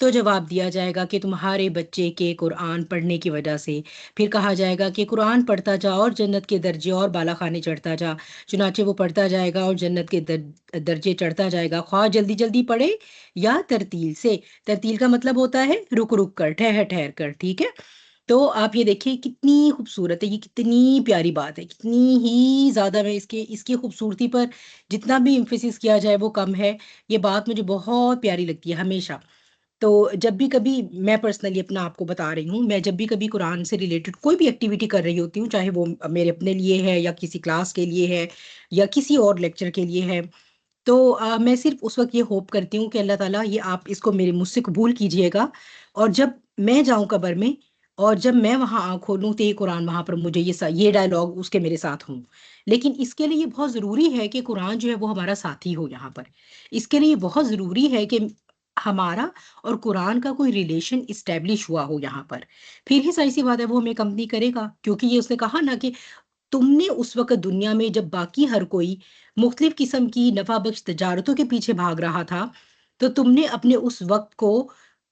تو جواب دیا جائے گا کہ تمہارے بچے کے قرآن پڑھنے کی وجہ سے. پھر کہا جائے گا کہ قرآن پڑھتا جا اور جنت کے درجے اور بالا خانے چڑھتا جا. چنانچہ وہ پڑھتا جائے گا اور جنت کے درجے چڑھتا جائے گا، خواہ جلدی جلدی پڑھے یا ترتیل سے. ترتیل کا مطلب ہوتا ہے رک رک کر، ٹھہر ٹھہر کر. ٹھیک ہے، تو آپ یہ دیکھیں کتنی خوبصورت ہے، یہ کتنی پیاری بات ہے، کتنی ہی زیادہ. میں اس کی خوبصورتی پر جتنا بھی ایمفیسس کیا جائے وہ کم ہے. یہ بات مجھے بہت پیاری لگتی ہے ہمیشہ. تو جب بھی کبھی میں پرسنلی اپنا آپ کو بتا رہی ہوں، میں جب بھی کبھی قرآن سے ریلیٹڈ کوئی بھی ایکٹیویٹی کر رہی ہوتی ہوں، چاہے وہ میرے اپنے لیے ہے یا کسی کلاس کے لیے ہے یا کسی اور لیکچر کے لیے ہے، تو میں صرف اس وقت یہ ہوپ کرتی ہوں کہ اللہ تعالیٰ یہ آپ اس کو میرے مجھ سے قبول کیجیے گا، اور جب میں جاؤں قبر میں اور جب میں وہاں آنکھ کھولوں تو یہ قرآن وہاں پر مجھے یہ ڈائلاگ اس کے میرے ساتھ ہوں. لیکن اس کے لیے یہ بہت ضروری ہے کہ قرآن جو ہے وہ ہمارا ساتھی ہو یہاں پر. اس کے لیے بہت ضروری ہے کہ ہمارا اور قرآن کا کوئی ریلیشن اسٹیبلش ہوا ہو یہاں پر. پھر ہی ظاہر سی بات ہے وہ ہمیں کمپنی کرے گا، کیونکہ یہ اس نے کہا نا کہ تم نے اس وقت دنیا میں جب باقی ہر کوئی مختلف قسم کی نفع بخش تجارتوں کے پیچھے بھاگ رہا تھا، تو تم نے اپنے اس وقت کو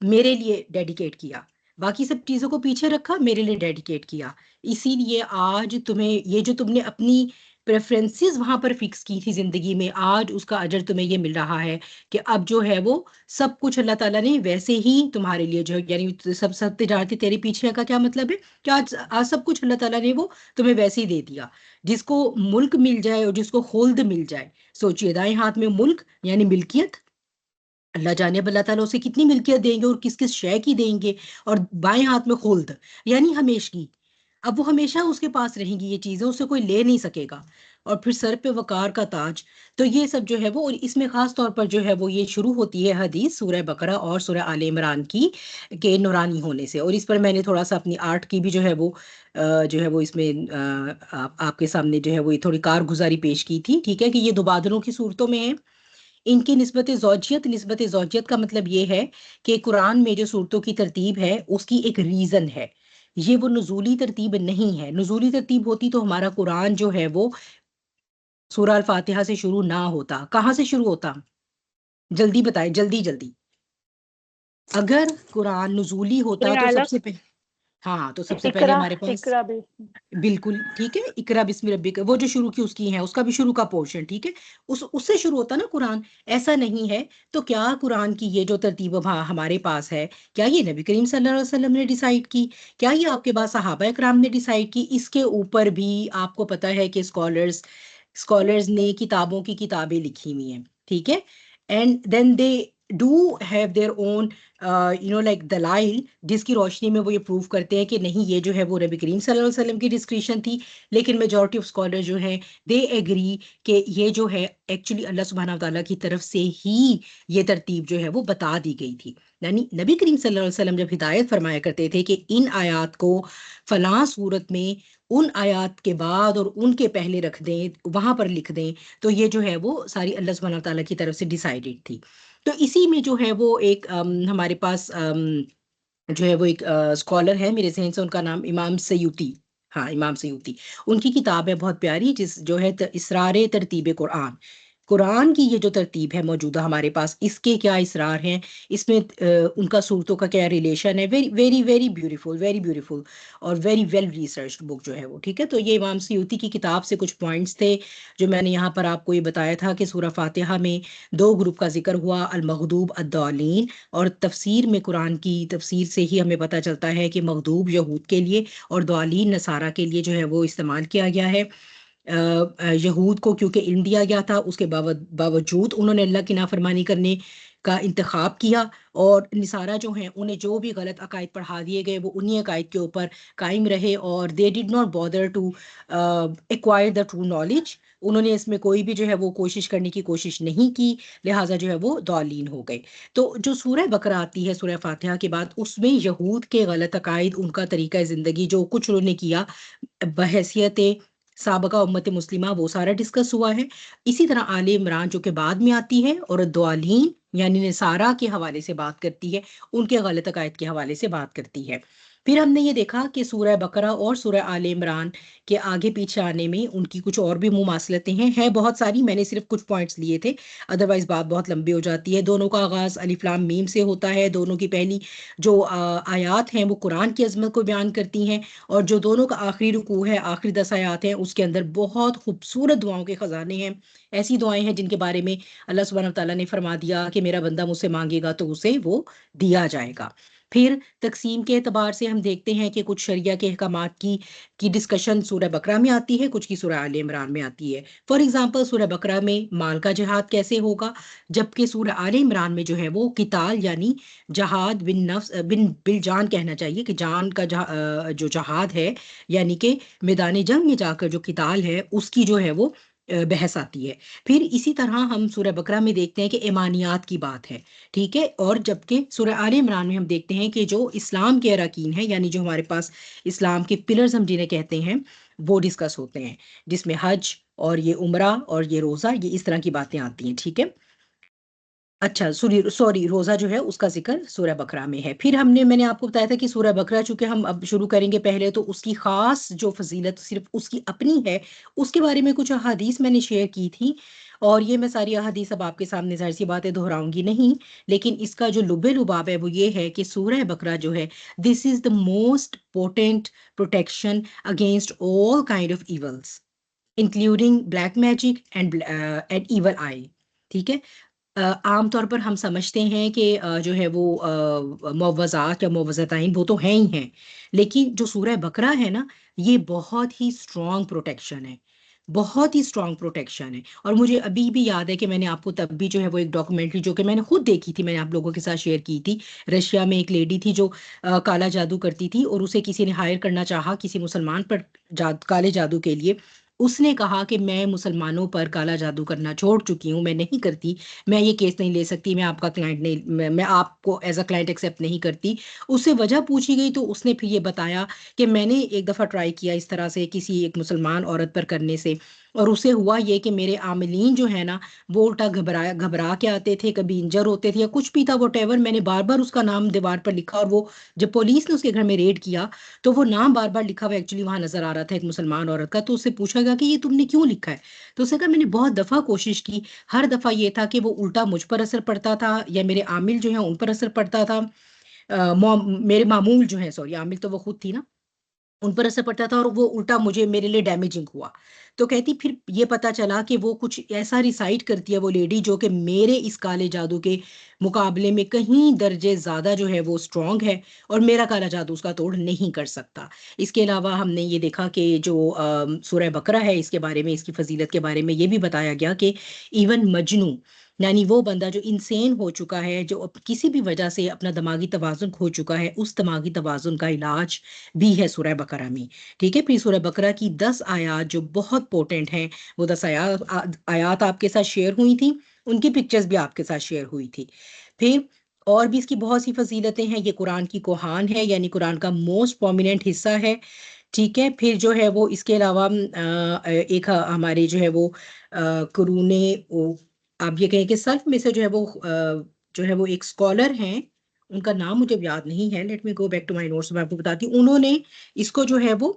میرے لیے ڈیڈیکیٹ کیا، باقی سب چیزوں کو پیچھے رکھا، میرے لیے ڈیڈیکیٹ کیا. اسی لیے آج تمہیں یہ جو تم نے اپنی پریفرنسز وہاں پر فکس کی تھی زندگی میں، آج اس کا اجر تمہیں یہ مل رہا ہے کہ اب جو ہے وہ سب کچھ اللہ تعالیٰ نے ویسے ہی تمہارے لیے جو ہے، یعنی سب تجارتی تیرے پیچھے کا کیا مطلب ہے کہ آج سب کچھ اللہ تعالیٰ نے وہ تمہیں ویسے ہی دے دیا. جس کو ملک مل جائے اور جس کو خلد مل جائے، سوچئے دائیں ہاتھ میں ملک یعنی ملکیت، اللہ جانے اب اللہ تعالیٰ اسے کتنی ملکیت دیں گے اور کس کس شے کی دیں گے، اور بائیں ہاتھ میں خلد یعنی ہمیشگی. اب وہ ہمیشہ اس کے پاس رہیں گی یہ چیزیں، اسے کوئی لے نہیں سکے گا. اور پھر سر پہ وقار کا تاج. تو یہ سب جو ہے وہ، اور اس میں خاص طور پر جو ہے وہ یہ شروع ہوتی ہے حدیث سورہ بقرہ اور سورہ آل عمران کی کے نورانی ہونے سے. اور اس پر میں نے تھوڑا سا اپنی آرٹ کی بھی جو ہے وہ اس میں آپ کے سامنے جو ہے وہ یہ تھوڑی کارگزاری پیش کی تھی. ٹھیک ہے، کہ یہ دو بادلوں کی صورتوں میں ہیں. ان کی نسبت زوجیت کا مطلب یہ ہے کہ قرآن میں جو صورتوں کی ترتیب ہے اس کی ایک ریزن ہے. یہ وہ نزولی ترتیب نہیں ہے. نزولی ترتیب ہوتی تو ہمارا قرآن جو ہے وہ سورہ الفاتحہ سے شروع نہ ہوتا. کہاں سے شروع ہوتا؟ جلدی بتائیں، جلدی جلدی. اگر قرآن نزولی ہوتا تو سب سے پہلے تو سب سے پہلے ہمارے پاس بالکل ٹھیک ہے، اقرا بسم ربک، وہ جو شروع کی اس کی ہیں، اس کا بھی شروع کا پورشن ٹھیک ہے، اس سے شروع ہوتا نا قرآن. ایسا نہیں ہے. تو کیا قرآن کی یہ جو ترتیب ہمارے پاس ہے، کیا یہ نبی کریم صلی اللہ علیہ وسلم نے ڈیسائیڈ کی؟ کیا یہ آپ کے بعد صحابہ اکرام نے ڈیسائیڈ کی؟ اس کے اوپر بھی آپ کو پتہ ہے کہ اسکالرز نے کتابوں کی کتابیں لکھی ہوئی ہیں. ٹھیک ہے، and then they do have their own like دلائل، جس کی روشنی میں وہ یہ پروف کرتے ہیں کہ نہیں یہ جو ہے وہ نبی کریم صلی اللہ علیہ وسلم کی ڈسکریشن تھی. لیکن میجورٹی آف اسکالر جو ہیں دے ایگری کہ یہ جو ہے ایکچولی اللہ سبحانہ تعالیٰ کی طرف سے ہی یہ ترتیب جو ہے وہ بتا دی گئی تھی. یعنی نبی کریم صلی اللہ علیہ وسلم جب ہدایت فرمایا کرتے تھے کہ ان آیات کو فلاں صورت میں ان آیات کے بعد اور ان کے پہلے رکھ دیں، وہاں پر لکھ دیں، تو یہ جو ہے وہ ساری اللہ سبحانہ تعالیٰ کی طرف سے ڈیسائیڈڈ تھی. تو اسی میں جو ہے وہ ایک ہمارے پاس جو ہے وہ ایک اسکالر ہے میرے ذہن سے، ان کا نام امام سیوطی. امام سیوطی، ان کی کتاب ہے بہت پیاری، جس جو ہے اسرار ترتیب قرآن. قرآن کی یہ جو ترتیب ہے موجودہ ہمارے پاس، اس کے کیا اسرار ہیں، اس میں ان کا صورتوں کا کیا ریلیشن ہے. ویری ویری ویری بیوٹیفل اور ویری ویل ریسرچڈ بک جو ہے وہ. ٹھیک ہے، تو یہ امام سیوطی کی کتاب سے کچھ پوائنٹس تھے جو میں نے یہاں پر آپ کو یہ بتایا تھا کہ سورہ فاتحہ میں 2 گروپ کا ذکر ہوا، المغضوب الضالین. اور تفسیر میں قرآن کی تفسیر سے ہی ہمیں پتہ چلتا ہے کہ مغضوب یہود کے لیے اور ضالین نصارہ کے لیے جو ہے وہ استعمال کیا گیا ہے. یہود کو کیونکہ علم دیا گیا تھا، اس کے باوجود انہوں نے اللہ کی نافرمانی کرنے کا انتخاب کیا، اور نصارہ جو ہیں انہیں جو بھی غلط عقائد پڑھا دیے گئے وہ انہی عقائد کے اوپر قائم رہے، اور they did not bother to acquire the true knowledge. انہوں نے اس میں کوئی بھی جو ہے وہ کوشش کرنے کی کوشش نہیں کی، لہٰذا جو ہے وہ ضالین ہو گئے. تو جو سورہ بقرہ آتی ہے سورہ فاتحہ کے بعد، اس میں یہود کے غلط عقائد، ان کا طریقہ زندگی، جو کچھ انہوں نے کیا بحیثیت سابقہ امت مسلمہ، وہ سارا ڈسکس ہوا ہے. اسی طرح آل عمران جو کہ بعد میں آتی ہے، اور ضالین یعنی نصارہ کے حوالے سے بات کرتی ہے، ان کے غلط عقائد کے حوالے سے بات کرتی ہے۔ پھر ہم نے یہ دیکھا کہ سورہ بقرہ اور سورہ آل عمران کے آگے پیچھے آنے میں ان کی کچھ اور بھی مماثلتیں ہیں بہت ساری، میں نے صرف کچھ پوائنٹس لیے تھے، ادروائز بات بہت لمبی ہو جاتی ہے۔ دونوں کا آغاز الف لام میم سے ہوتا ہے، دونوں کی پہلی جو آیات ہیں وہ قرآن کی عظمت کو بیان کرتی ہیں، اور جو دونوں کا آخری رکوع ہے، آخری 10 آیات ہیں، اس کے اندر بہت خوبصورت دعاؤں کے خزانے ہیں، ایسی دعائیں ہیں جن کے بارے میں اللہ سبحانہ وتعالیٰ نے فرما دیا کہ میرا بندہ مجھ سے مانگے گا تو اسے وہ دیا جائے گا۔ پھر تقسیم کے اعتبار سے ہم دیکھتے ہیں کہ کچھ شریعہ کے احکامات کی ڈسکشن سورہ بقرہ میں آتی ہے، کچھ کی سورہ آل عمران میں آتی ہے۔ فار ایگزامپل سورہ بقرہ میں مال کا جہاد کیسے ہوگا، جبکہ سورہ آل عمران میں جو ہے وہ قتال یعنی جہاد بن نفس بن بالجان کہنا چاہیے کہ جان کا جو جہاد ہے، یعنی کہ میدان جنگ میں جا کر جو قتال ہے اس کی جو ہے وہ بحث آتی ہے۔ پھر اسی طرح ہم سورہ بقرہ میں دیکھتے ہیں کہ ایمانیات کی بات ہے، ٹھیک ہے، اور جبکہ سورہ آل عمران میں ہم دیکھتے ہیں کہ جو اسلام کے اراکین ہیں، یعنی جو ہمارے پاس اسلام کے پلرز ہم جنہیں کہتے ہیں، وہ ڈسکس ہوتے ہیں، جس میں حج اور یہ عمرہ اور یہ روزہ، یہ اس طرح کی باتیں آتی ہیں، ٹھیک ہے۔ اچھا سوری روزہ جو ہے اس کا ذکر سورہ بقرہ میں ہے۔ پھر میں نے آپ کو بتایا تھا کہ سورہ بقرہ چونکہ ہم اب شروع کریں گے پہلے، تو اس کی خاص جو فضیلت صرف اس کی اپنی ہے، اس کے بارے میں کچھ احادیث میں نے شیئر کی تھی، اور یہ میں ساری احادیث اب آپ کے سامنے ظاہر سی باتیں دہراؤں گی نہیں، لیکن اس کا جو لب لباب ہے وہ یہ ہے کہ سورہ بقرہ جو ہے this is the most potent protection against all kind of evils including black magic and evil eye, ٹھیک ہے۔ عام طور پر ہم سمجھتے ہیں کہ جو ہے وہ معوذات یا معوذتین وہ تو ہیں ہی ہیں، لیکن جو سورہ بقرہ ہے نا، یہ بہت ہی اسٹرانگ پروٹیکشن ہے، بہت ہی اسٹرانگ پروٹیکشن ہے۔ اور مجھے ابھی بھی یاد ہے کہ میں نے آپ کو تب بھی جو ہے وہ ایک ڈاکومنٹری جو کہ میں نے خود دیکھی تھی، میں نے آپ لوگوں کے ساتھ شیئر کی تھی، رشیا میں ایک لیڈی تھی جو کالا جادو کرتی تھی، اور اسے کسی نے ہائر کرنا چاہا کسی مسلمان پر کالے جادو کے لیے، اس نے کہا کہ میں مسلمانوں پر کالا جادو کرنا چھوڑ چکی ہوں، میں نہیں کرتی، میں یہ کیس نہیں لے سکتی، میں آپ کا کلائنٹ نہیں، میں آپ کو ایز اے کلائنٹ ایکسیپٹ نہیں کرتی۔ اس سے وجہ پوچھی گئی تو اس نے پھر یہ بتایا کہ میں نے ایک دفعہ ٹرائی کیا اس طرح سے کسی ایک مسلمان عورت پر کرنے سے، اور اسے ہوا یہ کہ میرے عاملین جو ہے نا وہ الٹا گھبرا کے آتے تھے، کبھی انجر ہوتے تھے یا کچھ بھی تھا، وٹ ایور، میں نے بار بار اس کا نام دیوار پر لکھا، اور وہ جب پولیس نے اس کے گھر میں ریڈ کیا تو وہ نام بار بار لکھا ہوا ایکچولی وہاں نظر آ رہا تھا ایک مسلمان عورت کا، تو اس سے پوچھا گیا کہ یہ تم نے کیوں لکھا ہے، تو اس نے کہا میں نے بہت دفعہ کوشش کی، ہر دفعہ یہ تھا کہ وہ الٹا مجھ پر اثر پڑتا تھا یا میرے عامل جو ہیں ان پر اثر پڑتا تھا، میرے معمول جو ہیں، سوری عامل تو وہ خود تھی نا، ان پر اثر پڑتا تھا، اور وہ الٹا مجھے میرے لیے ڈیمیجنگ ہوا۔ تو کہتی پھر یہ پتا چلا کہ وہ کچھ ایسا ریسائٹ کرتی ہے وہ لیڈی جو کہ میرے اس کالے جادو کے مقابلے میں کہیں درجے زیادہ جو ہے وہ اسٹرانگ ہے، اور میرا کالا جادو اس کا توڑ نہیں کر سکتا۔ اس کے علاوہ ہم نے یہ دیکھا کہ جو سورہ بقرہ ہے اس کے بارے میں، اس کی فضیلت کے بارے میں یہ بھی بتایا گیا کہ ایون مجنوں، یعنی وہ بندہ جو انسین ہو چکا ہے، جو کسی بھی وجہ سے اپنا دماغی توازن کھو چکا ہے، اس دماغی توازن کا علاج بھی ہے سورہ بقرہ میں، ٹھیک ہے۔ پھر سورہ بقرہ کی 10 آیات جو بہت پوٹنٹ ہیں، وہ 10 آیات آپ کے ساتھ شیئر ہوئی تھیں، ان کی پکچرز بھی آپ کے ساتھ شیئر ہوئی تھی۔ پھر اور بھی اس کی بہت سی فضیلتیں ہیں، یہ قرآن کی کوہان ہے، یعنی قرآن کا موسٹ پرومیننٹ حصہ ہے، ٹھیک ہے۔ پھر جو ہے وہ اس کے علاوہ ایک ہمارے جو ہے وہ قرون، آپ یہ کہیں کہ سلف میں سے جو ہے وہ ایک اسکالر ہیں، ان کا نام مجھے یاد نہیں ہے، let me go back to my notes, میں آپ کو بتاتی ہوں، انہوں نے اس کو جو ہے وہ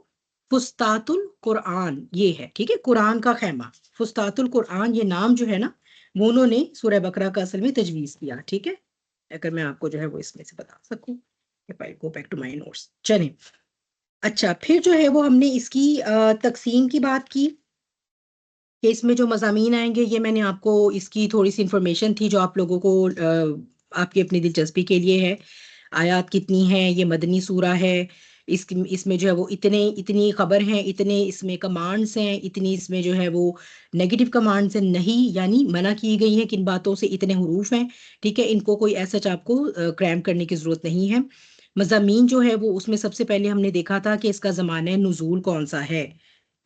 فستات القرآن یہ ہے، ٹھیک ہے، قرآن کا خیمہ، فستات القرآن یہ نام جو ہے نا، وہ انہوں نے سورہ بقرہ کا اصل میں تجویز کیا، ٹھیک ہے، اگر میں آپ کو جو ہے وہ اس میں سے بتا سکوں، go back to my notes, چلیں۔ اچھا پھر جو ہے وہ ہم نے اس کی تقسیم کی بات کی کہ اس میں جو مضامین آئیں گے، یہ میں نے آپ کو اس کی تھوڑی سی انفارمیشن تھی جو آپ لوگوں کو آپ کی اپنی دلچسپی کے لیے ہے۔ آیات کتنی ہیں، یہ مدنی سورہ ہے، اس میں جو ہے وہ اتنی خبر ہیں، اتنے اس میں کمانڈس ہیں، اتنی اس میں جو ہے وہ نیگیٹو کمانڈس ہیں، نہیں یعنی منع کی گئی ہیں کن باتوں سے، اتنے حروف ہیں، ٹھیک ہے، ان کو کوئی ایسا آپ کو کریم کرنے کی ضرورت نہیں ہے۔ مضامین جو ہے وہ اس میں سب سے پہلے ہم نے دیکھا تھا کہ اس کا زمانہ نزول کون سا ہے،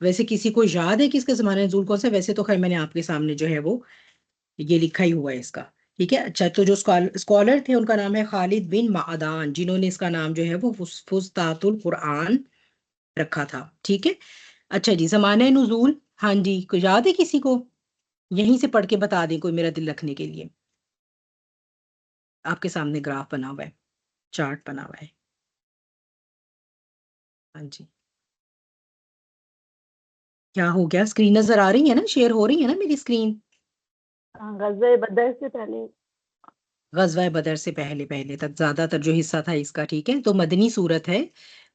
ویسے کسی کو یاد ہے کہ اس کا زمانہ نزول کون سا ہے؟ ویسے تو خیر میں نے آپ کے سامنے جو ہے وہ یہ لکھا ہی ہوا ہے اس کا، ٹھیک ہے۔ اچھا تو جو اسکالر تھے ان کا نام ہے خالد بن معدان، جنہوں نے اس کا نام جو ہے وہ فستات القرآن رکھا تھا، ٹھیک ہے۔ اچھا جی، زمانہ نزول، ہاں جی کوئی یاد ہے کسی کو؟ یہیں سے پڑھ کے بتا دیں کوئی میرا دل رکھنے کے لیے۔ آپ کے سامنے گراف بنا ہوا ہے، چارٹ بنا ہوا ہے. ہاں جی، کیا ہو گیا؟ اسکرین نظر آ رہی ہے نا، شیئر ہو رہی ہے نا میری اسکرین؟ غزوہ بدر سے پہلے غزوہ بدر سے پہلے تک زیادہ تر جو حصہ تھا اس کا، ٹھیک ہے. تو مدنی صورت ہے،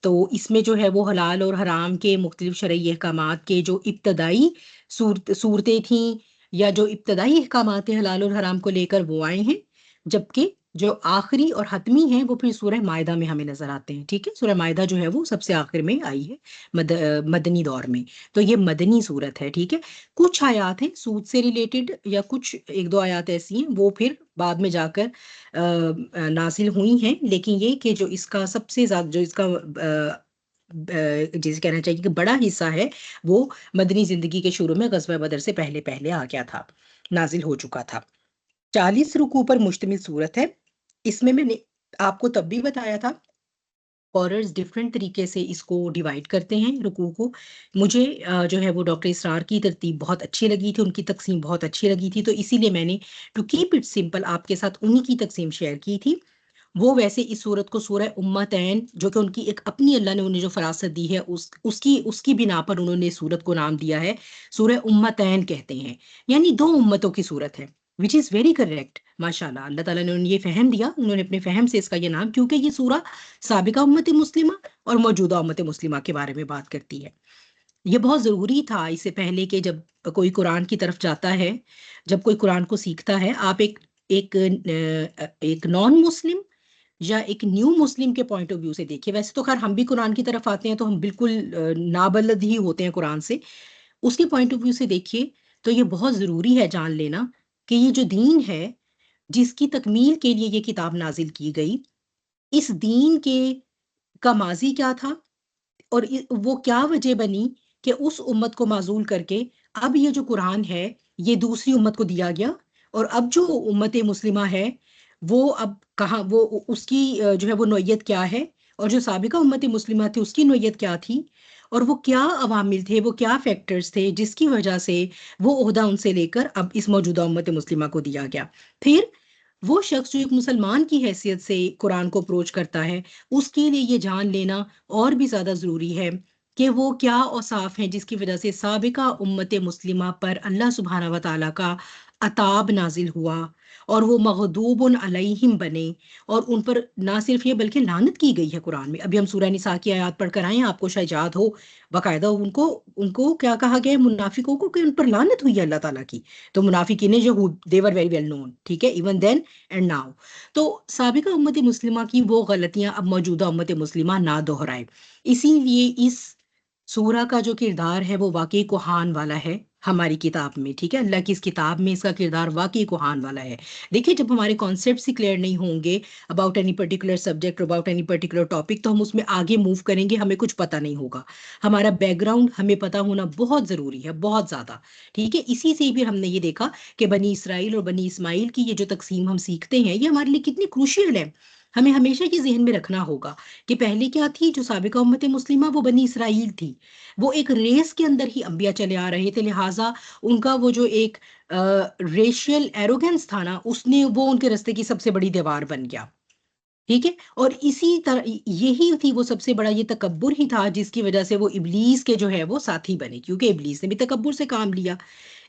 تو اس میں جو ہے وہ حلال اور حرام کے مختلف شرعی احکامات کے جو ابتدائی صورتیں تھیں، یا جو ابتدائی احکامات ہیں حلال اور حرام کو لے کر، وہ آئے ہیں. جبکہ جو آخری اور حتمی ہیں وہ پھر سورہ مائدہ میں ہمیں نظر آتے ہیں. ٹھیک ہے، سورہ مائدہ جو ہے وہ سب سے آخر میں آئی ہے مدنی دور میں. تو یہ مدنی صورت ہے. ٹھیک ہے، کچھ آیات ہیں سود سے ریلیٹڈ، یا کچھ ایک دو آیات ایسی ہیں وہ پھر بعد میں جا کر نازل ہوئی ہیں. لیکن یہ کہ جو اس کا سب سے زیادہ، جو اس کا جسے کہنا چاہیے کہ بڑا حصہ ہے، وہ مدنی زندگی کے شروع میں غزوہ بدر سے پہلے آ گیا تھا، نازل ہو چکا تھا. 40 رکوع پر مشتمل صورت ہے. اس میں نے آپ کو تب بھی بتایا تھا، اسکالرز ڈفرینٹ طریقے سے اس کو ڈیوائڈ کرتے ہیں رکوع کو. مجھے جو ہے وہ ڈاکٹر اسرار کی ترتیب بہت اچھی لگی تھی، ان کی تقسیم بہت اچھی لگی تھی، تو اسی لیے میں نے ٹو کیپ اٹ سمپل آپ کے ساتھ انہی کی تقسیم شیئر کی تھی. وہ ویسے اس صورت کو سورہ امتین، جو کہ ان کی ایک اپنی اللہ نے انہیں جو فراست دی ہے، اس کی بنا پر انہوں نے سورت کو نام دیا ہے سورہ امتین کہتے ہیں، یعنی 2 امتوں کی صورت ہے، وچ از ویری کریکٹ. ماشاء اللہ، اللہ تعالیٰ نے انہیں یہ فہم دیا، انہوں نے اپنے فہم سے اس کا یہ نام، کیونکہ یہ سورہ سابقہ امت مسلمہ اور موجودہ امت مسلمہ کے بارے میں بات کرتی ہے. یہ بہت ضروری تھا اس سے پہلے کہ جب کوئی قرآن کی طرف جاتا ہے، جب کوئی قرآن کو سیکھتا ہے، آپ ایک نان مسلم یا ایک نیو مسلم کے پوائنٹ آف ویو سے دیکھیے. ویسے تو خیر ہم بھی قرآن کی طرف آتے ہیں تو ہم بالکل نابلد ہی ہوتے ہیں قرآن سے، اس کے پوائنٹ آف ویو سے دیکھیے تو یہ بہت ضروری ہے جان لینا کہ یہ جو دین ہے، جس کی تکمیل کے لیے یہ کتاب نازل کی گئی، اس دین کا ماضی کیا تھا، اور وہ کیا وجہ بنی کہ اس امت کو معزول کر کے اب یہ جو قرآن ہے یہ دوسری امت کو دیا گیا، اور اب جو امت مسلمہ ہے وہ اب کہاں، وہ اس کی جو ہے وہ نوعیت کیا ہے، اور جو سابقہ امت مسلمہ تھی اس کی نوعیت کیا تھی، اور وہ کیا عوامل تھے، وہ کیا فیکٹرز تھے جس کی وجہ سے وہ عہدہ ان سے لے کر اب اس موجودہ امت مسلمہ کو دیا گیا. پھر وہ شخص جو ایک مسلمان کی حیثیت سے قرآن کو اپروچ کرتا ہے، اس کے لیے یہ جان لینا اور بھی زیادہ ضروری ہے کہ وہ کیا اوصاف ہیں جس کی وجہ سے سابقہ امت مسلمہ پر اللہ سبحانہ و تعالیٰ کا عتاب نازل ہوا، اور وہ مغضوب علیہم بنے، اور ان پر نہ صرف یہ بلکہ لعنت کی گئی ہے قرآن میں. ابھی ہم سورہ نساء کی آیات پڑھ کر آئے ہیں، آپ کو شاید یاد ہو، باقاعدہ ان کو کیا کہا گیا ہے، منافقوں کو، کہ ان پر لعنت ہوئی ہے اللہ تعالیٰ کی. تو منافقین یہود، they were very well known، ٹھیک ہے، even then and now. تو سابقہ امت مسلمہ کی وہ غلطیاں اب موجودہ امت مسلمہ نہ دہرائے. اسی لیے اس سورہ کا جو کردار ہے وہ واقعی کوہان والا ہے ہماری کتاب میں. ٹھیک ہے، اللہ کی اس کتاب میں اس کا کردار واقعی کوہان والا ہے. دیکھیے، جب ہمارے کانسیپٹس ہی کلیئر نہیں ہوں گے about any particular subject, about any particular topic, تو ہم اس میں آگے موو کریں گے، ہمیں کچھ پتہ نہیں ہوگا. ہمارا بیک گراؤنڈ ہمیں پتہ ہونا بہت ضروری ہے، بہت زیادہ. ٹھیک ہے، اسی سے بھی ہم نے یہ دیکھا کہ بنی اسرائیل اور بنی اسماعیل کی یہ جو تقسیم ہم سیکھتے ہیں، یہ ہمارے لیے کتنی کروشیل ہے. ہمیں ہمیشہ یہ ذہن میں رکھنا ہوگا کہ پہلے کیا تھی، جو سابقہ امت مسلمہ وہ بنی اسرائیل تھی، وہ ایک ریس کے اندر ہی انبیاء چلے آ رہے تھے، لہٰذا ان کا وہ جو ایک ریشیل ایروگنس تھا نا، وہ ان کے رستے کی سب سے بڑی دیوار بن گیا. ٹھیک ہے، اور اسی طرح یہی تھی وہ سب سے بڑا یہ تکبر ہی تھا جس کی وجہ سے وہ ابلیس کے جو ہے وہ ساتھی بنے، کیونکہ ابلیس نے بھی تکبر سے کام لیا.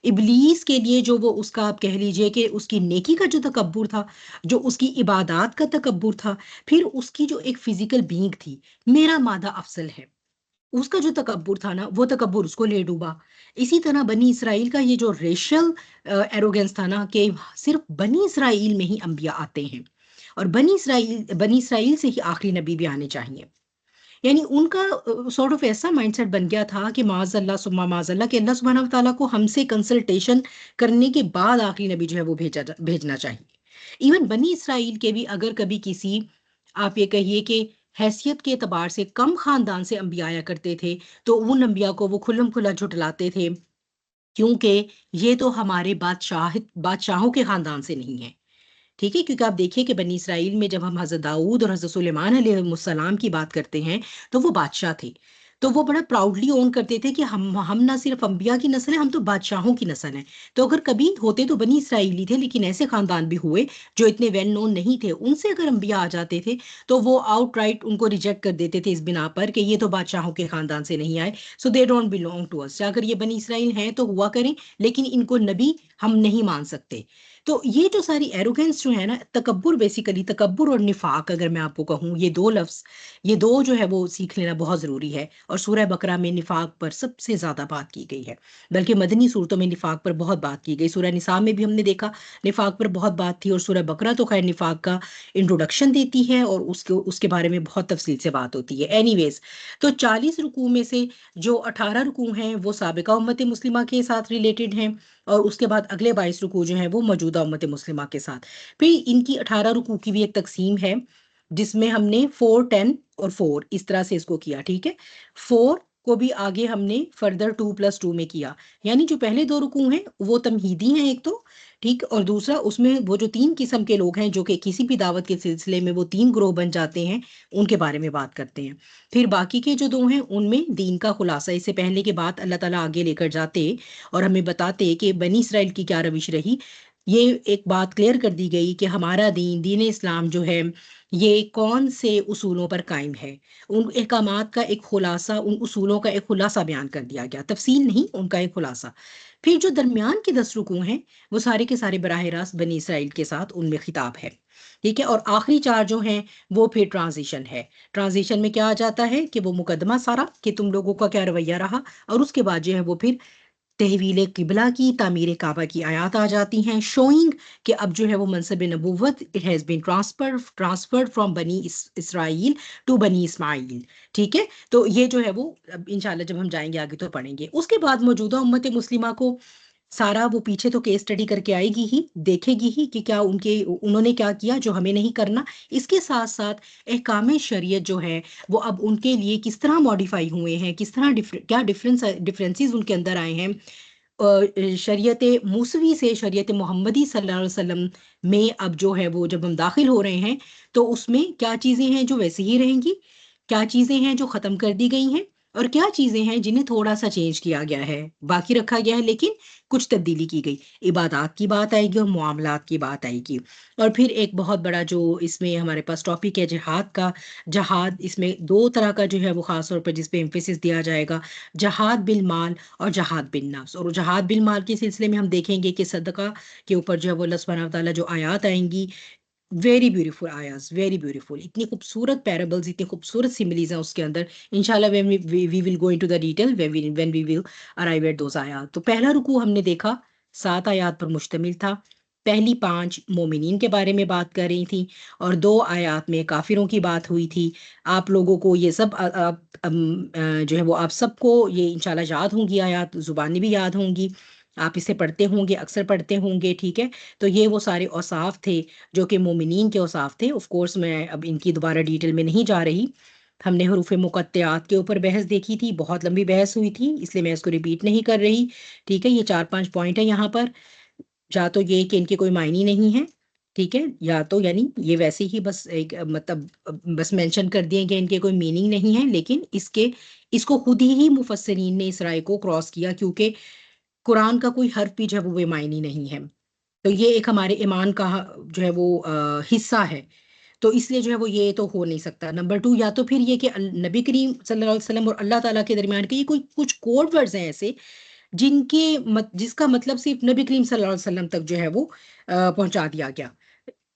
ابلیس کے لیے جو وہ اس کا آپ کہہ لیجئے کہ اس کی نیکی کا جو تکبر تھا، جو اس کی عبادات کا تکبر تھا، پھر اس کی جو ایک فزیکل بینگ تھی، میرا مادہ افضل ہے، اس کا جو تکبر تھا نا، وہ تکبر اس کو لے ڈوبا. اسی طرح بنی اسرائیل کا یہ جو ریشل ایروگنس تھا نا، کہ صرف بنی اسرائیل میں ہی انبیاء آتے ہیں، اور بنی اسرائیل سے ہی آخری نبی بھی آنے چاہیے. یعنی ان کا سارٹ آف ایسا مائنڈ سیٹ بن گیا تھا کہ معاذ اللہ ثم معاذ اللہ، کہ اللہ سبحانہ و تعالیٰ کو ہم سے کنسلٹیشن کرنے کے بعد آخری نبی جو ہے وہ بھیجنا چاہیے. ایون بنی اسرائیل کے بھی اگر کبھی کسی، آپ یہ کہیے کہ حیثیت کے اعتبار سے کم خاندان سے انبیاء آیا کرتے تھے، تو ان انبیاء کو وہ کھلم کھلا جھٹلاتے تھے، کیونکہ یہ تو ہمارے بادشاہوں کے خاندان سے نہیں ہے. ٹھیک ہے، کیونکہ آپ دیکھیے کہ بنی اسرائیل میں جب ہم حضرت داؤد اور حضرت سلیمان علیہ السلام کی بات کرتے ہیں تو وہ بادشاہ تھے. تو وہ بڑا پراؤڈلی اون کرتے تھے کہ ہم نہ صرف انبیاء کی نسل ہیں، ہم تو بادشاہوں کی نسل ہیں. تو اگر کبھی ہوتے تو بنی اسرائیلی تھے، لیکن ایسے خاندان بھی ہوئے جو اتنے ویل نون نہیں تھے، ان سے اگر انبیاء آ جاتے تھے تو وہ آؤٹ رائٹ ان کو ریجیکٹ کر دیتے تھے اس بنا پر کہ یہ تو بادشاہوں کے خاندان سے نہیں آئے، سو دے ڈونٹ بلونگ ٹو اس. اگر یہ بنی اسرائیل ہیں تو ہوا کریں، لیکن ان کو نبی ہم نہیں مان سکتے. تو یہ جو ساری ایروگینس جو ہے نا، تکبر، بیسیکلی تکبر اور نفاق، اگر میں آپ کو کہوں یہ دو لفظ، یہ دو جو ہے وہ سیکھ لینا بہت ضروری ہے. اور سورہ بقرہ میں نفاق پر سب سے زیادہ بات کی گئی ہے، بلکہ مدنی صورتوں میں نفاق پر بہت بات کی گئی. سورہ نساء میں بھی ہم نے دیکھا نفاق پر بہت بات تھی، اور سورہ بقرہ تو خیر نفاق کا انٹروڈکشن دیتی ہے اور اس کے بارے میں بہت تفصیل سے بات ہوتی ہے. اینی ویز، تو 40 رکوع میں سے جو 18 رکوع ہیں وہ سابقہ امت مسلمہ کے ساتھ ریلیٹڈ ہیں، اور اس کے بعد اگلے 22 رکوع جو ہیں وہ موجودہ امت مسلمہ کے ساتھ. پھر ان کی 18 رکوع کی بھی ایک تقسیم ہے، جس میں ہم نے 4 10 اور 4 اس طرح سے اس کو کیا. ٹھیک ہے، 4 کو بھی آگے ہم نے فردر 2+2 میں کیا. یعنی جو پہلے 2 رکوع ہیں وہ تمہیدی ہیں ایک تو، ٹھیک، اور دوسرا اس میں وہ جو 3 قسم کے لوگ ہیں جو کہ کسی بھی دعوت کے سلسلے میں وہ 3 گروہ بن جاتے ہیں، ان کے بارے میں بات کرتے ہیں. پھر باقی کے جو 2 ہیں ان میں دین کا خلاصہ. اس سے پہلے کے بات اللہ تعالیٰ آگے لے کر جاتے اور ہمیں بتاتے کہ بنی اسرائیل کی کیا روش رہی. یہ ایک بات کلیئر کر دی گئی کہ ہمارا دین اسلام جو ہے یہ کون سے اصولوں پر قائم ہے. ان احکامات کا ایک خلاصہ، ان اصولوں کا ایک خلاصہ بیان کر دیا گیا، تفصیل نہیں، ان کا ایک خلاصہ. پھر جو درمیان کے 10 رکوع ہیں وہ سارے کے سارے براہ راست بنی اسرائیل کے ساتھ ان میں خطاب ہے. ٹھیک ہے، اور آخری 4 جو ہیں وہ پھر ٹرانزیشن ہے. ٹرانزیشن میں کیا آ جاتا ہے کہ وہ مقدمہ سارا کہ تم لوگوں کا کیا رویہ رہا، اور اس کے بعد جو ہے وہ پھر تحویل قبلہ کی، تعمیر کعبہ کی آیات آ جاتی ہیں، شوئنگ کہ اب جو ہے وہ منصب نبوت it has been transferred from بنی اسرائیل ٹو بنی اسماعیل. ٹھیک ہے، تو یہ جو ہے وہ اب انشاءاللہ جب ہم جائیں گے آگے تو پڑھیں گے. اس کے بعد موجودہ امت مسلمہ کو سارا وہ پیچھے تو کیس اسٹڈی کر کے آئے گی ہی، دیکھے گی ہی کہ کیا انہوں نے کیا کیا جو ہمیں نہیں کرنا. اس کے ساتھ ساتھ احکام شریعت جو ہے وہ اب ان کے لیے کس طرح ماڈیفائی ہوئے ہیں، کس طرح کیا ڈفرینسز ان کے اندر آئے ہیں. شریعت موسوی سے شریعت محمدی صلی اللہ علیہ وسلم میں اب جو ہے وہ جب ہم داخل ہو رہے ہیں تو اس میں کیا چیزیں ہیں جو ویسے ہی رہیں گی، کیا چیزیں ہیں جو ختم کر دی گئی ہیں، اور کیا چیزیں ہیں جنہیں تھوڑا سا چینج کیا گیا ہے، باقی رکھا گیا ہے لیکن کچھ تبدیلی کی گئی. عبادات کی بات آئے گی اور معاملات کی بات آئے گی. اور پھر ایک بہت بڑا جو اس میں ہمارے پاس ٹاپک ہے جہاد کا. جہاد اس میں 2 طرح کا جو ہے وہ خاص طور پر جس پہ ایمفیسس دیا جائے گا، جہاد بالمال اور جہاد بالنفس. اور جہاد بالمال کے سلسلے میں ہم دیکھیں گے کہ صدقہ کے اوپر جو ہے وہ اللہ سبحانہ و تعالیٰ جو آیات آئیں گی، ویری بیوٹیفل آیاز، ویری بیوٹیفل، اتنی خوبصورت پیرابلز، اتنی خوبصورت سملیز ہیں اس کے اندر. انشاءاللہ we will go into the detail when we will arrive at those آیات. تو پہلا رکوع ہم نے دیکھا 7 آیات پر مشتمل تھا. پہلی 5 مومنین کے بارے میں بات کر رہی تھی، اور 2 آیات میں کافروں کی بات ہوئی تھی. آپ لوگوں کو یہ سب جو ہے وہ آپ سب کو یہ انشاءاللہ یاد ہوں گی، آیات زبانی بھی یاد ہوں گی، آپ اسے پڑھتے ہوں گے، اکثر پڑھتے ہوں گے. ٹھیک ہے، تو یہ وہ سارے اوصاف تھے جو کہ مومنین کے اوصاف تھے. آف کورس میں اب ان کی دوبارہ ڈیٹیل میں نہیں جا رہی. ہم نے حروف مقطعات کے اوپر بحث دیکھی تھی، بہت لمبی بحث ہوئی تھی، اس لیے میں اس کو ریپیٹ نہیں کر رہی. ٹھیک ہے، یہ 4-5 پوائنٹ ہیں یہاں پر. یا تو یہ کہ ان کے کوئی معنی نہیں ہے، ٹھیک ہے، یا تو یعنی یہ ویسے ہی بس ایک مطلب بس مینشن کر دیے کہ ان کے کوئی میننگ نہیں ہے، لیکن اس کو خود ہی مفسرین نے اس رائے کو کراس کیا، کیونکہ قرآن کا کوئی حرف بھی جو ہے وہ بے معنی نہیں ہے. تو یہ ایک ہمارے ایمان کا جو ہے وہ حصہ ہے، تو اس لیے جو ہے وہ یہ تو ہو نہیں سکتا. نمبر 2، یا تو پھر یہ کہ نبی کریم صلی اللہ علیہ وسلم اور اللہ تعالیٰ کے درمیان کے یہ کچھ کوڈ ورڈز ہیں ایسے جس کا مطلب صرف نبی کریم صلی اللہ علیہ وسلم تک جو ہے وہ پہنچا دیا گیا.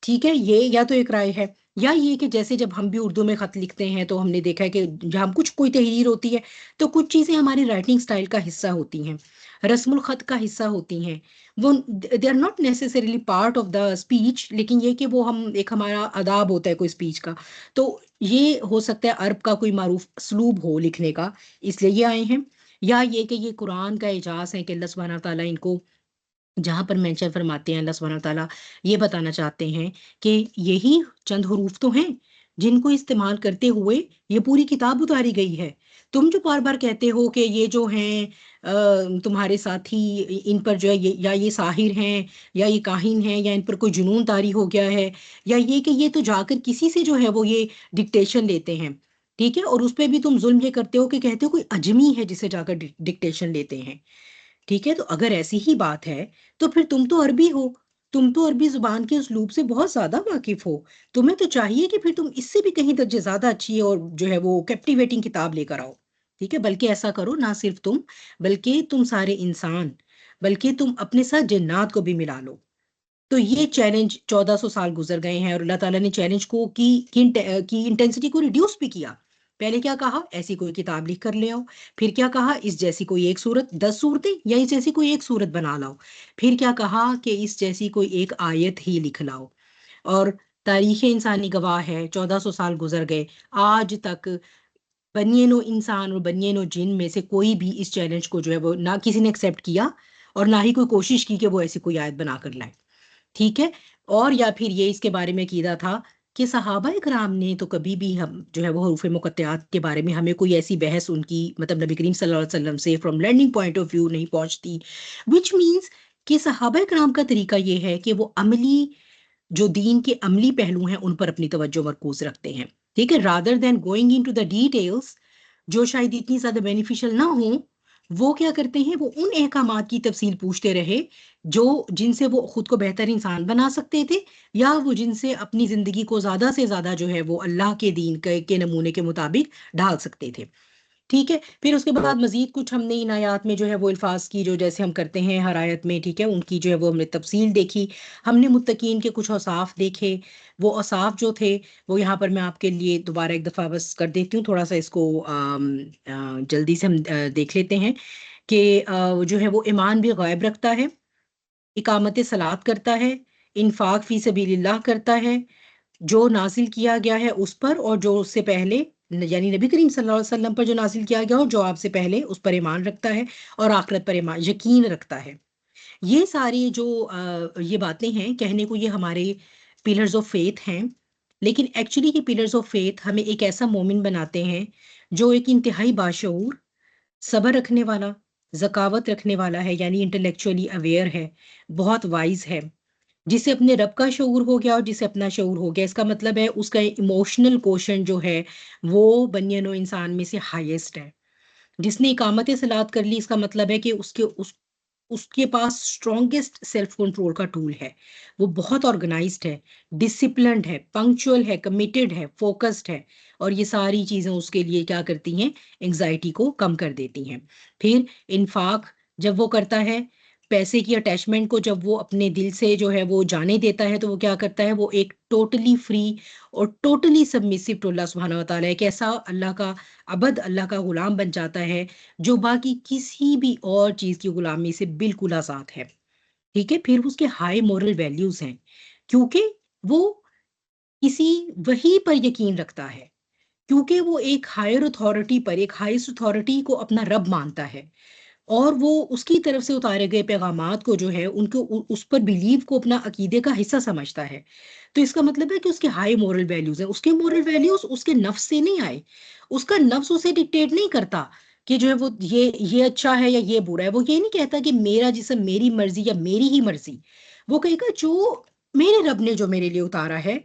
ٹھیک ہے، یہ یا تو ایک رائے ہے، یا یہ کہ جیسے جب ہم بھی اردو میں خط لکھتے ہیں تو ہم نے دیکھا ہے کہ جہاں کوئی تحریر ہوتی ہے تو کچھ چیزیں ہماری رائٹنگ سٹائل کا حصہ ہوتی ہیں، رسم الخط کا حصہ ہوتی ہیں. وہ they are not necessarily part of the speech, لیکن یہ کہ وہ ایک ہمارا آداب ہوتا ہے کوئی اسپیچ کا، تو یہ ہو سکتا ہے عرب کا کوئی معروف اسلوب ہو لکھنے کا، اس لیے یہ آئے ہیں. یا یہ کہ یہ قرآن کا اعجاز ہے کہ اللہ سبحانہ تعالیٰ ان کو جہاں پر مینشن فرماتے ہیں، اللہ سبحانہ تعالیٰ یہ بتانا چاہتے ہیں کہ یہی چند حروف تو ہیں جن کو استعمال کرتے ہوئے یہ پوری کتاب اتاری گئی ہے. تم جو بار بار کہتے ہو کہ یہ جو ہیں تمہارے ساتھی، ان پر جو ہے یا یہ ساحر ہیں یا یہ کاہن ہیں یا ان پر کوئی جنون طاری ہو گیا ہے، یا یہ کہ یہ تو جا کر کسی سے جو ہے وہ یہ ڈکٹیشن لیتے ہیں. ٹھیک ہے، اور اس پہ بھی تم ظلم یہ کرتے ہو کہ کہتے ہو کوئی اجمی ہے جسے جا کر ڈکٹیشن لیتے ہیں. ٹھیک ہے، تو اگر ایسی ہی بات ہے تو پھر تم تو عربی ہو، تم تو عربی زبان کے اسلوب سے بہت زیادہ واقف ہو. تمہیں تو چاہیے کہ پھر تم اس سے بھی کہیں درجے زیادہ اچھی اور جو ہے وہ کیپٹیویٹنگ کتاب لے کر آؤ. ٹھیک ہے، بلکہ ایسا کرو، نہ صرف تم بلکہ تم سارے انسان، بلکہ تم اپنے ساتھ جنات کو بھی ملا لو. تو یہ چیلنج 1400 سال گزر گئے ہیں، اور اللہ تعالیٰ نے چیلنج کو کی انٹینسٹی کو ریڈیوس بھی کیا. پہلے کیا کہا؟ ایسی کوئی کتاب لکھ کر لے آؤ. پھر کیا کہا؟ اس جیسی کوئی ایک صورت، 10 صورتیں یا اس جیسی کوئی ایک صورت بنا لاؤ. پھر کیا کہا کہ اس جیسی کوئی ایک آیت ہی لکھ لاؤ. اور تاریخ انسانی گواہ ہے، 1400 سال گزر گئے، آج تک بنین و انسان اور بنین و جن میں سے کوئی بھی اس چیلنج کو جو ہے وہ نہ کسی نے ایکسیپٹ کیا اور نہ ہی کوئی کوشش کی کہ وہ ایسی کوئی آیت بنا کر لائے. ٹھیک ہے، اور یا پھر یہ اس کے بارے میں قیدہ تھا کہ صحابہ اکرام نے تو کبھی بھی ہم جو ہے وہ حروف مقطعات کے بارے میں ہمیں کوئی ایسی بحث ان کی مطلب نبی کریم صلی اللہ علیہ وسلم سے from learning point of view نہیں پہنچتی، وچ مینس کہ صحابہ اکرام کا طریقہ یہ ہے کہ وہ عملی جو دین کے عملی پہلو ہیں ان پر اپنی توجہ مرکوز رکھتے ہیں. ٹھیک ہے، rather than going into the details جو شاید اتنی زیادہ بینیفیشل نہ ہوں، وہ کیا کرتے ہیں؟ وہ ان احکامات کی تفصیل پوچھتے رہے جن سے وہ خود کو بہتر انسان بنا سکتے تھے، یا وہ جن سے اپنی زندگی کو زیادہ سے زیادہ جو ہے وہ اللہ کے دین کے نمونے کے مطابق ڈھال سکتے تھے. ٹھیک ہے، پھر اس کے بعد مزید کچھ ہم نے ان آیات میں جو ہے وہ الفاظ کی جو جیسے ہم کرتے ہیں ہر آیت میں، ٹھیک ہے، ان کی جو ہے وہ ہم نے تفصیل دیکھی. ہم نے متقین کے کچھ اوصاف دیکھے. وہ اوصاف جو تھے وہ یہاں پر میں آپ کے لیے دوبارہ ایک دفعہ بس کر دیتی ہوں، تھوڑا سا اس کو جلدی سے ہم دیکھ لیتے ہیں کہ جو ہے وہ ایمان بھی غائب رکھتا ہے، اقامت صلاۃ کرتا ہے، انفاق فی سبیل اللہ کرتا ہے، جو نازل کیا گیا ہے اس پر اور جو اس سے پہلے یعنی نبی کریم صلی اللہ علیہ وسلم پر جو نازل کیا گیا اور جو آپ سے پہلے اس پر ایمان رکھتا ہے، اور آخرت پر ایمان یقین رکھتا ہے. یہ ساری جو یہ باتیں ہیں، کہنے کو یہ ہمارے پلرز آف فیتھ ہیں، لیکن ایکچولی یہ پلرز آف فیتھ ہمیں ایک ایسا مومن بناتے ہیں جو ایک انتہائی باشعور، صبر رکھنے والا، ذکاوت رکھنے والا ہے، یعنی انٹلیکچولی اویئر ہے، بہت وائز ہے، جسے اپنے رب کا شعور ہو گیا اور جسے اپنا شعور ہو گیا. اس کا مطلب ہے اس کا ایموشنل کوشن جو ہے وہ بنی نوع انسان میں سے ہائیسٹ ہے. جس نے اقامت صلاۃ کر لی، اس کا مطلب ہے کہ اس کے پاس اسٹرانگسٹ سیلف کنٹرول کا ٹول ہے. وہ بہت آرگنائزڈ ہے، ڈسپلنڈ ہے، پنکچوئل ہے، کمیٹڈ ہے، فوکسڈ ہے، اور یہ ساری چیزیں اس کے لیے کیا کرتی ہیں؟ انگزائٹی کو کم کر دیتی ہیں. پھر انفاق جب وہ کرتا ہے، پیسے کی اٹیچمنٹ کو جب وہ اپنے دل سے جو ہے وہ جانے دیتا ہے، تو وہ کیا کرتا ہے؟ وہ ایک ٹوٹلی فری اور ٹوٹلی سبمسو ٹو اللہ سبحانہ و تعالیٰ، ایک ایسا اللہ کا عبد، اللہ کا غلام بن جاتا ہے جو باقی کسی بھی اور چیز کی غلامی سے بالکل آزاد ہے. ٹھیک ہے، پھر اس کے ہائی مورل ویلیوز ہیں، کیونکہ وہ کسی وحی پر یقین رکھتا ہے، کیونکہ وہ ایک ہائر اتھارٹی پر، ایک ہائیسٹ اتھارٹی کو اپنا رب مانتا ہے، اور وہ اس کی طرف سے اتارے گئے پیغامات کو جو ہے ان کو اس پر بیلیو کو اپنا عقیدے کا حصہ سمجھتا ہے. تو اس کا مطلب ہے کہ اس کے ہائی مورل ویلیوز ہیں. اس کے مورل ویلیوز اس کے نفس سے نہیں آئے، اس کا نفس اسے ڈکٹیٹ نہیں کرتا کہ جو ہے وہ یہ اچھا ہے یا یہ برا ہے. وہ یہ نہیں کہتا کہ میرا جسم میری مرضی یا میری ہی مرضی. وہ کہے گا جو میرے رب نے جو میرے لیے اتارا ہے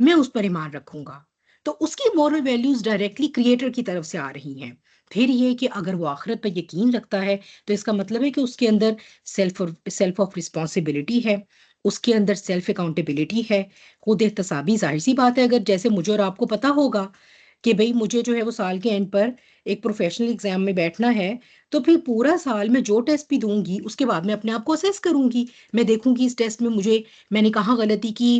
میں اس پر ایمان رکھوں گا. تو اس کی مورل ویلیوز ڈائریکٹلی کریٹر کی طرف سے آ رہی ہیں. پھر یہ کہ اگر وہ آخرت پر یقین رکھتا ہے تو اس کا مطلب ہے کہ اس کے اندر سیلف آف رسپانسبلٹی ہے، اس کے اندر سیلف اکاؤنٹیبلٹی ہے، خود احتسابی. ظاہر سی بات ہے، اگر جیسے مجھے اور آپ کو پتا ہوگا کہ بھئی مجھے جو ہے وہ سال کے اینڈ پر ایک پروفیشنل ایگزام میں بیٹھنا ہے، تو پھر پورا سال میں جو ٹیسٹ بھی دوں گی اس کے بعد میں اپنے آپ کو اسیس کروں گی. میں دیکھوں گی اس ٹیسٹ میں میں نے کہاں غلطی کی،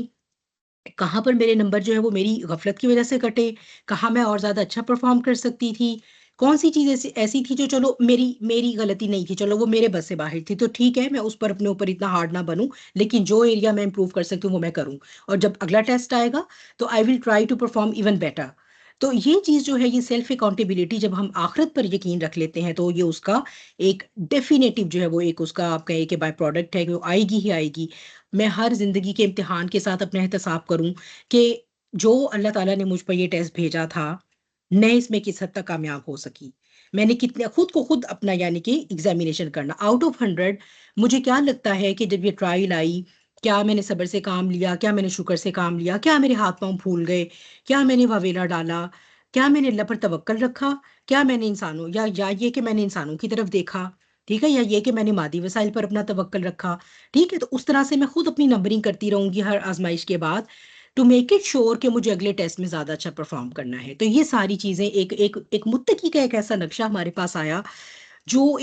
کہاں پر میرے نمبر جو ہے وہ میری غفلت کی وجہ سے کٹے، کہاں میں اور زیادہ اچھا پرفارم کر سکتی تھی، کون سی چیز ایسی تھی جو چلو میری غلطی نہیں تھی، چلو وہ میرے بس سے باہر تھی، تو ٹھیک ہے میں اس پر اپنے اوپر اتنا ہارڈ نہ بنوں، لیکن جو ایریا میں امپروو کر سکتی ہوں وہ میں کروں، اور جب اگلا ٹیسٹ آئے گا تو I will try to perform even better. تو یہ چیز جو ہے، یہ سیلف اکاؤنٹیبلٹی جب ہم آخرت پر یقین رکھ لیتے ہیں تو یہ اس کا ایک ڈیفینیٹو جو ہے وہ ایک اس کا آپ کہیں کہ بائی پروڈکٹ ہے کہ وہ آئے گی ہی آئے گی. میں ہر زندگی کے امتحان کے ساتھ اپنا احتساب کروں کہ جو اللہ تعالیٰ نے مجھ پر یہ ٹیسٹ بھیجا تھا میں اس میں کس حد تک کامیاب ہو سکی. میں نے کتنے خود کو خود اپنا یعنی کہ ایگزامینیشن کرنا آؤٹ آف 100 مجھے کیا لگتا ہے کہ جب یہ ٹرائل آئی، کیا میں نے صبر سے کام لیا، کیا میں نے شکر سے کام لیا، کیا میرے ہاتھ پاؤں پھول گئے، کیا میں نے واویلا ڈالا، کیا میں نے اللہ پر توکل رکھا، کیا میں نے انسانوں یا یہ کہ میں نے انسانوں کی طرف دیکھا، ٹھیک ہے، یا یہ کہ میں نے مادی وسائل پر اپنا توکل رکھا. ٹھیک ہے، تو اس طرح سے میں خود اپنی نمبرنگ کرتی رہوں گی ہر آزمائش کے بعد ٹو میک اٹ شیور کہ مجھے اگلے ٹیسٹ میں زیادہ اچھا پرفارم کرنا ہے. تو یہ ساری چیزیں ایک متقی کا ایک ایسا نقشہ ہمارے پاس آیا جو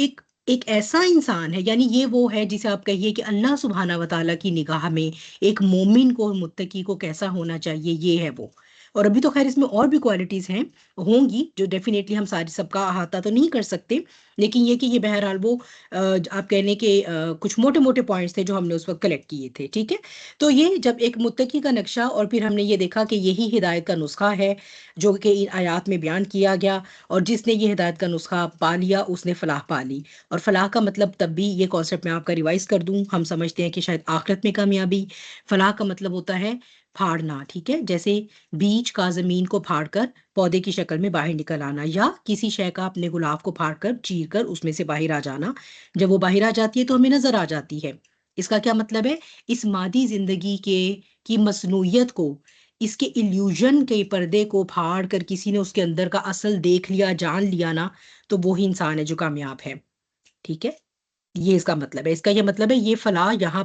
ایک ایسا انسان ہے، یعنی یہ وہ ہے جسے آپ کہیے کہ اللہ سبحانہ و تعالیٰ کی نگاہ میں ایک مومن کو، متقی کو کیسا ہونا چاہیے، یہ ہے وہ. اور ابھی تو خیر اس میں اور بھی کوالٹیز ہیں، ہوں گی، جو ڈیفینیٹلی ہم ساری سب کا احاطہ تو نہیں کر سکتے، لیکن یہ کہ یہ بہرحال وہ آپ کہنے کے کچھ موٹے موٹے پوائنٹس تھے جو ہم نے اس وقت کلیکٹ کیے تھے. ٹھیک ہے، تو یہ جب ایک متقی کا نقشہ، اور پھر ہم نے یہ دیکھا کہ یہی ہدایت کا نسخہ ہے جو کہ ان آیات میں بیان کیا گیا، اور جس نے یہ ہدایت کا نسخہ پا لیا اس نے فلاح پا لی. اور فلاح کا مطلب تب بھی یہ کانسیپٹ میں آپ کا ریوائز کر دوں، ہم سمجھتے ہیں کہ شاید آخرت میں کامیابی. فلاح کا مطلب ہوتا ہے پھاڑنا، ٹھیک ہے، جیسے بیج کا زمین کو پھاڑ کر پودے کی شکل میں باہر نکل آنا، یا کسی شے کا اپنے غلاف کو پھاڑ کر چیر کر اس میں سے باہر آ جانا. جب وہ باہر آ جاتی ہے تو ہمیں نظر آ جاتی ہے. اس کا کیا مطلب ہے؟ اس مادی زندگی کی مصنوعیت کو، اس کے ایلیوژن کے پردے کو پھاڑ کر کسی نے اس کے اندر کا اصل دیکھ لیا، جان لیا نا، تو وہی انسان ہے جو کامیاب ہے. ٹھیک ہے، یہ اس کا مطلب ہے. اس کا یہ مطلب ہے یہ فلاح یہاں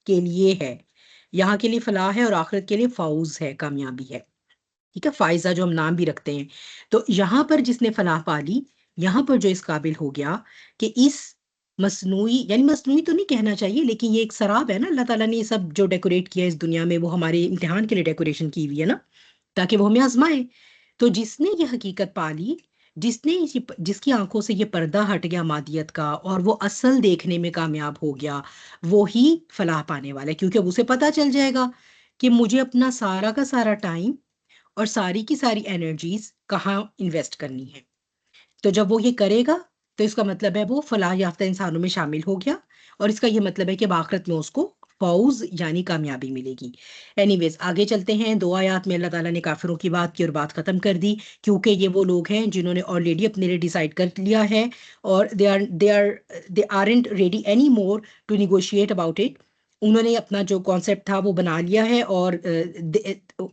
کے لیے ہے، یہاں کے لیے فلاح ہے، اور آخرت کے لیے فوز ہے، کامیابی ہے. ٹھیک ہے، فائزہ جو ہم نام بھی رکھتے ہیں. تو یہاں پر جس نے فلاح پا لی، یہاں پر جو اس قابل ہو گیا کہ اس مصنوعی، یعنی مصنوعی تو نہیں کہنا چاہیے، لیکن یہ ایک سراب ہے نا، اللہ تعالیٰ نے یہ سب جو ڈیکوریٹ کیا ہے اس دنیا میں، وہ ہمارے امتحان کے لیے ڈیکوریشن کی ہوئی ہے نا، تاکہ وہ ہمیں آزمائے. تو جس نے یہ حقیقت پا لی، جس کی آنکھوں سے یہ پردہ ہٹ گیا مادیت کا، اور وہ اصل دیکھنے میں کامیاب ہو گیا، وہی فلاح پانے والا ہے. کیونکہ اب اسے پتہ چل جائے گا کہ مجھے اپنا سارا کا سارا ٹائم اور ساری کی ساری انرجیز کہاں انویسٹ کرنی ہے. تو جب وہ یہ کرے گا تو اس کا مطلب ہے وہ فلاح یافتہ انسانوں میں شامل ہو گیا، اور اس کا یہ مطلب ہے کہ آخرت میں اس کو فوز یعنی کامیابی ملے گی. اینی ویز آگے چلتے ہیں. 2 آیات میں اللہ تعالیٰ نے کافروں کی بات کی اور بات ختم کر دی، کیونکہ یہ وہ لوگ ہیں جنہوں نے آلریڈی اپنے لیے ڈیسائیڈ کر لیا ہے، اور they aren't ready anymore to negotiate about it. انہوں نے اپنا جو کانسیپٹ تھا وہ بنا لیا ہے، اور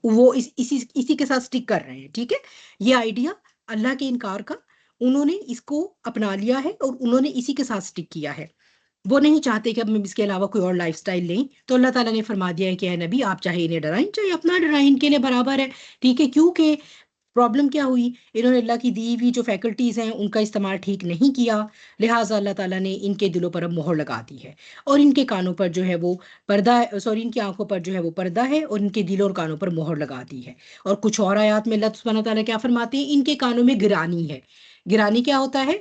وہ اسی کے ساتھ سٹک کر رہے ہیں. ٹھیک ہے، یہ آئیڈیا اللہ کے انکار کا انہوں نے اس کو اپنا لیا ہے، اور انہوں نے اسی کے ساتھ سٹک کیا ہے. وہ نہیں چاہتے کہ اب ہم اس کے علاوہ کوئی اور لائف سٹائل لیں. تو اللہ تعالیٰ نے فرما دیا ہے کہ اے نبی، آپ چاہے انہیں ڈرائیں چاہے اپنا ڈرائیں، ان کے لیے برابر ہے. ٹھیک ہے، کیونکہ پرابلم کیا ہوئی، انہوں نے اللہ کی دی ہوئی جو فیکلٹیز ہیں ان کا استعمال ٹھیک نہیں کیا، لہٰذا اللہ تعالیٰ نے ان کے دلوں پر اب مہر لگا دی ہے، اور ان کے کانوں پر جو ہے وہ پردہ ہے، ان کی آنکھوں پر جو ہے وہ پردہ ہے، اور ان کے دلوں اور کانوں پر مہر لگا دی ہے. اور کچھ اور آیات میں اللہ سبحانہ تعالیٰ کیا فرماتے ہیں، ان کے کانوں میں گرانی ہے. گرانی کیا ہوتا ہے؟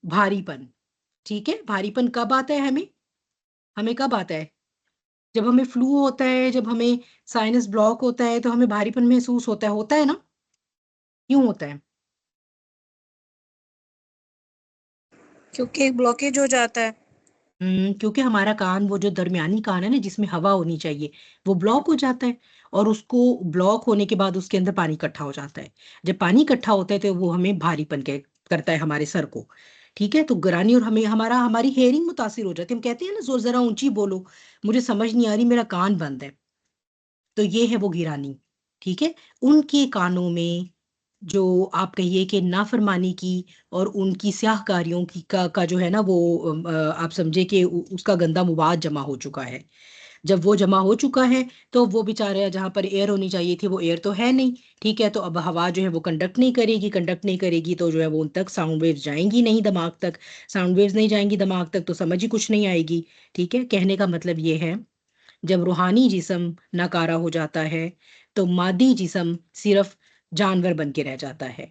بھاری پن. ٹھیک ہے، بھاری پن کب آتا ہے؟ ہمیں کب آتا ہے؟ جب ہمیں فلو ہوتا ہے، جب ہمیں سائنس بلاک ہوتا ہے تو ہمیں بھاری پن محسوس ہوتا ہے نا؟ کیوں ہوتا ہے؟ کیونکہ ایک بلاکیج ہو جاتا ہے. کیونکہ ہمارا کان، وہ جو درمیانی کان ہے نا جس میں ہوا ہونی چاہیے، وہ بلاک ہو جاتا ہے، اور اس کو بلاک ہونے کے بعد اس کے اندر پانی اکٹھا ہو جاتا ہے. جب پانی اکٹھا ہوتا ہے تو وہ ہمیں بھاری پن کرتا ہے ہمارے سر کو. ٹھیک ہے، تو گرانی، اور ہماری ہیئرنگ متاثر ہو جاتی ہے. ہم کہتے ہیں نا زور ذرا اونچی بولو، مجھے سمجھ نہیں آ رہی، میرا کان بند ہے. تو یہ ہے وہ گرانی. ٹھیک ہے، ان کے کانوں میں جو آپ کہیے کہ نافرمانی کی اور ان کی سیاہ کاریوں کی کا جو ہے نا وہ آپ سمجھے کہ اس کا گندا مواد جمع ہو چکا ہے. جب وہ جمع ہو چکا ہے تو وہ بیچارے جہاں پر ایئر ہونی چاہیے تھی وہ ایئر تو ہے نہیں. ٹھیک ہے، تو اب ہوا جو ہے وہ کنڈکٹ نہیں کرے گی تو جو ہے وہ ان تک ساؤنڈ ویوز جائیں گی نہیں، دماغ تک ساؤنڈ ویوز نہیں جائیں گی دماغ تک، تو سمجھ ہی کچھ نہیں آئے گی. ٹھیک ہے، کہنے کا مطلب یہ ہے جب روحانی جسم ناکارہ ہو جاتا ہے تو مادی جسم صرف جانور بن کے رہ جاتا ہے.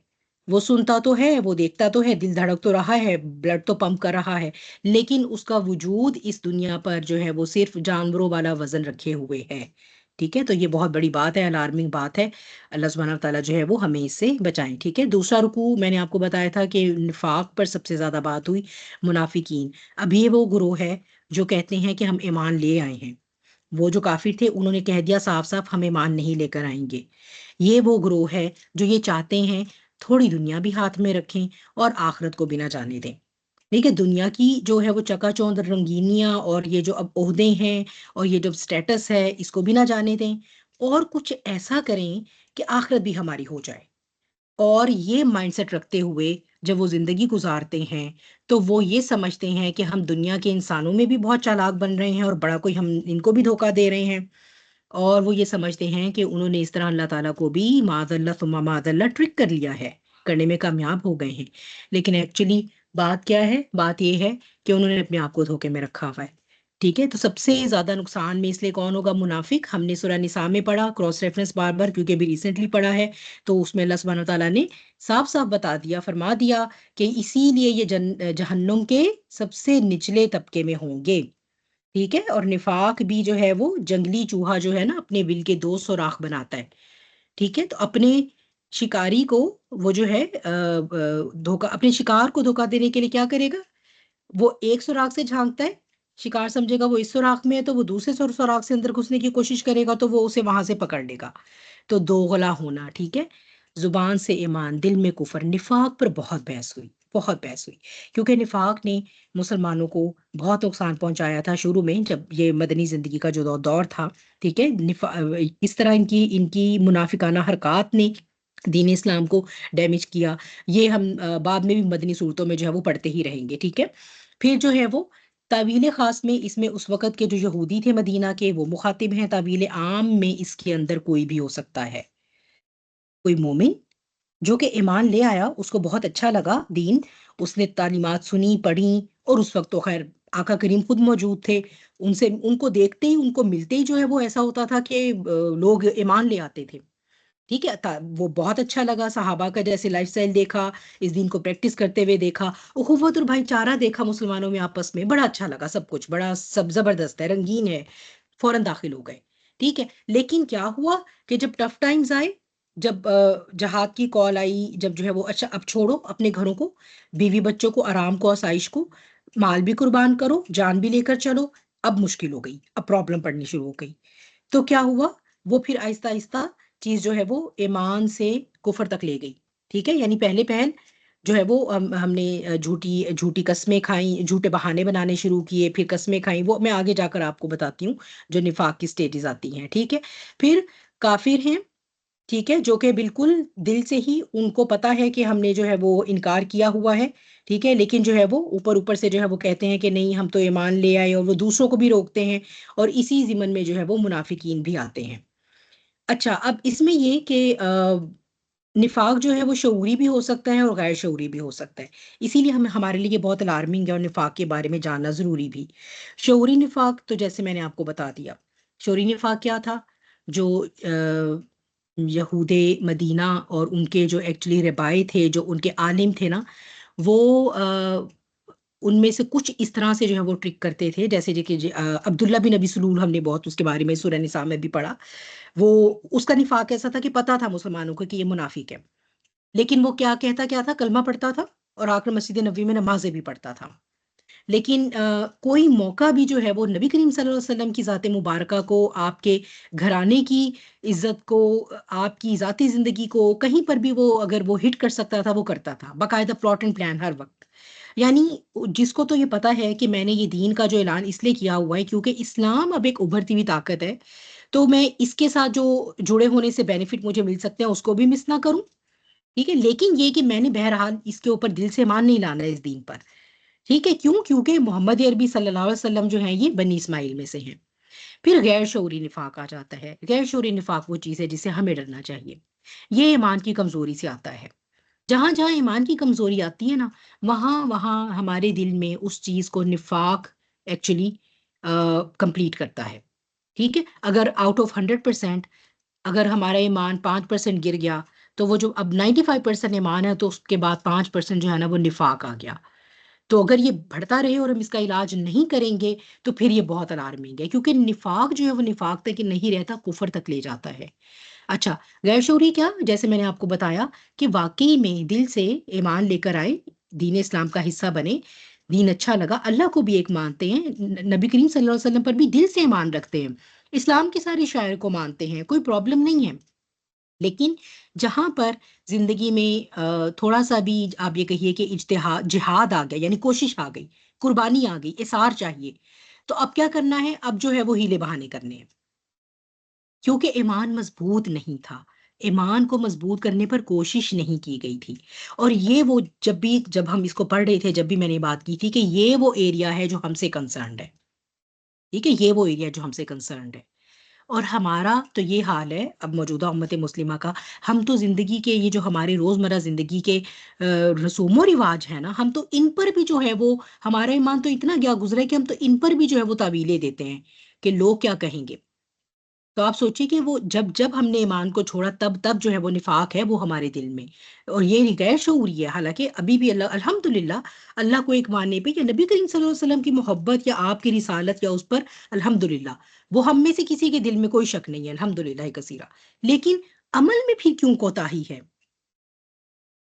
وہ سنتا تو ہے، وہ دیکھتا تو ہے، دل دھڑک تو رہا ہے، بلڈ تو پمپ کر رہا ہے، لیکن اس کا وجود اس دنیا پر جو ہے وہ صرف جانوروں والا وزن رکھے ہوئے ہے. ٹھیک ہے، تو یہ بہت بڑی بات ہے، الارمنگ بات ہے. اللہ سبحانہ تعالیٰ جو ہے وہ ہمیں اس سے بچائیں. ٹھیک ہے، دوسرا رکوع میں نے آپ کو بتایا تھا کہ نفاق پر سب سے زیادہ بات ہوئی، منافقین. اب یہ وہ گروہ ہے جو کہتے ہیں کہ ہم ایمان لے آئے ہیں. وہ جو کافر تھے انہوں نے کہہ دیا صاف صاف ہم ایمان نہیں لے کر آئیں گے. یہ وہ گروہ ہے جو یہ چاہتے ہیں تھوڑی دنیا بھی ہاتھ میں رکھیں اور آخرت کو بھی نہ جانے دیں. ٹھیک ہے، دنیا کی جو ہے وہ چکا چوند رنگینیاں اور یہ جو اب عہدے ہیں اور یہ جو سٹیٹس ہے اس کو بھی نہ جانے دیں، اور کچھ ایسا کریں کہ آخرت بھی ہماری ہو جائے. اور یہ مائنڈ سیٹ رکھتے ہوئے جب وہ زندگی گزارتے ہیں تو وہ یہ سمجھتے ہیں کہ ہم دنیا کے انسانوں میں بھی بہت چالاک بن رہے ہیں اور بڑا کوئی ہم ان کو بھی دھوکہ دے رہے ہیں، اور وہ یہ سمجھتے ہیں کہ انہوں نے اس طرح اللہ تعالیٰ کو بھی معاذ اللہ ثم معاذ اللہ ٹرک کر لیا ہے، کرنے میں کامیاب ہو گئے ہیں۔ لیکن ایکچولی بات کیا ہے؟ بات یہ ہے کہ انہوں نے اپنے آپ کو دھوکے میں رکھا ہوا ہے، ٹھیک ہے؟ تو سب سے زیادہ نقصان میں اس لیے کون ہوگا؟ منافق۔ ہم نے سورہ نساء میں پڑھا، کراس ریفرنس بار بار کیونکہ ابھی ریسنٹلی پڑھا ہے، تو اس میں اللہ سبحانہ وتعالیٰ نے صاف صاف بتا دیا، فرما دیا کہ اسی لیے یہ جہنم کے سب سے نچلے طبقے میں ہوں گے، ٹھیک ہے؟ اور نفاق بھی جو ہے وہ جنگلی چوہا جو ہے نا، اپنے بل کے 2 سوراخ بناتا ہے، ٹھیک ہے؟ تو اپنے شکاری کو وہ جو ہے دھوکا، اپنے شکار کو دھوکا دینے کے لیے کیا کرے گا؟ وہ ایک سوراخ سے جھانکتا ہے، شکار سمجھے گا وہ اس سوراخ میں ہے تو وہ دوسرے سوراخ سے اندر گھسنے کی کوشش کرے گا تو وہ اسے وہاں سے پکڑ لے گا۔ تو دوغلا ہونا، ٹھیک ہے؟ زبان سے ایمان، دل میں کفر، نفاق پر بہت بحث ہوئی، بہت بحث ہوئی، کیونکہ نفاق نے مسلمانوں کو بہت نقصان پہنچایا تھا شروع میں، جب یہ مدنی زندگی کا جو دور تھا، ٹھیک ہے؟ اس طرح ان کی منافقانہ حرکات نے دین اسلام کو ڈیمیج کیا۔ یہ ہم بعد میں بھی مدنی صورتوں میں جو ہے وہ پڑھتے ہی رہیں گے، ٹھیک ہے؟ پھر جو ہے وہ تعویل خاص میں، اس میں اس وقت کے جو یہودی تھے مدینہ کے وہ مخاطب ہیں، تعویل عام میں اس کے اندر کوئی بھی ہو سکتا ہے، کوئی مومن جو کہ ایمان لے آیا، اس کو بہت اچھا لگا دین، اس نے تعلیمات سنی پڑھی، اور اس وقت تو خیر آقا کریم خود موجود تھے، ان کو دیکھتے ہی، ان کو ملتے ہی جو ہے وہ ایسا ہوتا تھا کہ لوگ ایمان لے آتے تھے، ٹھیک ہے؟ وہ بہت اچھا لگا، صحابہ کا جیسے لائف سٹائل دیکھا، اس دین کو پریکٹس کرتے ہوئے دیکھا، اخوت اور بھائی چارہ دیکھا مسلمانوں میں آپس میں، بڑا اچھا لگا، سب کچھ بڑا سب زبردست ہے، رنگین ہے، فوراً داخل ہو گئے، ٹھیک ہے؟ لیکن کیا ہوا کہ جب ٹف ٹائمز آئے، جب جہاد کی کال آئی، جب جو ہے وہ اچھا اب چھوڑو اپنے گھروں کو، بیوی بچوں کو، آرام کو، آسائش کو، مال بھی قربان کرو، جان بھی لے کر چلو، اب مشکل ہو گئی، اب پرابلم پڑنی شروع ہو گئی۔ تو کیا ہوا؟ وہ پھر آہستہ آہستہ چیز جو ہے وہ ایمان سے کفر تک لے گئی، ٹھیک ہے؟ یعنی پہلے پہل جو ہے وہ ہم نے جھوٹی قسمیں کھائیں، جھوٹے بہانے بنانے شروع کیے، پھر قسمیں کھائیں، وہ میں آگے جا کر آپ کو بتاتی ہوں جو نفاق کی سٹیجز آتی ہیں، ٹھیک ہے؟ پھر کافر ہیں، ٹھیک ہے، جو کہ بالکل دل سے ہی ان کو پتا ہے کہ ہم نے جو ہے وہ انکار کیا ہوا ہے، ٹھیک ہے؟ لیکن جو ہے وہ اوپر سے جو ہے وہ کہتے ہیں کہ نہیں ہم تو ایمان لے آئے، اور وہ دوسروں کو بھی روکتے ہیں، اور اسی ضمن میں جو ہے وہ منافقین بھی آتے ہیں۔ اچھا، اب اس میں یہ کہ نفاق جو ہے وہ شعوری بھی ہو سکتا ہے اور غیر شعوری بھی ہو سکتا ہے، اسی لیے ہمارے لیے یہ بہت الارمنگ ہے اور نفاق کے بارے میں جاننا ضروری بھی۔ شعوری نفاق تو جیسے میں نے آپ کو بتا دیا، شعوری نفاق کیا تھا؟ جو یہود مدینہ اور ان کے جو ایکچولی ربائی تھے، جو ان کے عالم تھے نا، وہ ان میں سے کچھ اس طرح سے جو ہے وہ ٹرک کرتے تھے، جیسے کہ عبداللہ بن ابی سلول، ہم نے بہت اس کے بارے میں سورہ نساء میں بھی پڑھا، وہ اس کا نفاق ایسا تھا کہ پتا تھا مسلمانوں کو کہ یہ منافق ہے، لیکن وہ کیا تھا؟ کلمہ پڑھتا تھا اور آ کر مسجد نبوی میں نمازیں بھی پڑھتا تھا، لیکن کوئی موقع بھی جو ہے وہ نبی کریم صلی اللہ علیہ وسلم کی ذات مبارکہ کو، آپ کے گھرانے کی عزت کو، آپ کی ذاتی زندگی کو، کہیں پر بھی وہ اگر وہ ہٹ کر سکتا تھا وہ کرتا تھا، باقاعدہ پلاٹ اینڈ پلان ہر وقت۔ یعنی جس کو تو یہ پتا ہے کہ میں نے یہ دین کا جو اعلان اس لیے کیا ہوا ہے کیونکہ اسلام اب ایک ابھرتی ہوئی طاقت ہے، تو میں اس کے ساتھ جو جڑے ہونے سے بینیفٹ مجھے مل سکتے ہیں اس کو بھی مس نہ کروں، ٹھیک ہے؟ لیکن یہ کہ میں نے بہرحال اس کے اوپر دل سے مان نہیں لانا ہے اس دین پر، ٹھیک ہے؟ کیونکہ محمد عربی صلی اللہ علیہ وسلم جو ہیں یہ بنی اسماعیل میں سے ہیں۔ پھر غیر شعوری نفاق آ جاتا ہے۔ غیر شعوری نفاق وہ چیز ہے جسے ہمیں ڈرنا چاہیے، یہ ایمان کی کمزوری سے آتا ہے۔ جہاں جہاں ایمان کی کمزوری آتی ہے نا، وہاں وہاں ہمارے دل میں اس چیز کو نفاق ایکچولی کمپلیٹ کرتا ہے، ٹھیک ہے؟ اگر آؤٹ آف 100%، اگر ہمارا ایمان 5% گر گیا، تو وہ جو اب 95% ایمان ہے تو اس کے بعد 5% جو ہے نا وہ نفاق آ گیا، تو اگر یہ بڑھتا رہے اور ہم اس کا علاج نہیں کریں گے تو پھر یہ بہت الارمنگ ہے، کیونکہ نفاق جو ہے وہ نفاق تک نہیں رہتا، کفر تک لے جاتا ہے۔ اچھا، غیر شعوری کیا؟ جیسے میں نے آپ کو بتایا کہ واقعی میں دل سے ایمان لے کر آئے، دین اسلام کا حصہ بنے، دین اچھا لگا، اللہ کو بھی ایک مانتے ہیں، نبی کریم صلی اللہ علیہ وسلم پر بھی دل سے ایمان رکھتے ہیں، اسلام کی ساری شاعر کو مانتے ہیں، کوئی پرابلم نہیں ہے، لیکن جہاں پر زندگی میں تھوڑا سا بھی آپ یہ کہیے کہ اجتہاد، جہاد آ گیا، یعنی کوشش آ گئی، قربانی آ گئی، اثار چاہیے، تو اب کیا کرنا ہے؟ اب جو ہے وہ ہیلے بہانے کرنے ہیں، کیونکہ ایمان مضبوط نہیں تھا، ایمان کو مضبوط کرنے پر کوشش نہیں کی گئی تھی. اور یہ وہ جب ہم اس کو پڑھ رہے تھے، جب بھی میں نے بات کی تھی کہ یہ وہ ایریا ہے جو ہم سے کنسرنڈ ہے. ٹھیک ہے، یہ وہ ایریا جو ہم سے کنسرنڈ ہے. اور ہمارا تو یہ حال ہے اب موجودہ امت مسلمہ کا. ہم تو زندگی کے یہ جو ہمارے روزمرہ زندگی کے رسوم و رواج ہیں نا، ہم تو ان پر بھی جو ہے وہ ہمارا ایمان تو اتنا گیا گزرا ہے کہ ہم تو ان پر بھی جو ہے وہ تعویلیں دیتے ہیں کہ لوگ کیا کہیں گے. تو آپ سوچیے کہ وہ جب ہم نے ایمان کو چھوڑا تب جو ہے وہ نفاق ہے وہ ہمارے دل میں، اور یہ غیر شعوری ہے. حالانکہ ابھی بھی اللہ الحمدللہ اللہ کو ایک ماننے پہ یا نبی کریم صلی اللہ علیہ وسلم کی محبت یا آپ کی رسالت یا اس پر الحمدللہ وہ ہم میں سے کسی کے دل میں کوئی شک نہیں ہے الحمدللہ کثیرہ. لیکن عمل میں پھر کیوں کوتاہی ہے؟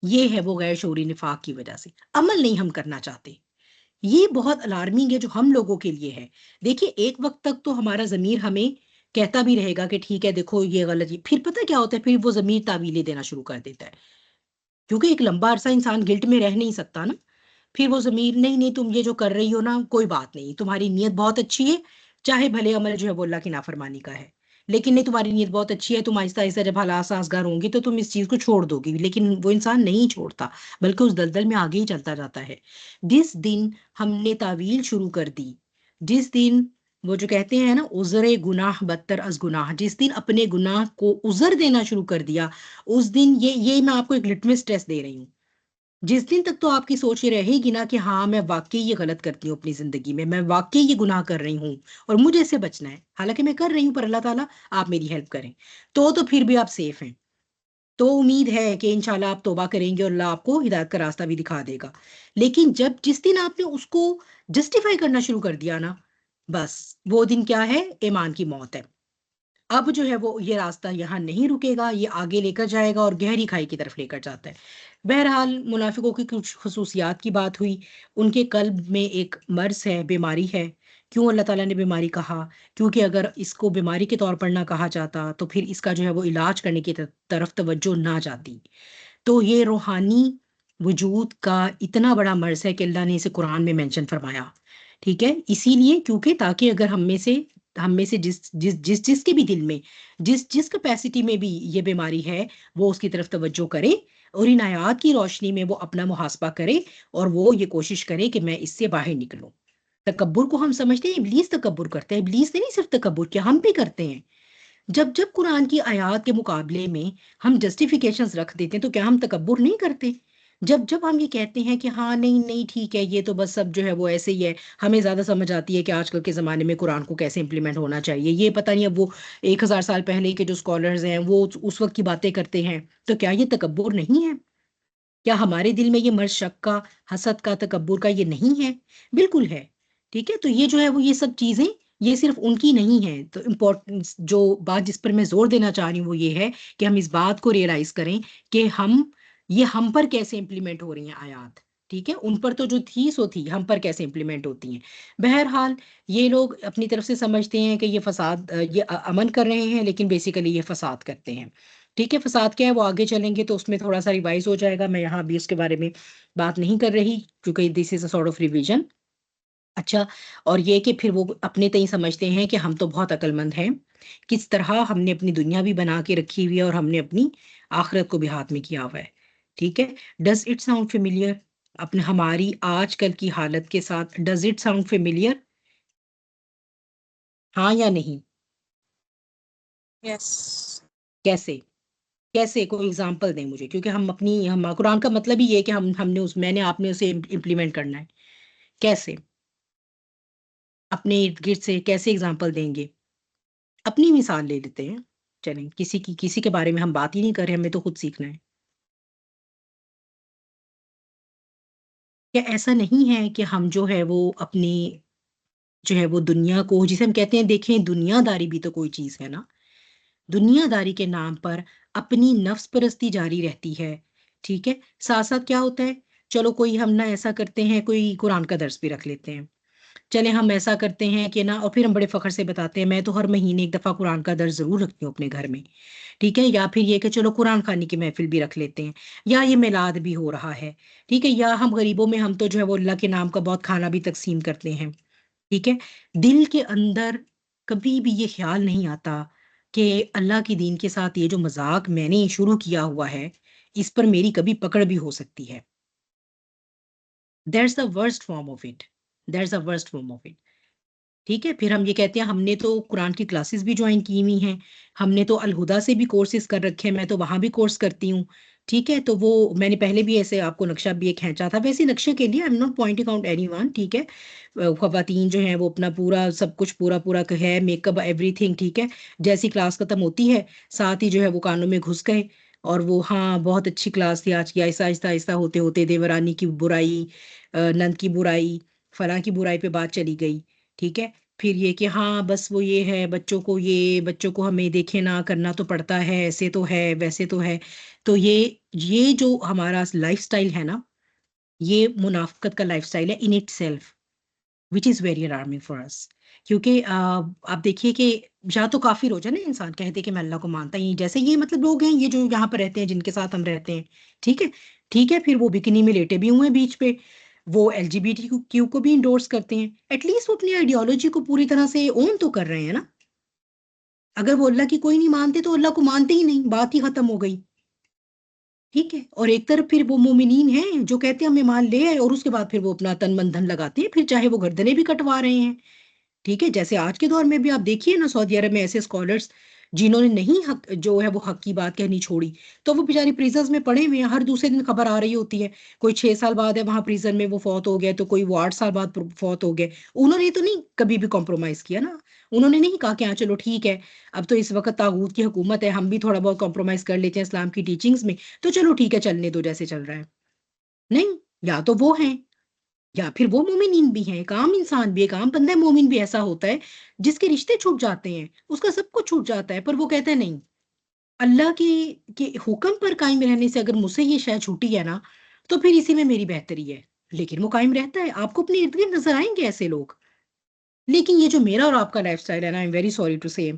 یہ ہے وہ غیر شعوری نفاق کی وجہ سے عمل نہیں ہم کرنا چاہتے. یہ بہت الارمنگ ہے جو ہم لوگوں کے لیے ہے. دیکھیے ایک وقت تک تو ہمارا ضمیر ہمیں کہتا بھی رہے گا کہ ٹھیک ہے دیکھو یہ غلط، پھر پتہ کیا ہوتا ہے، پھر وہ ضمیر تعویلیں دینا شروع کر دیتا ہے. کیونکہ ایک لمبا عرصہ انسان گلٹ میں رہ نہیں سکتا نا. پھر وہ ضمیر نہیں تم یہ جو کر رہی ہو نا کوئی بات نہیں، تمہاری نیت بہت اچھی ہے، چاہے بھلے عمل جو ہے وہ اللہ کی نافرمانی کا ہے، لیکن نہیں تمہاری نیت بہت اچھی ہے، تم آہستہ آہستہ جب حالات سازگار ہوں گی تو تم اس چیز کو چھوڑ دو گی. لیکن وہ انسان نہیں چھوڑتا بلکہ اس دلدل میں آگے ہی چلتا جاتا ہے. جس دن ہم نے تعویل شروع کر دی، جس دن وہ جو کہتے ہیں نا عذر گناہ بدتر از گناہ، جس دن اپنے گناہ کو عذر دینا شروع کر دیا، اس دن یہ میں آپ کو ایک لٹمس ٹیسٹ دے رہی ہوں. جس دن تک تو آپ کی سوچ یہ رہے گی نا کہ ہاں میں واقعی یہ غلط کرتی ہوں اپنی زندگی میں واقعی یہ گناہ کر رہی ہوں اور مجھے اس سے بچنا ہے، حالانکہ میں کر رہی ہوں پر اللہ تعالیٰ آپ میری ہیلپ کریں، تو پھر بھی آپ سیف ہیں. تو امید ہے کہ انشاءاللہ آپ توبہ کریں گے اور اللہ آپ کو ہدایت کا راستہ بھی دکھا دے گا. لیکن جس دن آپ نے اس کو جسٹیفائی کرنا شروع کر دیا نا، بس وہ دن کیا ہے، ایمان کی موت ہے. اب جو ہے وہ یہ راستہ یہاں نہیں رکے گا، یہ آگے لے کر جائے گا اور گہری کھائی کی طرف لے کر جاتا ہے. بہرحال منافقوں کی کچھ خصوصیات کی بات ہوئی. ان کے قلب میں ایک مرض ہے، بیماری ہے. کیوں اللہ تعالیٰ نے بیماری کہا؟ کیونکہ اگر اس کو بیماری کے طور پر نہ کہا جاتا تو پھر اس کا جو ہے وہ علاج کرنے کی طرف توجہ نہ جاتی. تو یہ روحانی وجود کا اتنا بڑا مرض ہے کہ اللہ نے اسے قرآن میں مینشن فرمایا. ٹھیک ہے، اسی لیے کیونکہ تاکہ اگر ہم میں سے جس کے بھی دل میں جس کیپیسٹی میں بھی یہ بیماری ہے وہ اس کی طرف توجہ کرے اور ان آیات کی روشنی میں وہ اپنا محاسبہ کرے اور وہ یہ کوشش کرے کہ میں اس سے باہر نکلوں. تکبر کو ہم سمجھتے ہیں ابلیس تکبر کرتا ہے، ابلیس نے نہیں صرف تکبر کیا، ہم بھی کرتے ہیں. جب قرآن کی آیات کے مقابلے میں ہم جسٹیفیکیشنز رکھ دیتے ہیں تو کیا ہم تکبر نہیں کرتے؟ جب ہم یہ کہتے ہیں کہ ہاں نہیں ٹھیک ہے یہ تو بس سب جو ہے وہ ایسے ہی ہے، ہمیں زیادہ سمجھ آتی ہے کہ آج کل کے زمانے میں قرآن کو کیسے امپلیمنٹ ہونا چاہیے، یہ پتہ نہیں اب وہ 1000 سال پہلے کے جو اسکالرز ہیں وہ اس وقت کی باتیں کرتے ہیں، تو کیا یہ تکبر نہیں ہے؟ کیا ہمارے دل میں یہ مرض شک کا، حسد کا، تکبر کا یہ نہیں ہے؟ بالکل ہے. ٹھیک ہے، تو یہ جو ہے وہ یہ سب چیزیں یہ صرف ان کی نہیں ہے. تو امپورٹنس جو بات جس پر میں زور دینا چاہ رہی ہوں وہ یہ ہے کہ ہم اس بات کو ریئلائز کریں کہ یہ ہم پر کیسے امپلیمنٹ ہو رہی ہیں آیات. ٹھیک ہے، ان پر تو جو تھی سو تھی، ہم پر کیسے امپلیمنٹ ہوتی ہیں. بہرحال یہ لوگ اپنی طرف سے سمجھتے ہیں کہ یہ فساد، یہ امن کر رہے ہیں لیکن بیسیکلی یہ فساد کرتے ہیں. ٹھیک ہے، فساد کیا ہے وہ آگے چلیں گے تو اس میں تھوڑا سا ریوائز ہو جائے گا. میں یہاں بھی اس کے بارے میں بات نہیں کر رہی کیونکہ دس از اے سارٹ آف ریویژن. اچھا، اور یہ کہ پھر وہ اپنے تئیں سمجھتے ہیں کہ ہم تو بہت عقل مند ہیں، کس طرح ہم نے اپنی دنیا بھی بنا کے رکھی ہوئی ہے اور ہم نے اپنی آخرت کو بھی ہاتھ میں کیا ہوا ہے. ٹھیک ہے، ڈز اٹ ساؤنڈ فیملیئر؟ اپنے ہماری آج کل کی حالت کے ساتھ ڈز اٹ ساؤنڈ فیملیئر؟ ہاں یا نہیں؟ یس. کیسے کوئی اگزامپل دیں مجھے، کیونکہ ہم قرآن کا مطلب ہی یہ کہ ہم نے آپ نے اسے امپلیمنٹ کرنا ہے. کیسے؟ اپنے ارد گرد سے کیسے اگزامپل دیں گے؟ اپنی مثال لے لیتے ہیں. چلیں، کسی کے بارے میں ہم بات ہی نہیں کر رہے، ہمیں تو خود سیکھنا ہے. کیا ایسا نہیں ہے کہ ہم جو ہے وہ اپنی جو ہے وہ دنیا کو، جسے ہم کہتے ہیں دیکھیں دنیا داری بھی تو کوئی چیز ہے نا، دنیا داری کے نام پر اپنی نفس پرستی جاری رہتی ہے. ٹھیک ہے، ساتھ ساتھ کیا ہوتا ہے، چلو کوئی ہم نہ ایسا کرتے ہیں، کوئی قرآن کا درس بھی رکھ لیتے ہیں. چلے ہم ایسا کرتے ہیں کہ نا، اور پھر ہم بڑے فخر سے بتاتے ہیں میں تو ہر مہینے ایک دفعہ قرآن کا درس ضرور رکھتی ہوں اپنے گھر میں. ٹھیک ہے، یا پھر یہ کہ چلو قرآن خوانی کی محفل بھی رکھ لیتے ہیں، یا یہ میلاد بھی ہو رہا ہے. ٹھیک ہے، یا ہم غریبوں میں ہم تو جو ہے وہ اللہ کے نام کا بہت کھانا بھی تقسیم کرتے ہیں. ٹھیک ہے، دل کے اندر کبھی بھی یہ خیال نہیں آتا کہ اللہ کی دین کے ساتھ یہ جو مذاق میں نے شروع کیا ہوا ہے اس پر میری کبھی پکڑ بھی ہو سکتی ہے. That's the worst form of it. That's the worst form of it. ٹھیک ہے. پھر ہم یہ کہتے ہیں ہم نے تو قرآن کی کلاسز بھی جوائن کی ہوئی ہیں, ہم نے تو الہدا سے بھی کورسز کر رکھے ہیں, میں تو وہاں بھی کورس کرتی ہوں. ٹھیک ہے. تو وہ میں نے پہلے بھی ایسے آپ کو نقشہ بھی ایک کھینچا تھا, ویسے نقشے کے لیے I am not pointing out any one. ٹھیک ہے. خواتین جو ہیں وہ اپنا پورا سب کچھ پورا ہے, میک اپ ایوری تھنگ. ٹھیک ہے. جیسی کلاس ختم ہوتی ہے ساتھ ہی جو ہے وہ کانوں میں گھس گئے, اور وہ ہاں بہت اچھی کلاس تھی آج کی. آہستہ آہستہ آہستہ ہوتے ہوتے دیورانی کی برائی, نند کی برائی, فلاں کی برائی پہ بات چلی گئی. ٹھیک ہے. پھر یہ کہ ہاں بس وہ یہ ہے بچوں کو ہمیں دیکھے نہ کرنا تو پڑتا ہے, ایسے تو ہے ویسے تو ہے. تو یہ جو ہمارا لائف سٹائل ہے نا, یہ منافقت کا لائف سٹائل ہے in itself, which is very alarming for us. کیونکہ آپ دیکھیے کہ یا تو کافر ہو جائے نا انسان, کہتے کہ میں اللہ کو مانتا ہی, جیسے یہ مطلب لوگ ہیں یہ جو یہاں پہ رہتے ہیں جن کے ساتھ ہم رہتے ہیں. ٹھیک ہے. ٹھیک ہے. پھر وہ بکنی میں لیٹے بھی ہوئے ہیں بیچ پہ, وہ L G B T Q کو بھی انڈورس کرتے ہیں. ایٹ لیسٹ وہ اپنی آئیڈیالوجی کو پوری طرح سے اون تو کر رہے ہیں نا. اگر وہ اللہ کی کوئی نہیں مانتے تو اللہ کو مانتے ہی نہیں, بات ہی ختم ہو گئی. ٹھیک ہے. اور ایک طرف پھر وہ مومنین ہیں جو کہتے ہیں ہمیں مان لے آئے, اور اس کے بعد پھر وہ اپنا تن من دھن لگاتے ہیں, پھر چاہے وہ گردنیں بھی کٹوا رہے ہیں. ٹھیک ہے. جیسے آج کے دور میں بھی آپ دیکھیے نا, سعودی عرب میں ایسے اسکالرس جنہوں نے نہیں حق جو ہے وہ حق کی بات کہنی چھوڑی, تو وہ بیچاری پریزنز میں پڑے ہوئے ہیں, ہر دوسرے دن خبر آ رہی ہوتی ہے. کوئی 6 سال بعد ہے وہاں پریزن میں وہ فوت ہو گئے, تو کوئی وہ 8 سال بعد فوت ہو گئے. انہوں نے تو نہیں کبھی بھی کمپرومائز کیا نا, انہوں نے نہیں کہا کہ ہاں چلو ٹھیک ہے اب تو اس وقت طاغوت کی حکومت ہے, ہم بھی تھوڑا بہت کمپرومائز کر لیتے ہیں اسلام کی ٹیچنگز میں, تو چلو ٹھیک ہے چلنے دو جیسے چل رہا ہے. نہیں, یا تو وہ ہیں یا پھر وہ مومنین بھی ہیں. ایک عام انسان بھی, ایک عام بندہ مومن بھی ایسا ہوتا ہے جس کے رشتے چھوٹ جاتے ہیں, اس کا سب کچھ چھوٹ جاتا ہے, پر وہ کہتا ہے نہیں, اللہ کے حکم پر قائم رہنے سے اگر مجھ سے یہ شے چھوٹی ہے نا تو پھر اسی میں میری بہتری ہے. لیکن وہ قائم رہتا ہے. آپ کو اپنے ارد گرد نظر آئیں گے ایسے لوگ. لیکن یہ جو میرا اور آپ کا لائف سٹائل ہے نا, I am very sorry to say,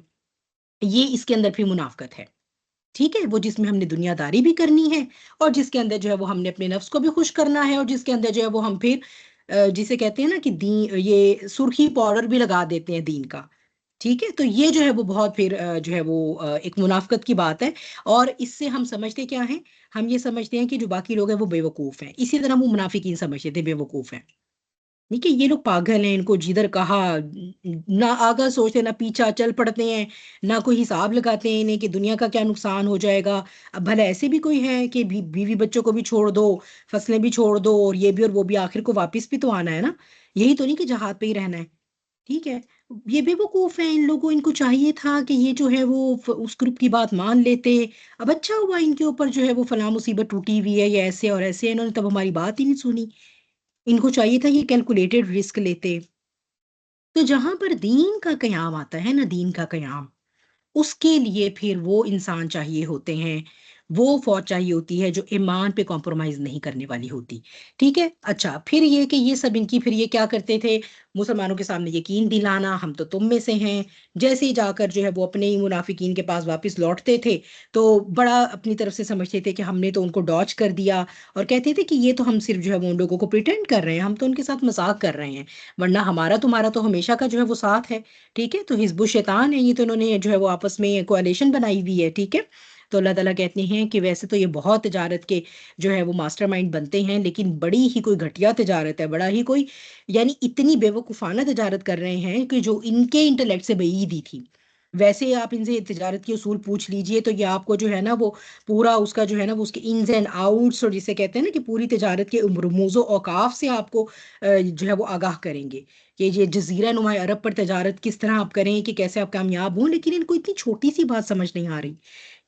یہ اس کے اندر پھر منافقت ہے. ٹھیک ہے. وہ جس میں ہم نے دنیا داری بھی کرنی ہے, اور جس کے اندر جو ہے وہ ہم نے اپنے نفس کو بھی خوش کرنا ہے, اور جس کے اندر جو ہے وہ ہم پھر جسے کہتے ہیں نا کہ دین, یہ سرخی پاؤڈر بھی لگا دیتے ہیں دین کا. ٹھیک ہے. تو یہ جو ہے وہ بہت پھر جو ہے وہ ایک منافقت کی بات ہے. اور اس سے ہم سمجھتے کیا ہیں, ہم یہ سمجھتے ہیں کہ جو باقی لوگ ہیں وہ بے وقوف ہیں, اسی طرح وہ منافقین سمجھتے تھے بے وقوف ہیں. ٹھیک ہے. یہ لوگ پاگل ہیں, ان کو جدھر کہا نہ آگا سوچتے نہ پیچھا چل پڑتے ہیں, نہ کوئی حساب لگاتے ہیں انہیں کہ دنیا کا کیا نقصان ہو جائے گا. اب بھلا ایسے بھی کوئی ہے کہ بیوی بچوں کو بھی چھوڑ دو, فصلیں بھی چھوڑ دو, اور یہ بھی اور وہ بھی, آخر کو واپس بھی تو آنا ہے نا. یہی تو نہیں کہ جہاد پہ ہی رہنا ہے. ٹھیک ہے. یہ بے وقوف ہیں. ان کو چاہیے تھا کہ یہ جو ہے وہ اس گروپ کی بات مان لیتے. اب اچھا ہوا ان کے اوپر جو ہے وہ فلاں مصیبت ٹوٹی ہوئی ہے, یا ایسے اور ایسے, انہوں نے تب ہماری بات ہی نہیں سنی. ان کو چاہیے تھا یہ کیلکولیٹڈ رسک لیتے. تو جہاں پر دین کا قیام آتا ہے نا, دین کا قیام, اس کے لیے پھر وہ انسان چاہیے ہوتے ہیں, وہ فوج چاہیے ہوتی ہے جو ایمان پہ کمپرومائز نہیں کرنے والی ہوتی. ٹھیک ہے. اچھا, پھر یہ کہ یہ سب ان کی پھر یہ کیا کرتے تھے, مسلمانوں کے سامنے یقین دلانا ہم تو تم میں سے ہیں. جیسے ہی جا کر جو ہے وہ اپنے ہی منافقین کے پاس واپس لوٹتے تھے تو بڑا اپنی طرف سے سمجھتے تھے کہ ہم نے تو ان کو ڈاج کر دیا, اور کہتے تھے کہ یہ تو ہم صرف جو ہے وہ ان لوگوں کو پریٹینڈ کر رہے ہیں, ہم تو ان کے ساتھ مذاق کر رہے ہیں, ورنہ ہمارا تمہارا تو ہمیشہ کا جو ہے وہ ساتھ ہے. ٹھیک ہے. تو حزب الشیطان ہے یہ, تو انہوں نے جو ہے وہ آپس میں کوalition بنائی ہوئی ہے. ٹھیک ہے. تو اللہ تعالیٰ کہتے ہیں کہ ویسے تو یہ بہت تجارت کے جو ہے وہ ماسٹر مائنڈ بنتے ہیں, لیکن بڑی ہی کوئی گھٹیا تجارت ہے, بڑا ہی کوئی یعنی اتنی بے وقوفانہ تجارت کر رہے ہیں کہ جو ان کے انٹلیکٹ سے بعید ہی تھی. ویسے آپ ان سے تجارت کے اصول پوچھ لیجئے تو یہ آپ کو جو ہے نا وہ پورا اس کا جو ہے نا وہ اس کے انز اینڈ آؤٹس, اور جسے کہتے ہیں نا کہ پوری تجارت کے رموز و اوقاف سے آپ کو جو ہے وہ آگاہ کریں گے کہ یہ جزیرہ نما عرب پر تجارت کس طرح آپ کریں کہ کیسے آپ کامیاب ہوں. لیکن ان کو اتنی چھوٹی سی بات سمجھ نہیں آ رہی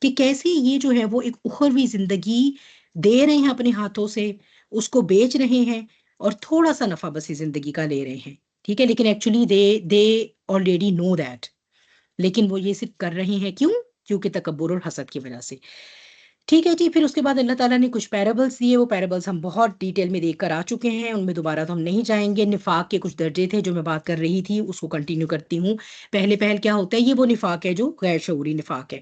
کہ کیسے یہ جو ہے وہ ایک اخروی زندگی دے رہے ہیں اپنے ہاتھوں سے, اس کو بیچ رہے ہیں, اور تھوڑا سا نفع بسی زندگی کا لے رہے ہیں. ٹھیک ہے. لیکن actually they already know that, لیکن وہ یہ صرف کر رہے ہیں کیوں, کیونکہ تکبر اور حسد کی وجہ سے. ٹھیک ہے جی. پھر اس کے بعد اللہ تعالیٰ نے کچھ پیرابلس دیے, وہ پیرابلس ہم بہت ڈیٹیل میں دیکھ کر آ چکے ہیں, ان میں دوبارہ تو ہم نہیں جائیں گے. نفاق کے کچھ درجے تھے جو میں بات کر رہی تھی, اس کو کنٹینیو کرتی ہوں. پہل کیا ہوتا ہے, یہ وہ نفاق ہے جو غیر شعوری نفاق ہے.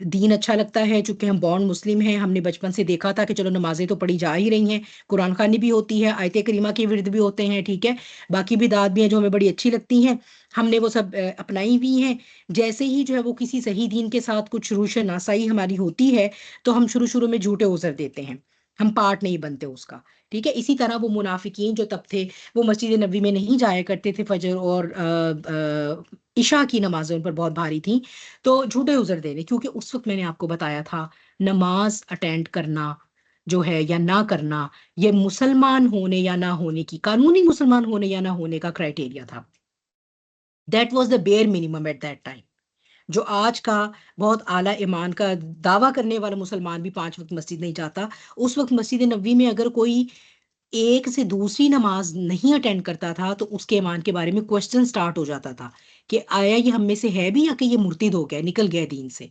دین اچھا لگتا ہے, چونکہ ہم بورن مسلم ہیں, ہم نے بچپن سے دیکھا تھا کہ چلو نمازیں تو پڑھی جا ہی رہی ہیں, قرآن خوانی بھی ہوتی ہے, آیت کریمہ کے ورد بھی ہوتے ہیں. ٹھیک ہے. باقی بھی داد بھی ہیں جو ہمیں بڑی اچھی لگتی ہیں. ہم نے وہ سب اپنائی ہوئی ہیں. جیسے ہی جو ہے وہ کسی صحیح دین کے ساتھ کچھ روشن آسائی ہماری ہوتی ہے تو ہم شروع میں جھوٹے عذر دیتے ہیں، ہم پارٹ نہیں بنتے اس کا. ٹھیک ہے، اسی طرح وہ منافقین جو تب تھے وہ مسجد نبوی میں نہیں جایا کرتے تھے، فجر اور عشاء کی نمازیں ان پر بہت بھاری تھیں تو جھوٹے عذر دے رہے، کیونکہ اس وقت میں نے آپ کو بتایا تھا نماز اٹینڈ کرنا جو ہے یا نہ کرنا، یہ مسلمان ہونے یا نہ ہونے کی، قانونی مسلمان ہونے یا نہ ہونے کا کرائٹیریا تھا. That was the bare minimum at that time. جو آج کا بہت اعلیٰ ایمان کا دعویٰ کرنے والا مسلمان بھی 5 وقت مسجد نہیں جاتا، اس وقت مسجد نبوی میں اگر کوئی ایک سے دوسری نماز نہیں اٹینڈ کرتا تھا تو اس کے ایمان کے بارے میں کوشچن سٹارٹ ہو جاتا تھا کہ آیا یہ ہم میں سے ہے بھی یا کہ یہ مرتد ہو گیا، نکل گیا دین سے.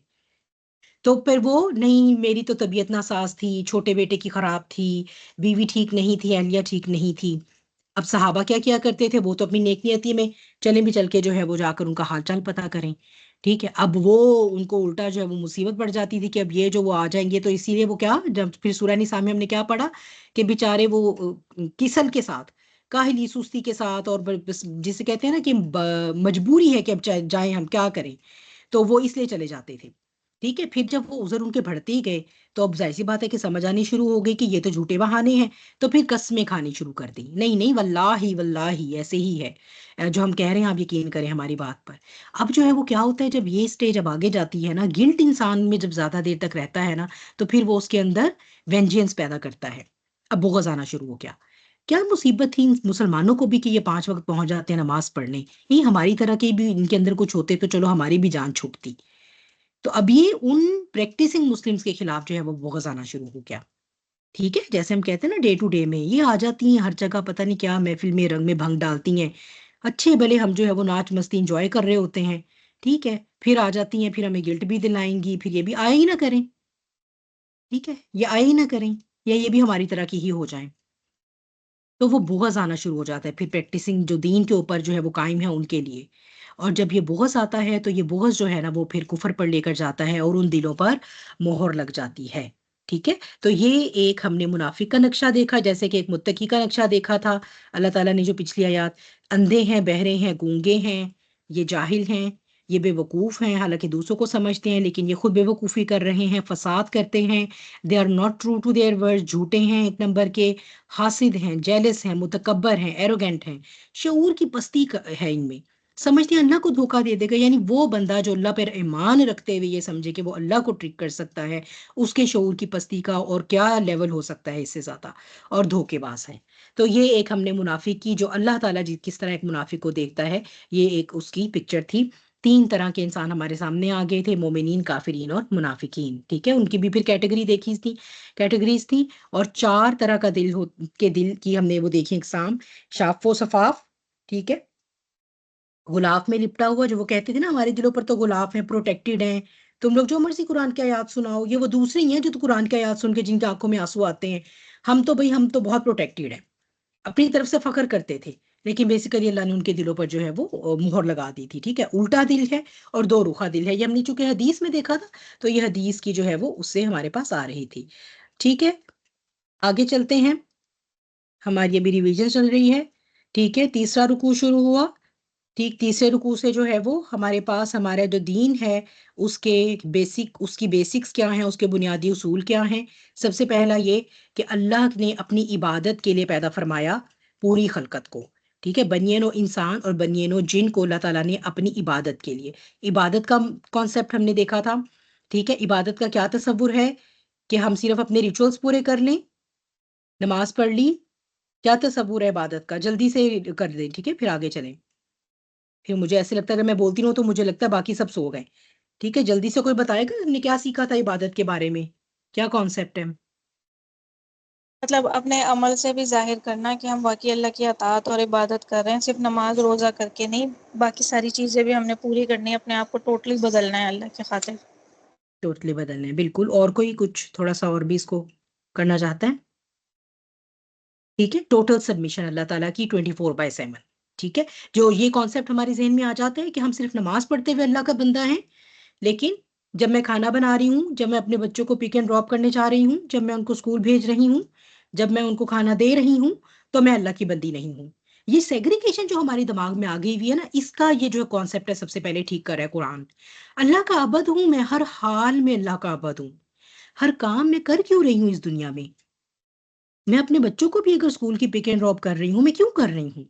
تو پھر وہ نہیں، میری تو طبیعت ناساز تھی، چھوٹے بیٹے کی خراب تھی، بیوی ٹھیک نہیں تھی، اہلیہ ٹھیک نہیں تھی. اب صحابہ کیا کیا کرتے تھے، وہ تو اپنی نیک نیتی میں چلیں بھی چل کے جو ہے وہ جا کر ان کا حال چال پتہ کریں. ٹھیک ہے، اب وہ ان کو الٹا جو ہے وہ مصیبت پڑ جاتی تھی کہ اب یہ جو وہ آ جائیں گے، تو اسی لیے وہ کیا، جب پھر سورہ نساء میں ہم نے کیا پڑھا کہ بیچارے وہ کسل کے ساتھ، کاہلی سستی کے ساتھ، اور جسے کہتے ہیں نا کہ مجبوری ہے کہ اب جائیں ہم کیا کریں، تو وہ اس لیے چلے جاتے تھے. ٹھیک ہے، پھر جب وہ عذر ان کے بڑھتے ہی گئے تو اب ظاہر سی بات ہے کہ سمجھ آنی شروع ہو گئی کہ یہ تو جھوٹے بہانے ہیں، تو پھر قسمیں کھانی شروع کر دی. نہیں نہیں، واللہ واللہ ایسے ہی ہے جو ہم کہہ رہے ہیں، آپ یقین کریں ہماری بات پر. اب جو ہے وہ کیا ہوتا ہے، جب یہ اسٹیج اب آگے جاتی ہے نا، گلٹ انسان میں جب زیادہ دیر تک رہتا ہے نا، تو پھر وہ اس کے اندر وینجینس پیدا کرتا ہے. اب بغض آنا شروع ہو گیا. کیا مصیبت تھی مسلمانوں کو بھی کہ یہ 5 وقت پہنچ جاتے ہیں نماز پڑھنے، نہیں ہماری طرح کے بھی ان کے اندر کچھ ہوتے تو چلو ہماری بھی جان چھوٹتی. تو اب یہ ان پریکٹسنگ مسلمز کے خلاف جو ہے وہ بغض آنا شروع ہو گیا. ٹھیک ہے، جیسے ہم کہتے ہیں نا ڈے ٹو ڈے میں یہ آ جاتی ہیں ہر جگہ، پتہ نہیں کیا محفل میں رنگ میں بھنگ ڈالتی ہیں. اچھے بھلے ہم جو ہے وہ ناچ مستی انجوائے کر رہے ہوتے ہیں، ٹھیک ہے، پھر آ جاتی ہیں، پھر ہمیں گلٹ بھی دلائیں گی، پھر یہ بھی آئے ہی نہ کریں. ٹھیک ہے، یہ آئے ہی نہ کریں یا یہ بھی ہماری طرح کی ہی ہو جائیں، تو وہ بغض آنا شروع ہو جاتا ہے پھر پریکٹسنگ جو دین کے اوپر جو ہے وہ قائم ہے ان کے لیے. اور جب یہ بغض آتا ہے تو یہ بغض جو ہے نا وہ پھر کفر پر لے کر جاتا ہے اور ان دلوں پر مہر لگ جاتی ہے. ٹھیک ہے، تو یہ ایک ہم نے منافق کا نقشہ دیکھا، جیسے کہ ایک متقی کا نقشہ دیکھا تھا. اللہ تعالیٰ نے جو پچھلی آیات، اندھے ہیں، بہرے ہیں، گونگے ہیں، یہ جاہل ہیں، یہ بے وقوف ہیں، حالانکہ دوسروں کو سمجھتے ہیں لیکن یہ خود بے وقوفی کر رہے ہیں، فساد کرتے ہیں، they are not true to their word, جھوٹے ہیں ایک نمبر کے، حاسد ہیں، جیلس ہیں، متکبر ہیں، ایروگینٹ ہیں، شعور کی پستی ہے ان میں، سمجھتے ہیں اللہ کو دھوکہ دے دے گا. یعنی وہ بندہ جو اللہ پر ایمان رکھتے ہوئے یہ سمجھے کہ وہ اللہ کو ٹرک کر سکتا ہے، اس کے شعور کی پستی کا اور کیا لیول ہو سکتا ہے اس سے زیادہ، اور دھوکے باز ہے. تو یہ ایک ہم نے منافق کی، جو اللہ تعالیٰ کس طرح ایک منافق کو دیکھتا ہے، یہ ایک اس کی پکچر تھی. 3 طرح کے انسان ہمارے سامنے آ گئے تھے، مومنین، کافرین اور منافقین. ٹھیک ہے، ان کی بھی پھر کیٹیگریز تھی. اور 4 طرح کا دل کی ہم نے وہ دیکھی اقسام، شاف و صفاف. ٹھیک ہے، غلاف میں لپٹا ہوا، جو وہ کہتے تھے نا ہمارے دلوں پر تو غلاف ہیں، پروٹیکٹڈ ہیں، تم لوگ جو مرضی قرآن کی آیات سناؤ، یہ وہ دوسرے ہی ہیں جو تو قرآن کی آیات سن کے جن کی آنکھوں میں آنسو آتے ہیں. ہم تو بہت پروٹیکٹڈ ہیں، اپنی طرف سے فخر کرتے تھے، لیکن بیسیکلی اللہ نے ان کے دلوں پر جو ہے وہ مہر لگا دی تھی. ٹھیک ہے، الٹا دل ہے اور 2 رخا دل ہے. یہ ہم نے چونکہ حدیث میں دیکھا تھا تو یہ حدیث کی جو ہے وہ اس سے ہمارے پاس آ رہی تھی. ٹھیک ہے، آگے چلتے ہیں، ہماری ابھی ریویژن چل رہی ہے. ٹھیک ہے، تیسرا رکوع شروع ہوا. ٹھیک، تیسرے رکوع سے جو ہے وہ ہمارے پاس ہمارا جو دین ہے اس کی بیسکس کیا ہیں، اس کے بنیادی اصول کیا ہیں. سب سے پہلا یہ کہ اللہ نے اپنی عبادت کے لیے پیدا فرمایا پوری خلقت کو. ٹھیک ہے، بنی نوع انسان اور بنی نوع جن کو اللہ تعالیٰ نے اپنی عبادت کے لیے، عبادت کا کانسیپٹ ہم نے دیکھا تھا. ٹھیک ہے، عبادت کا کیا تصور ہے کہ ہم صرف اپنے ریچولز پورے کر لیں، نماز پڑھ لی، کیا تصور ہے عبادت کا، جلدی سے کر دیں. ٹھیک ہے، پھر آگے چلیں. پھر مجھے ایسے لگتا ہے اگر میں بولتی رہوں تو مجھے لگتا ہے باقی سب سو گئے. ٹھیک ہے، جلدی سے کوئی بتائے گا ہم نے کیا سیکھا تھا عبادت کے بارے میں، کیا کانسیپٹ ہے؟ مطلب اپنے عمل سے بھی ظاہر کرنا کہ ہم واقعی اللہ کی اطاعت اور عبادت کر رہے ہیں، صرف نماز روزہ کر کے نہیں، باقی ساری چیزیں بھی ہم نے پوری کرنی ہے، اپنے آپ کو ٹوٹلی بدلنا ہے اللہ کی خاطر. ٹوٹلی بدلنے، بالکل. اور کوئی کچھ تھوڑا سا اور بھی اس کو کرنا چاہتا ہے؟ ٹھیک ہے، ٹوٹل سبمیشن اللہ تعالیٰ کی 24/7. ٹھیک ہے، جو یہ کانسیپٹ ہمارے ذہن میں آ جاتا ہے کہ ہم صرف نماز پڑھتے ہوئے اللہ کا بندہ ہیں، لیکن جب میں کھانا بنا رہی ہوں، جب میں اپنے بچوں کو پک اینڈ ڈراپ کرنے جا رہی ہوں، جب میں ان کو اسکول بھیج رہی ہوں، جب میں ان کو کھانا دے رہی ہوں، تو میں اللہ کی بندی نہیں ہوں. یہ سیگریگیشن جو ہمارے دماغ میں آ گئی ہوئی ہے نا، اس کا یہ جو کانسیپٹ ہے سب سے پہلے ٹھیک کر رہا ہے قرآن. اللہ کا عبد ہوں میں، ہر حال میں اللہ کا عبد ہوں. ہر کام میں کر کیوں رہی ہوں اس دنیا میں؟ میں اپنے بچوں کو بھی اگر اسکول کی پک اینڈ ڈراپ کر رہی ہوں، میں کیوں کر رہی ہوں؟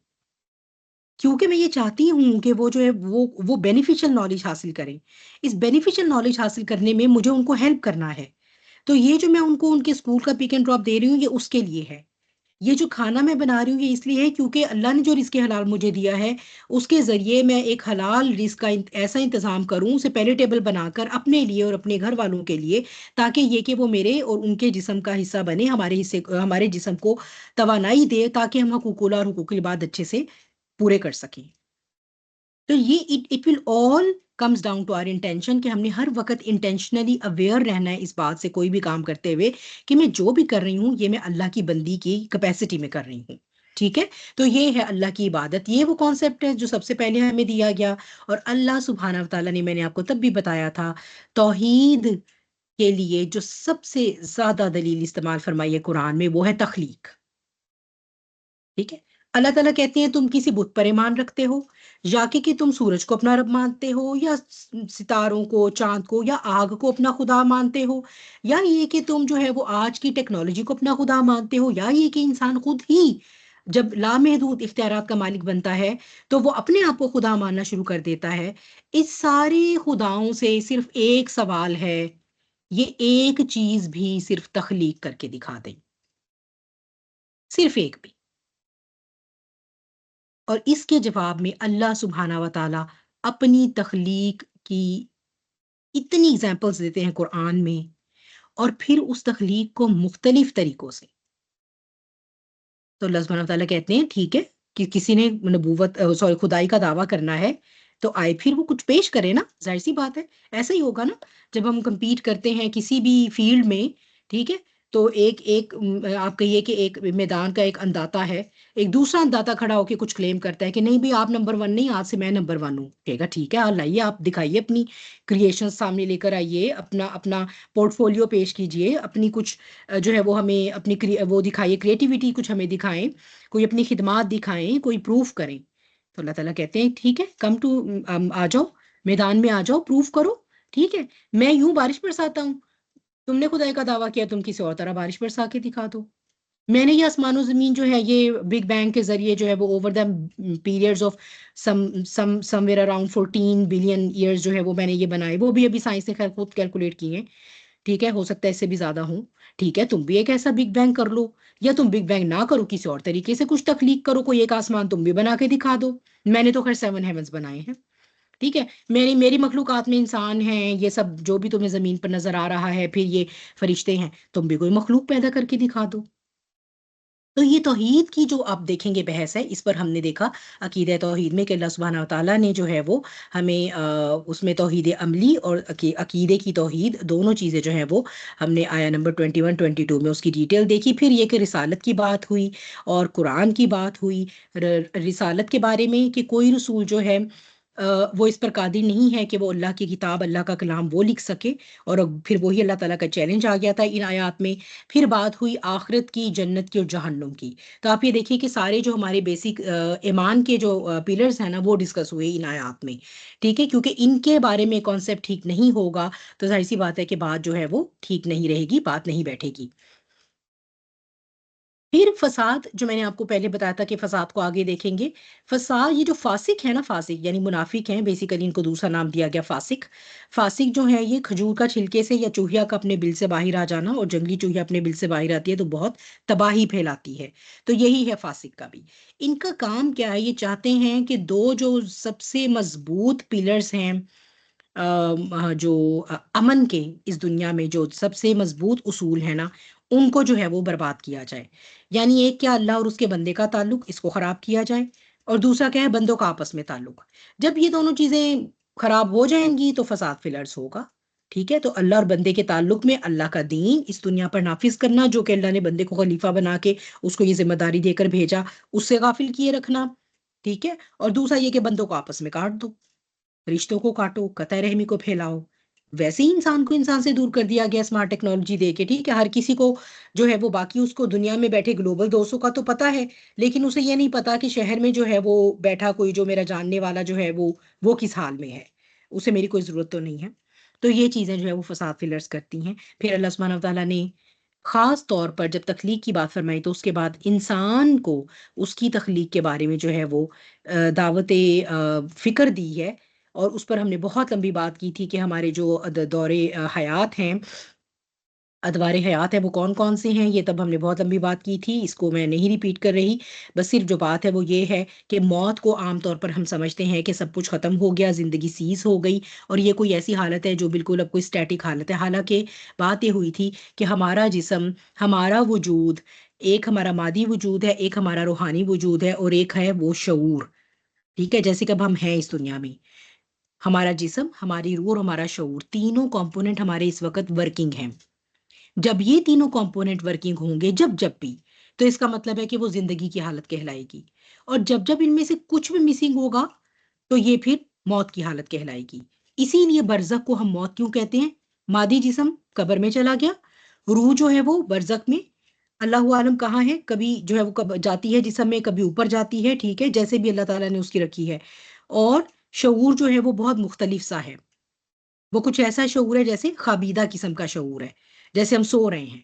کیونکہ میں یہ چاہتی ہوں کہ وہ جو ہے وہ بینیفیشل نالج حاصل کریں. اس بینیفیشل نالج حاصل کرنے میں مجھے ان کو ہیلپ کرنا ہے. تو یہ جو میں ان کو ان کے اسکول کا پک اینڈ ڈراپ دے رہی ہوں، یہ اس کے لیے ہے. یہ جو کھانا میں بنا رہی ہوں یہ اس لیے ہے کیونکہ اللہ نے جو رزق حلال مجھے دیا ہے، اس کے ذریعے میں ایک حلال رزق کا ایسا انتظام کروں، اسے پیلیٹیبل بنا کر اپنے لیے اور اپنے گھر والوں کے لیے، تاکہ یہ کہ وہ میرے اور ان کے جسم کا حصہ بنے، ہمارے جسم کو توانائی دے، تاکہ ہم حقوق اللہ اور حقوق العباد اچھے سے پورے کر سکیں. تو یہ it will all comes down to our intention, کہ ہم نے ہر وقت انٹینشنلی اویئر رہنا ہے اس بات سے کوئی بھی کام کرتے ہوئے کہ میں جو بھی کر رہی ہوں یہ میں اللہ کی بندی کی کیپیسٹی میں کر رہی ہوں. ٹھیک ہے، تو یہ ہے اللہ کی عبادت. یہ وہ کانسیپٹ ہے جو سب سے پہلے ہمیں دیا گیا. اور اللہ سبحانہ و تعالیٰ نے، میں نے آپ کو تب بھی بتایا تھا، توحید کے لیے جو سب سے زیادہ دلیل استعمال فرمائی ہے قرآن میں وہ ہے تخلیق. ٹھیک ہے، اللہ تعالیٰ کہتے ہیں تم کسی بت پر ایمان رکھتے ہو، یا کہ تم سورج کو اپنا رب مانتے ہو، یا ستاروں کو، چاند کو، یا آگ کو اپنا خدا مانتے ہو، یا یہ کہ تم جو ہے وہ آج کی ٹیکنالوجی کو اپنا خدا مانتے ہو، یا یہ کہ انسان خود ہی جب لامحدود اختیارات کا مالک بنتا ہے تو وہ اپنے آپ کو خدا ماننا شروع کر دیتا ہے. اس سارے خداؤں سے صرف ایک سوال ہے، یہ ایک چیز بھی صرف تخلیق کر کے دکھا دیں، صرف ایک بھی. اور اس کے جواب میں اللہ سبحانہ و تعالیٰ اپنی تخلیق کی اتنی ایگزامپلس دیتے ہیں قرآن میں، اور پھر اس تخلیق کو مختلف طریقوں سے. تو اللہ سبحانہ و تعالیٰ کہتے ہیں ٹھیک ہے کہ کسی نے نبوت خدائی کا دعویٰ کرنا ہے تو آئے پھر وہ کچھ پیش کرے نا، ظاہر سی بات ہے. ایسا ہی ہوگا نا جب ہم کمپیٹ کرتے ہیں کسی بھی فیلڈ میں. ٹھیک ہے، تو ایک آپ کہیے کہ ایک میدان کا ایک انداتا ہے، ایک دوسرا انداتا کھڑا ہو کے کچھ کلیم کرتا ہے کہ نہیں بھی آپ نمبر 1 نہیں، آج سے میں نمبر 1 ہوں. کہے گا ٹھیک ہے، آپ لائیے، آپ دکھائیے، اپنی کریشن سامنے لے کر آئیے، اپنا پورٹ فولیو پیش کیجئے، اپنی کچھ جو ہے وہ ہمیں اپنی وہ دکھائیے، کریٹیوٹی کچھ ہمیں دکھائیں، کوئی اپنی خدمات دکھائیں، کوئی پروف کریں. تو اللہ تعالیٰ کہتے ہیں ٹھیک ہے، کم ٹو آ جاؤ، میدان میں آ جاؤ، پروف کرو. ٹھیک ہے، میں یوں بارش برساتا ہوں، تم نے خدائی کا دعویٰ کیا، تم کسی اور طرح بارش برسا کے دکھا دو. میں نے یہ آسمان و زمین جو ہے یہ بگ بینگ کے ذریعے جو ہے وہ over the periods of some where around 14 billion years جو ہے وہ میں نے یہ بنائے، وہ بھی ابھی سائنس نے خیر خود کیلکولیٹ کی ہیں. ٹھیک ہے، ہو سکتا ہے اس سے بھی زیادہ ہوں. ٹھیک ہے، تم بھی ایک ایسا بگ بینگ کر لو، یا تم بگ بینگ نہ کرو، کسی اور طریقے سے کچھ تخلیق کرو، کوئی ایک آسمان تم بھی بنا کے دکھا دو. میں نے تو خیر 7 ہیونز بنائے ہیں. ٹھیک ہے، میری مخلوقات میں انسان ہیں، یہ سب جو بھی تمہیں زمین پر نظر آ رہا ہے، پھر یہ فرشتے ہیں، تم بھی کوئی مخلوق پیدا کر کے دکھا دو. تو یہ توحید کی جو آپ دیکھیں گے بحث ہے، اس پر ہم نے دیکھا عقیدہ توحید میں کہ اللہ سبحانہ و تعالیٰ نے جو ہے وہ ہمیں اس میں توحید عملی اور عقیدے کی توحید دونوں چیزیں جو ہیں وہ ہم نے آیا نمبر 21 22 میں اس کی ڈیٹیل دیکھی. پھر یہ کہ رسالت کی بات ہوئی اور قرآن کی بات ہوئی. رسالت کے بارے میں کہ کوئی رسول جو ہے وہ اس پر قادر نہیں ہے کہ وہ اللہ کی کتاب، اللہ کا کلام وہ لکھ سکے، اور پھر وہی اللہ تعالیٰ کا چیلنج آ گیا تھا ان آیات میں. پھر بات ہوئی آخرت کی، جنت کی اور جہنم کی. تو آپ یہ دیکھیے کہ سارے جو ہمارے بیسک ایمان کے جو پلرز ہیں نا وہ ڈسکس ہوئے ان آیات میں. ٹھیک ہے، کیونکہ ان کے بارے میں کانسیپٹ ٹھیک نہیں ہوگا تو ظاہر سی بات ہے کہ بات جو ہے وہ ٹھیک نہیں رہے گی، بات نہیں بیٹھے گی. پھر فساد، جو میں نے آپ کو پہلے بتایا تھا کہ فساد کو آگے دیکھیں گے. فساد، یہ جو فاسق ہے نا، فاسق یعنی منافق ہیں، بیسیکلی ان کو دوسرا نام دیا گیا فاسق. فاسق جو ہے یہ کھجور کا چھلکے سے یا چوہیا کا اپنے بل سے باہر آ جانا، اور جنگلی چوہیا اپنے بل سے باہر آتی ہے تو بہت تباہی پھیلاتی ہے. تو یہی ہے فاسق کا بھی. ان کا کام کیا ہے؟ یہ چاہتے ہیں کہ دو جو سب سے مضبوط پلرز ہیں جو امن کے اس دنیا میں، جو سب سے مضبوط اصول ہیں نا، ان کو جو ہے وہ برباد کیا جائے. یعنی ایک کیا، اللہ اور اس کے بندے کا تعلق، اس کو خراب کیا جائے، اور دوسرا کیا ہے، بندوں کا آپس میں تعلق. جب یہ دونوں چیزیں خراب ہو جائیں گی تو فساد فلرز ہوگا. ٹھیک ہے، تو اللہ اور بندے کے تعلق میں اللہ کا دین اس دنیا پر نافذ کرنا، جو کہ اللہ نے بندے کو خلیفہ بنا کے اس کو یہ ذمہ داری دے کر بھیجا، اس سے غافل کیے رکھنا. ٹھیک ہے، اور دوسرا یہ کہ بندوں کو آپس میں کاٹ دو، رشتوں کو کاٹو، قطع رحمی کو پھیلاؤ. ویسے ہی انسان کو انسان سے دور کر دیا گیا اسمارٹ ٹیکنالوجی دے کے. ٹھیک ہے، ہر کسی کو جو ہے وہ باقی اس کو دنیا میں بیٹھے گلوبل دوستوں کا تو پتا ہے، لیکن اسے یہ نہیں پتا کہ شہر میں جو ہے وہ بیٹھا کوئی جو میرا جاننے والا جو ہے وہ کس حال میں ہے، اسے میری کوئی ضرورت تو نہیں ہے. تو یہ چیزیں جو ہے وہ فساد فلرز کرتی ہیں. پھر اللہ سبحانہ و تعالیٰ نے خاص طور پر جب تخلیق کی بات فرمائی تو اس کے بعد انسان کو اس کی تخلیق کے بارے میں جو ہے وہ دعوت فکر دی ہے. اور اس پر ہم نے بہت لمبی بات کی تھی کہ ہمارے جو دور حیات ہیں، ادوار حیات ہیں، وہ کون کون سے ہیں. یہ تب ہم نے بہت لمبی بات کی تھی، اس کو میں نہیں ریپیٹ کر رہی. بس صرف جو بات ہے وہ یہ ہے کہ موت کو عام طور پر ہم سمجھتے ہیں کہ سب کچھ ختم ہو گیا، زندگی سیز ہو گئی، اور یہ کوئی ایسی حالت ہے جو بالکل اب کوئی اسٹیٹک حالت ہے. حالانکہ بات یہ ہوئی تھی کہ ہمارا جسم، ہمارا وجود، ایک ہمارا مادی وجود ہے، ایک ہمارا روحانی وجود ہے، اور ایک ہے وہ شعور. ٹھیک ہے، جیسے کہ اب ہم ہیں اس دنیا میں، ہمارا جسم، ہماری روح اور ہمارا شعور، تینوں کمپوننٹ ہمارے اس وقت ورکنگ ہیں. جب یہ تینوں کمپوننٹ ورکنگ ہوں گے جب بھی، تو اس کا مطلب ہے کہ وہ زندگی کی حالت کہلائے گی. اور جب ان میں سے کچھ بھی مسنگ ہوگا تو یہ پھر موت کی حالت کہلائے گی. اسی لیے برزخ کو ہم موت کیوں کہتے ہیں؟ مادی جسم قبر میں چلا گیا، روح جو ہے وہ برزخ میں اللہ عالم کہاں ہے، کبھی جو ہے وہ جاتی ہے جسم میں، کبھی اوپر جاتی ہے. ٹھیک ہے، جیسے بھی اللہ تعالیٰ نے اس کی رکھی ہے. اور شعور جو ہے وہ بہت مختلف سا ہے. وہ کچھ ایسا شعور ہے جیسے خوابیدہ قسم کا شعور ہے، جیسے ہم سو رہے ہیں.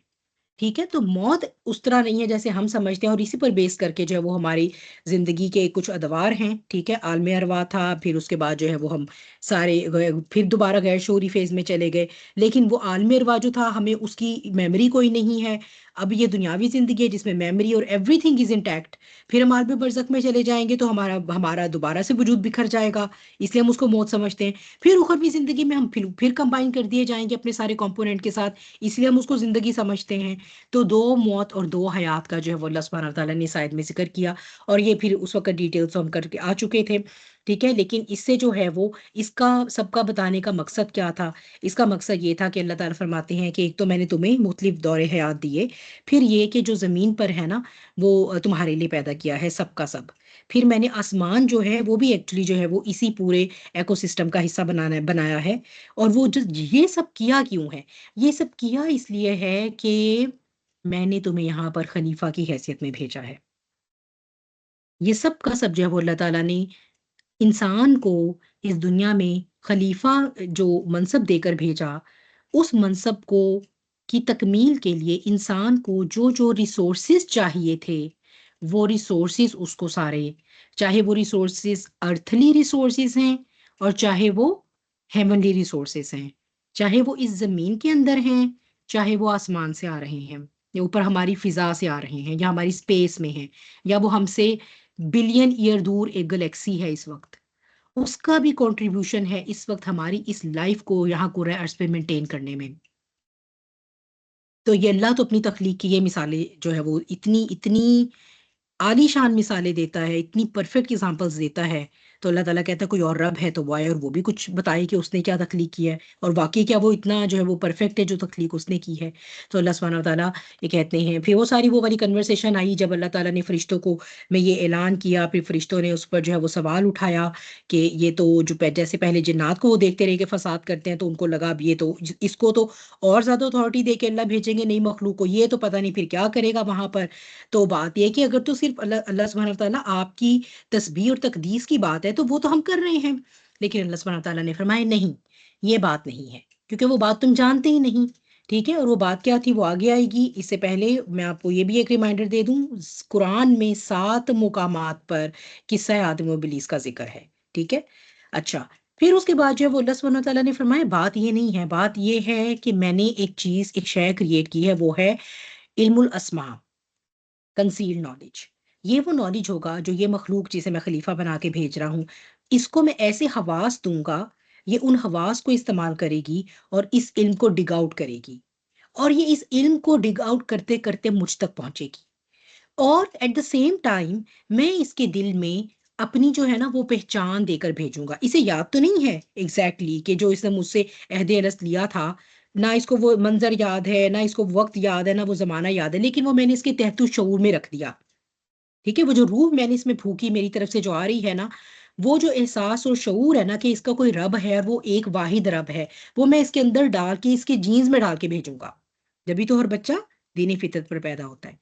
ٹھیک ہے، تو موت اس طرح نہیں ہے جیسے ہم سمجھتے ہیں، اور اسی پر بیس کر کے جو ہے وہ ہماری زندگی کے کچھ ادوار ہیں. ٹھیک ہے، عالم ارواح تھا، پھر اس کے بعد جو ہے وہ ہم سارے پھر دوبارہ غیر شعوری فیز میں چلے گئے. لیکن وہ عالم ارواح جو تھا، ہمیں اس کی میموری کوئی نہیں ہے. اب یہ دنیاوی زندگی ہے جس میں میموری اور ایوری تھنگ از انٹیکٹ. پھر ہم عالم برزخ میں چلے جائیں گے تو ہمارا دوبارہ سے وجود بکھر جائے گا، اس لیے ہم اس کو موت سمجھتے ہیں. پھر اخروی زندگی میں ہم پھر کمبائن کر دیے جائیں گے اپنے سارے کمپوننٹ کے ساتھ، اس لیے ہم اس کو زندگی سمجھتے ہیں. تو دو موت اور دو حیات کا جو ہے وہ اللہ سبحانہ تعالیٰ نے شاید میں ذکر کیا، اور یہ پھر اس وقت ڈیٹیلز ہم کر کے آ چکے تھے. ٹھیک ہے، لیکن اس سے جو ہے وہ اس کا سب کا بتانے کا مقصد کیا تھا؟ اس کا مقصد یہ تھا کہ اللہ تعالیٰ فرماتے ہیں کہ ایک تو میں نے تمہیں مختلف دور حیات دیے، پھر یہ کہ جو زمین پر ہے نا وہ تمہارے لیے پیدا کیا ہے سب کا سب. پھر میں نے آسمان جو ہے وہ بھی ایکچولی جو ہے وہ اسی پورے ایکو سسٹم کا حصہ بنایا ہے. اور وہ جو یہ سب کیا کیوں ہے؟ یہ سب کیا اس لیے ہے کہ میں نے تمہیں یہاں پر خلیفہ کی حیثیت میں بھیجا ہے. یہ سب کا سب جو ہے وہ اللہ تعالیٰ نے انسان کو اس دنیا میں خلیفہ جو منصب دے کر بھیجا، اس منصب کو کی تکمیل کے لیے انسان کو جو ریسورسز چاہیے تھے، وہ ریسورسز اس کو سارے، چاہے وہ ریسورسز ارتھلی ریسورسز ہیں اور چاہے وہ ہیونلی ریسورسز ہیں، چاہے وہ اس زمین کے اندر ہیں، چاہے وہ آسمان سے آ رہے ہیں، یا اوپر ہماری فضا سے آ رہے ہیں، یا ہماری اسپیس میں ہیں، یا وہ ہم سے بلین ایئر دور ایک گلیکسی ہے اس وقت، اس کا بھی کنٹریبیوشن ہے اس وقت ہماری اس لائف کو یہاں کورہ ارض پہ مینٹین کرنے میں. تو یہ اللہ تو اپنی تخلیق کی یہ مثالیں جو ہے وہ اتنی عالی شان مثالیں دیتا ہے، اتنی پرفیکٹ ایگزامپلس دیتا ہے. تو اللہ تعالیٰ کہتا ہے کوئی اور رب ہے تو وہ آئے اور وہ بھی کچھ بتائے کہ اس نے کیا تخلیق کی ہے، اور واقعی کیا وہ اتنا جو ہے وہ پرفیکٹ ہے جو تخلیق اس نے کی ہے. تو اللہ سبحانہ و تعالیٰ یہ کہتے ہیں. پھر وہ ساری وہ والی کنورسیشن آئی جب اللہ تعالیٰ نے فرشتوں کو میں یہ اعلان کیا، پھر فرشتوں نے اس پر جو ہے وہ سوال اٹھایا کہ یہ تو جو جیسے پہلے جنات کو وہ دیکھتے رہے کہ فساد کرتے ہیں، تو ان کو لگا اب یہ تو اس کو تو اور زیادہ اتھارٹی دے کے اللہ بھیجیں گے نئی مخلوق کو، یہ تو پتہ نہیں پھر کیا کرے گا وہاں پر. تو بات یہ کہ اگر تو صرف اللہ سبحانہ و تعالیٰ آپ کی تسبیح اور تقدیس کی بات ہے تو وہ تو ہم کر رہے ہیں، لیکن اللہ سبحانہ و تعالیٰ نے فرمایا نہیں، یہ بات نہیں ہے، کیونکہ وہ بات تم جانتے ہی نہیں. ٹھیک ہے، اور وہ بات کیا تھی وہ آگے آئے گی. اس سے پہلے میں آپ کو یہ بھی ایک ریمائنڈر دے دوں، قرآن میں 7 مقامات پر قصہ آدم و ابلیس کا ذکر ہے. ٹھیک ہے، اچھا. پھر اس کے بعد جو ہے وہ اللہ سبحانہ و تعالیٰ نے فرمایا بات یہ نہیں ہے، بات یہ ہے کہ میں نے ایک شے کریٹ کی ہے، وہ ہے علم الاسماء، کنسیل نالج. یہ وہ نالج ہوگا جو یہ مخلوق جسے میں خلیفہ بنا کے بھیج رہا ہوں، اس کو میں ایسے حواس دوں گا، یہ ان حواس کو استعمال کرے گی اور اس علم کو ڈگ آؤٹ کرے گی، اور یہ اس علم کو ڈگ آؤٹ کرتے کرتے مجھ تک پہنچے گی. اور ایٹ دا سیم ٹائم میں اس کے دل میں اپنی جو ہے نا وہ پہچان دے کر بھیجوں گا. اسے یاد تو نہیں ہے ایگزیکٹلی کہ جو اس نے مجھ سے عہد الست لیا تھا، نہ اس کو وہ منظر یاد ہے، نہ اس کو وقت یاد ہے، نہ وہ زمانہ یاد ہے، لیکن وہ میں نے اس کے تحت شعور میں رکھ دیا. ٹھیک ہے، وہ جو روح میں نے اس میں پھونکی میری طرف سے جو آ رہی ہے نا، وہ جو احساس اور شعور ہے نا کہ اس کا کوئی رب ہے اور وہ ایک واحد رب ہے، وہ میں اس کے اندر ڈال کے اس کے جینز میں ڈال کے بھیجوں گا، جبھی تو ہر بچہ دینی فطرت پر پیدا ہوتا ہے۔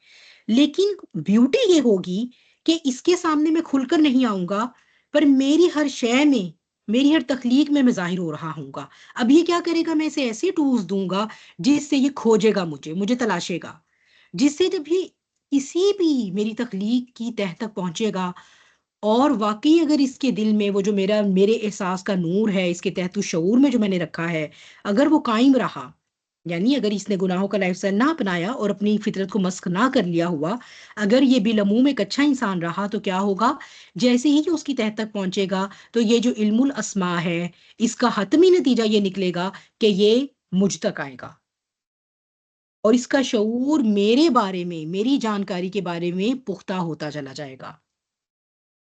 لیکن بیوٹی یہ ہوگی کہ اس کے سامنے میں کھل کر نہیں آؤں گا، پر میری ہر شے میں، میری ہر تخلیق میں ظاہر ہو رہا ہوں گا۔ اب یہ کیا کرے گا، میں اسے ایسے ٹولز دوں گا جس سے یہ کھوجے گا، مجھے تلاشے گا، جس سے جب یہ کسی بھی میری تخلیق کی تہ تک پہنچے گا، اور واقعی اگر اس کے دل میں وہ جو میرے احساس کا نور ہے، اس کے تحت شعور میں جو میں نے رکھا ہے، اگر وہ قائم رہا، یعنی اگر اس نے گناہوں کا لائف سٹائل نہ اپنایا اور اپنی فطرت کو مسخ نہ کر لیا ہوا، اگر یہ بالعموم ایک اچھا انسان رہا، تو کیا ہوگا، جیسے ہی جو اس کی تہ تک پہنچے گا تو یہ جو علم الاسماء ہے، اس کا حتمی نتیجہ یہ نکلے گا کہ یہ مجھ تک آئے گا، اور اس کا شعور میرے بارے میں، میری جانکاری کے بارے میں پختہ ہوتا چلا جائے گا۔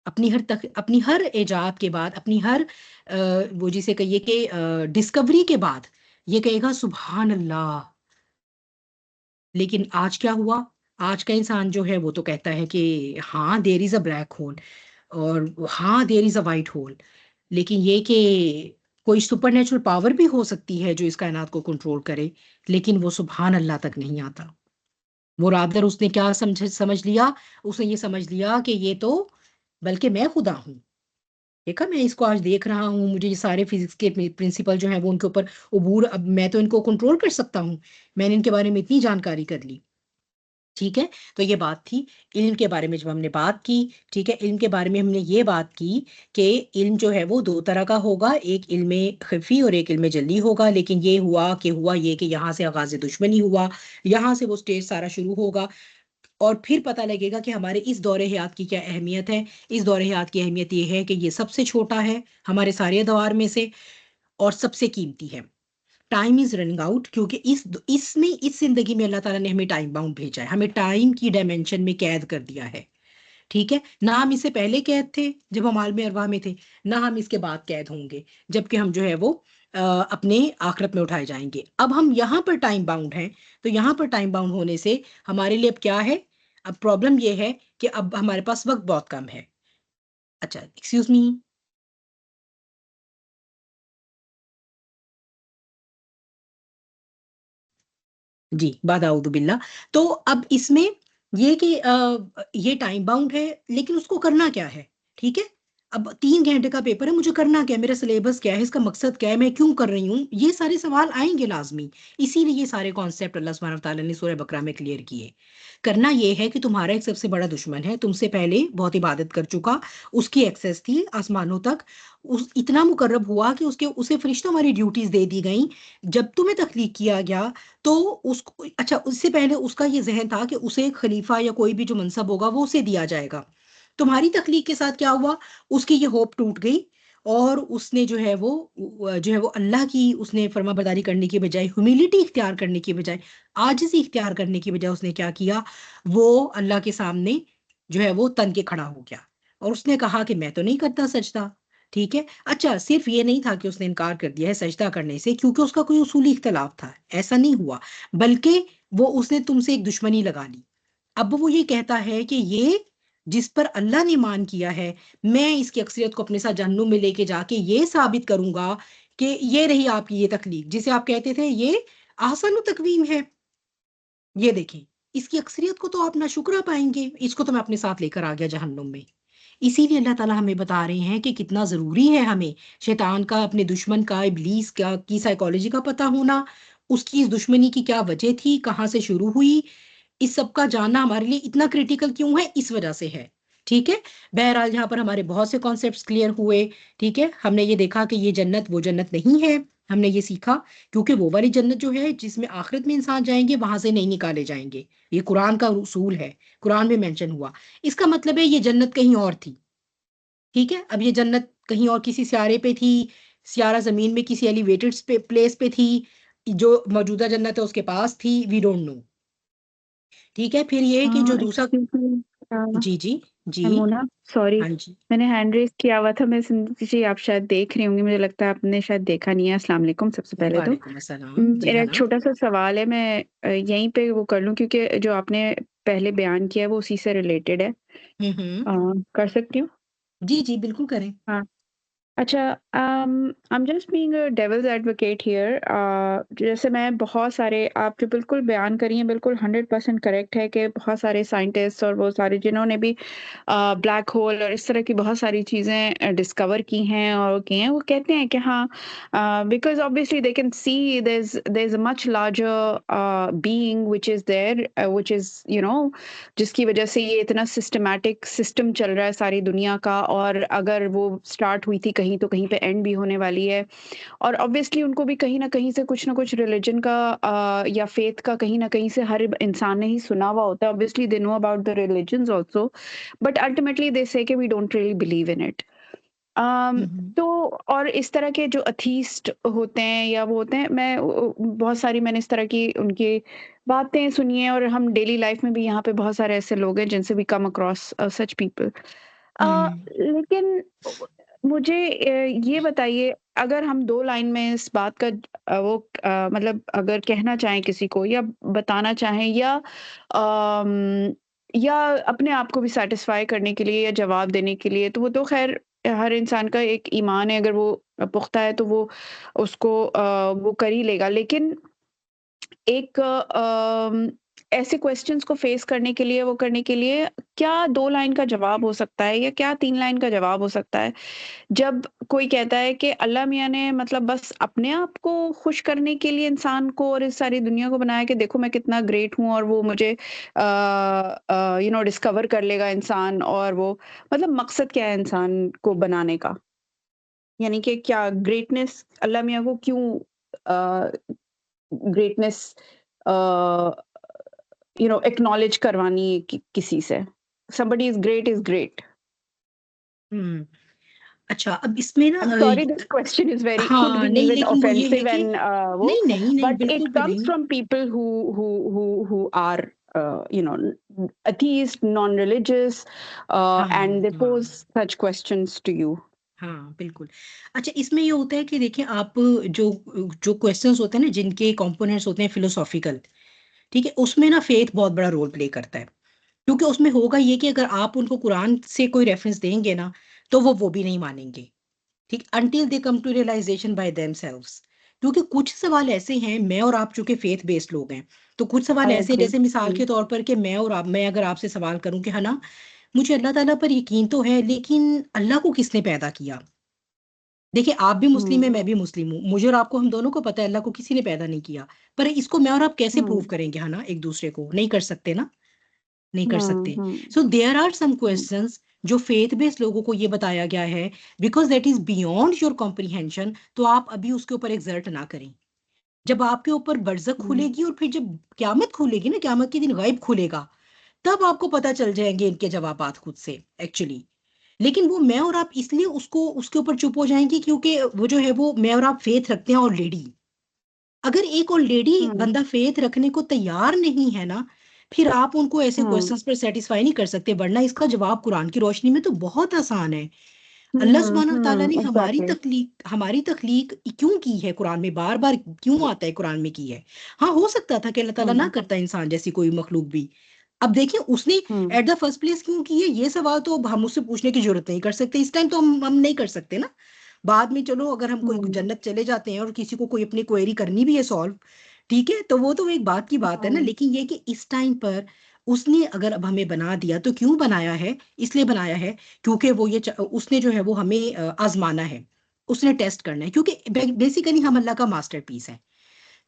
اپنی ہر ایجاد کے بعد، اپنی ہر وہ جسے کہیے کہ ڈسکوری کے بعد یہ کہے گا سبحان اللہ۔ لیکن آج کیا ہوا، آج کا انسان جو ہے وہ تو کہتا ہے کہ ہاں دیر از اے بلیک ہول، اور ہاں دیر از اے وائٹ ہول، لیکن یہ کہ کوئی سپر نیچرل پاور بھی ہو سکتی ہے جو اس کائنات کو کنٹرول کرے، لیکن وہ سبحان اللہ تک نہیں آتا۔ وہ رادر اس نے کیا سمجھ لیا، اس نے یہ سمجھ لیا کہ یہ تو بلکہ میں خدا ہوں۔ دیکھا، میں اس کو آج دیکھ رہا ہوں، مجھے یہ سارے فزکس کے پرنسپل جو ہیں وہ ان کے اوپر عبور، اب میں تو ان کو کنٹرول کر سکتا ہوں، میں نے ان کے بارے میں اتنی جانکاری کر لی۔ ٹھیک ہے، تو یہ بات تھی علم کے بارے میں جب ہم نے بات کی۔ ٹھیک ہے، علم کے بارے میں ہم نے یہ بات کی کہ علم جو ہے وہ دو طرح کا ہوگا، ایک علم خفی اور ایک علم جلی ہوگا، لیکن یہ ہوا یہ کہ یہاں سے آغاز دشمنی ہوا، یہاں سے وہ سٹیج سارا شروع ہوگا، اور پھر پتہ لگے گا کہ ہمارے اس دور حیات کی کیا اہمیت ہے۔ اس دور حیات کی اہمیت یہ ہے کہ یہ سب سے چھوٹا ہے ہمارے سارے ادوار میں سے، اور سب سے قیمتی ہے۔ ٹائم از رننگ آؤٹ، کیونکہ اس زندگی میں اللہ تعالیٰ نے ہمیں ٹائم باؤنڈ بھیجا ہے، ہمیں ٹائم کی ڈائمینشن میں قید کر دیا ہے۔ ٹھیک ہے، نہ ہم اس سے پہلے قید تھے جب ہم عالم ارواح میں تھے، نہ ہم اس کے بعد قید ہوں گے جب کہ ہم جو ہے وہ اپنے آخرت میں اٹھائے جائیں گے۔ اب ہم یہاں پر ٹائم باؤنڈ ہیں، تو یہاں پر ٹائم باؤنڈ ہونے سے ہمارے لیے اب کیا ہے، اب پرابلم یہ ہے کہ اب ہمارے پاس وقت بہت کم ہے۔ اچھا، ایکسکیوز می، جی، بعد اعوذ باللہ۔ تو اب اس میں یہ کہ یہ ٹائم باؤنڈ ہے، لیکن اس کو کرنا کیا ہے؟ ٹھیک ہے، اب 3 گھنٹے کا پیپر ہے، مجھے کرنا کیا ہے، میرا سلیبس کیا ہے، اس کا مقصد کیا ہے، میں کیوں کر رہی ہوں، یہ سارے سوال آئیں گے لازمی۔ اسی لیے یہ سارے کانسیپٹ اللہ سبحانہ وتعالیٰ نے سورہ بقرہ میں کلیئر کیے۔ کرنا یہ ہے کہ تمہارا ایک سب سے بڑا دشمن ہے، تم سے پہلے بہت عبادت کر چکا، اس کی ایکسیس تھی آسمانوں تک، اتنا مقرب ہوا کہ اسے فرشتوں والی ڈیوٹیز دے دی گئیں۔ جب تمہیں تخلیق کیا گیا تو اس کو، اچھا، اس سے پہلے اس کا یہ ذہن تھا کہ اسے ایک خلیفہ یا کوئی بھی جو منصب ہوگا وہ اسے دیا جائے گا۔ تمہاری تخلیق کے ساتھ کیا ہوا، اس کی یہ ہوپ ٹوٹ گئی، اور اس نے جو ہے وہ اللہ کی، اس نے فرما برداری کرنے کی بجائے، ہیوملٹی اختیار کرنے کی بجائے، عاجزی اختیار کرنے کی بجائے، اس نے کیا کیا، وہ اللہ کے سامنے جو ہے وہ تن کے کھڑا ہو گیا، اور اس نے کہا کہ میں تو نہیں کرتا سجدہ۔ ٹھیک ہے، اچھا، صرف یہ نہیں تھا کہ اس نے انکار کر دیا ہے سجدہ کرنے سے کیونکہ اس کا کوئی اصولی اختلاف تھا، ایسا نہیں ہوا، بلکہ اس نے تم سے ایک دشمنی لگا لی۔ اب وہ یہ کہتا ہے کہ یہ جس پر اللہ نے مان کیا ہے، میں اس کی اکثریت کو اپنے ساتھ جہنم میں لے کے جا کے یہ ثابت کروں گا کہ یہ رہی آپ کی یہ تخلیق جسے آپ کہتے تھے یہ احسن تقویم ہے، یہ دیکھیں، اس کی اکثریت کو تو آپ ناشکرہ پائیں گے، اس کو تو میں اپنے ساتھ لے کر آ گیا جہنم میں۔ اسی لیے اللہ تعالیٰ ہمیں بتا رہے ہیں کہ کتنا ضروری ہے ہمیں شیطان کا، اپنے دشمن کا، ابلیس کا کی سائیکالوجی کا پتہ ہونا، اس کی اس دشمنی کی کیا وجہ تھی، کہاں سے شروع ہوئی، اس سب کا جاننا ہمارے لیے اتنا کریٹیکل کیوں ہے، اس وجہ سے ہے۔ ٹھیک ہے، بہرحال یہاں پر ہمارے بہت سے کانسیپٹس کلیئر ہوئے۔ ٹھیک ہے، ہم نے یہ دیکھا کہ یہ جنت وہ جنت نہیں ہے، ہم نے یہ سیکھا، کیونکہ وہ والی جنت جو ہے جس میں آخرت میں انسان جائیں گے وہاں سے نہیں نکالے جائیں گے، یہ قرآن کا اصول ہے، قرآن میں مینشن ہوا۔ اس کا مطلب ہے یہ جنت کہیں اور تھی۔ ٹھیک ہے، اب یہ جنت کہیں اور کسی سیارے پہ تھی، سیارہ زمین میں کسی ایلیویٹڈ پلیس پہ تھی، جو موجودہ جنت ہے اس کے پاس تھی، وی ڈونٹ نو۔ ٹھیک ہے، پھر یہ کہ جو دوسرا، جی جی جی، مونا، سوری، ہاں جی، میں نے ہینڈ ریز کیا ہوا تھا، میں جی آپ شاید دیکھ رہی ہوں گی، مجھے لگتا ہے آپ نے شاید دیکھا نہیں ہے۔ السلام علیکم سب سے پہلے تو وعلیکم السلام، جی میرا ایک ہاں، چھوٹا سا سوال ہے، میں یہیں پہ وہ کر لوں کیونکہ جو آپ نے پہلے بیان کیا ہے وہ اسی سے ریلیٹڈ ہے، ہوں، کر سکتی ہوں؟ جی جی بالکل کریں. ہاں اچھا I'm just being a devil's advocate here. جیسے میں بہت سارے آپ جو بالکل بیان کری ہیں بالکل 100% کریکٹ ہے کہ بہت سارے سائنٹسٹ اور وہ سارے جنہوں نے بھی بلیک ہول اور اس طرح کی بہت ساری چیزیں ڈسکور کی ہیں اور کی ہیں وہ کہتے ہیں کہ ہاں because obviously they can see there's a much larger being which is there which is جس کی وجہ سے یہ اتنا سسٹمیٹک سسٹم چل رہا ہے ساری دنیا کا اور اگر وہ اسٹارٹ ہوئی تھی کہیں تو کہیں پہ اینڈ بھی ہونے والی ہے اور obviously ان کو بھی کہیں نہ کہیں سے کچھ نہ کچھ ریلیجن کا یا فیتھ کا کہیں نہ کہیں سے ہر انسان نے ہی سنا ہوا ہوتا ہے obviously they know about the religions also but ultimately they say کہ we don't really believe in it. تو اور اس طرح کے جو اتھیسٹ ہوتے ہیں یا وہ ہوتے ہیں میں بہت ساری میں نے اس طرح کی ان کی باتیں سنی ہیں اور ہم ڈیلی لائف میں بھی یہاں پہ بہت سارے ایسے لوگ ہیں جن سے بھی کم اکراس سچ پیپل. لیکن مجھے یہ بتائیے اگر ہم 2 لائن میں اس بات کا وہ مطلب اگر کہنا چاہیں کسی کو یا بتانا چاہیں یا اپنے آپ کو بھی سیٹسفائی کرنے کے لیے یا جواب دینے کے لیے تو وہ تو خیر ہر انسان کا ایک ایمان ہے اگر وہ پختہ ہے تو وہ اس کو وہ کر ہی لے گا لیکن ایک ایسے کویسچنس کو فیس کرنے کے لیے وہ کرنے کے لیے کیا 2 لائن کا جواب ہو سکتا ہے یا کیا 3 لائن کا جواب ہو سکتا ہے جب کوئی کہتا ہے کہ اللہ میاں نے مطلب بس اپنے آپ کو خوش کرنے کے لیے انسان کو اور اس ساری دنیا کو بنایا کہ دیکھو میں کتنا گریٹ ہوں اور وہ مجھے ڈسکور کر لے گا انسان اور وہ مطلب مقصد کیا ہے انسان کو بنانے کا یعنی کہ کیا گریٹنس اللہ میاں کو کیوں گریٹنس ایکنالج کروانی ہے کسی سے somebody is great. اچھا اب اس میں نا I'm sorry this question is very could ہاں be نہیں even لیکن وہ یہ ہے offensive کہ and نہیں نہیں نہیں but بالکل it بھی comes نہیں. from people who are atheist, non-religious ہاں and they ہاں pose such questions to you. ہاں بالکل. اچھا اس میں یہ ہوتا ہے کہ دیکھیں آپ جو جو کویشچنس ہوتے ہیں نا جن کے کمپوننٹس ہوتے ہیں فلوسافیکل ٹھیک ہے اس میں نا فیتھ بہت بڑا رول پلے کرتا ہے کیونکہ اس میں ہوگا یہ کہ اگر آپ ان کو قرآن سے کوئی ریفرنس دیں گے نا تو وہ بھی نہیں مانیں گے ٹھیک until they come to realisation by themselves. کیونکہ کچھ سوال ایسے ہیں میں اور آپ چونکہ فیتھ بیسڈ لوگ ہیں تو کچھ سوال I ایسے ہیں agree. جیسے مثال کے طور پر کہ میں اگر آپ سے سوال کروں کہ ہے نا مجھے اللہ تعالیٰ پر یقین تو ہے لیکن اللہ کو کس نے پیدا کیا. دیکھیں آپ بھی مسلم ہیں میں بھی مسلم ہوں مجھے اور آپ کو ہم دونوں کو پتہ ہے اللہ کو کسی نے پیدا نہیں کیا پر اس کو میں اور آپ کیسے پروف کریں گے ہے نا ایک دوسرے کو نہیں کر سکتے نا نہیں کر سکتے. سو دیر آر سم کوسچنس جو فیتھ بیسڈ لوگوں کو یہ بتایا گیا ہے because that is beyond your comprehension تو آپ ابھی اس کے اوپر ایگزرٹ نہ کریں. جب آپ کے اوپر برزخ کھلے گی اور پھر جب قیامت کھلے گی نا قیامت کے دن غیب کھلے گا تب آپ کو پتہ چل جائیں گے ان کے جوابات خود سے ایکچولی. لیکن وہ میں اور آپ اس لیے اس کے اوپر چپ ہو جائیں گی کیونکہ وہ جو ہے وہ میں اور آپ فیتھ رکھتے ہیں آلریڈی. اگر ایک آلریڈی بندہ فیتھ رکھنے کو تیار نہیں ہے نا پھر آپ ان کو ایسے کوسچنس پر سیٹسفائی نہیں کر سکتے ورنہ اس کا جواب قرآن کی روشنی میں تو بہت آسان ہے. اللہ سبحانہ تعالیٰ نے ہماری تخلیق کیوں کی ہے قرآن میں بار بار کیوں آتا ہے قرآن میں کی ہے. ہاں ہو سکتا تھا کہ اللہ تعالیٰ نہ کرتا انسان جیسی کوئی مخلوق بھی. اب دیکھیں اس نے ایٹ دا فرسٹ پلیس کیوں کی ہے یہ سوال تو ہم اس سے پوچھنے کی ضرورت نہیں کر سکتے اس ٹائم تو ہم نہیں کر سکتے نا. بعد میں چلو اگر ہم کوئی جنت چلے جاتے ہیں اور کسی کو کوئی اپنی کوئری کرنی بھی ہے سالو ٹھیک ہے تو وہ تو ایک بات کی بات ہے نا لیکن یہ کہ اس ٹائم پر اس نے اگر اب ہمیں بنا دیا تو کیوں بنایا ہے اس لیے بنایا ہے کیونکہ وہ اس نے جو ہے وہ ہمیں آزمانا ہے اس نے ٹیسٹ کرنا ہے کیونکہ بیسیکلی ہم اللہ کا ماسٹر پیس ہے.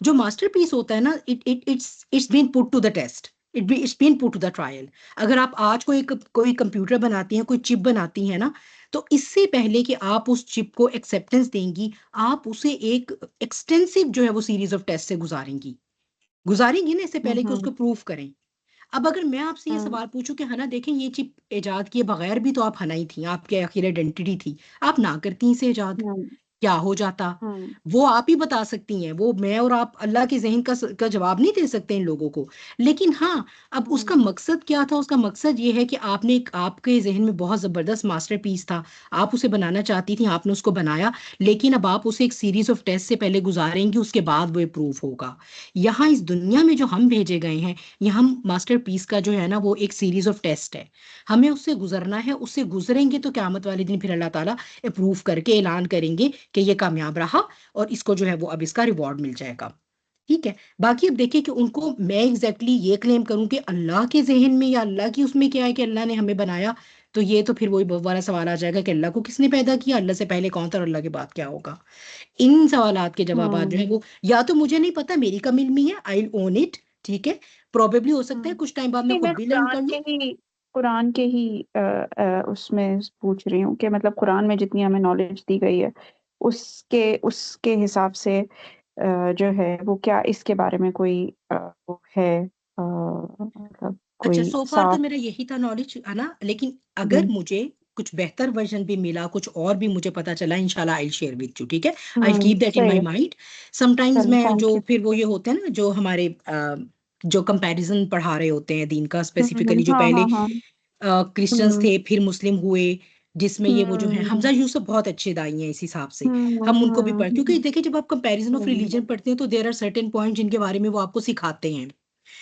جو ماسٹر پیس ہوتا ہے نا it's been put to the test it's been put to the trial. اگر آپ آج کوئی کمپیوٹر بناتی ہیں کوئی چپ بناتی ہیں نا تو اس سے پہلے کہ آپ اس چپ کو ایکسیپٹنس دیں گی آپ اسے ایک ایکسٹینسو جو ہے وہ سیریز آف ٹیسٹ سے گزاریں گی نا اس سے پہلے کہ اس کو پروف کریں. اب اگر میں آپ سے یہ سوال پوچھوں کہ ہنا دیکھیں یہ چپ ایجاد کیے بغیر بھی تو آپ ہنا ہی تھیں آپ کے آخر آئیڈینٹی تھی آپ نہ کرتی اسے ایجاد کیا ہو جاتا؟ وہ آپ ہی بتا سکتی ہیں، وہ میں اور آپ اللہ کے ذہن کا جواب نہیں دے سکتے ان لوگوں کو. لیکن ہاں اب اس کا مقصد کیا تھا؟ اس کا مقصد یہ ہے کہ آپ نے آپ کے ذہن میں بہت زبردست ماسٹر پیس تھا، آپ اسے بنانا چاہتی تھیں، آپ نے اس کو بنایا، لیکن اب آپ اسے ایک سیریز آف ٹیسٹ سے پہلے گزاریں گی، اس کے بعد وہ اپروو ہوگا. یہاں اس دنیا میں جو ہم بھیجے گئے ہیں، یہاں ماسٹر پیس کا جو ہے نا وہ ایک سیریز آف ٹیسٹ ہے، ہمیں اس سے گزرنا ہے. اس سے گزریں گے تو قیامت والے دن پھر اللہ تعالیٰ اپروو کر کے اعلان کریں گے کہ یہ کامیاب رہا اور اس کو جو ہے وہ اب اس کا ریوارڈ مل جائے گا. ٹھیک ہے. باقی اب دیکھیں کہ ان کو میں ایگزیکٹلی یہ کلیم کروں کہ اللہ کے ذہن میں یا اللہ کی اس میں کیا ہے کہ اللہ نے ہمیں بنایا، تو یہ تو پھر وہی بڑا سوال آ جائے گا کہ اللہ کو کس نے پیدا کیا، اللہ سے پہلے کون تھا اور اللہ کے بعد کیا ہوگا. ان سوالات کے جوابات جو ہیں وہ یا تو مجھے نہیں پتا، میری کم علمی ہے، آئی اون اٹ. ٹھیک ہے. پروبیبلی ہو سکتا ہے کچھ ٹائم بعد میں نہیں، خود میں بھی لرن کر لوں. قرآن کے ہی اس میں پوچھ رہی ہوں کہ مطلب قرآن میں جتنی ہمیں نالج دی گئی ہے اس کے حساب سے جو ہے وہ کیا اس کے بارے میں کوئی وہ ہے مطلب اچھا، کوئی سو فار تو صاف. میرا یہی تھا نالج ہے نا، لیکن جی. اگر مجھے کچھ بہتر ورژن بھی ملا، کچھ اور بھی مجھے پتا چلا، انشاءاللہ آئی شیئر وتھ یو. ٹھیک ہے. آئی کیپ دیٹ ان صحیح مائی ہے. مائنڈ. سم ٹائمز چلو میں تھینک جو یو. پھر وہ یہ ہوتے ہیں نا جو ہمارے جو کمپیریزن پڑھا رہے ہوتے ہیں دین کا اسپیسیفکلی، جو ہاں پہلے ہاں ہاں. کرسچنس تھے پھر مسلم ہوئے، جس میں یہ وہ جو ہیں ہوں حمزہ یوسف بہت اچھے دائی ہیں اس حساب سے، ہم ان کو بھی پڑھ، کیونکہ ہوں دیکھیں جب آپ کمپیریزن آف ہوں. ریلیجن پڑھتے ہیں تو دیر آر سرٹن پوائنٹ جن کے بارے میں وہ آپ کو سکھاتے ہیں،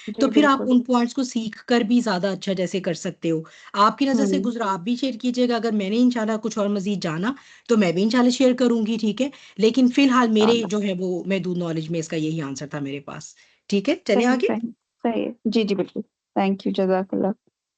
تو جی پھر آپ بالکل. ان پوائنٹس کو سیکھ کر بھی زیادہ اچھا جیسے کر سکتے ہو. آپ کی نظر سے ہوں. گزرا، آپ بھی شیئر کیجیے گا. اگر میں نے انشاءاللہ کچھ اور مزید جانا تو میں بھی انشاءاللہ شیئر کروں گی. ٹھیک ہے. لیکن فی الحال میرے جو ہے وہ محدود نالج میں اس کا یہی آنسر تھا میرے پاس. ٹھیک ہے، چلیں صحیح آگے. صحیح صحیح ہے. جی جی بالکل. Thank you. جزاک اللہ.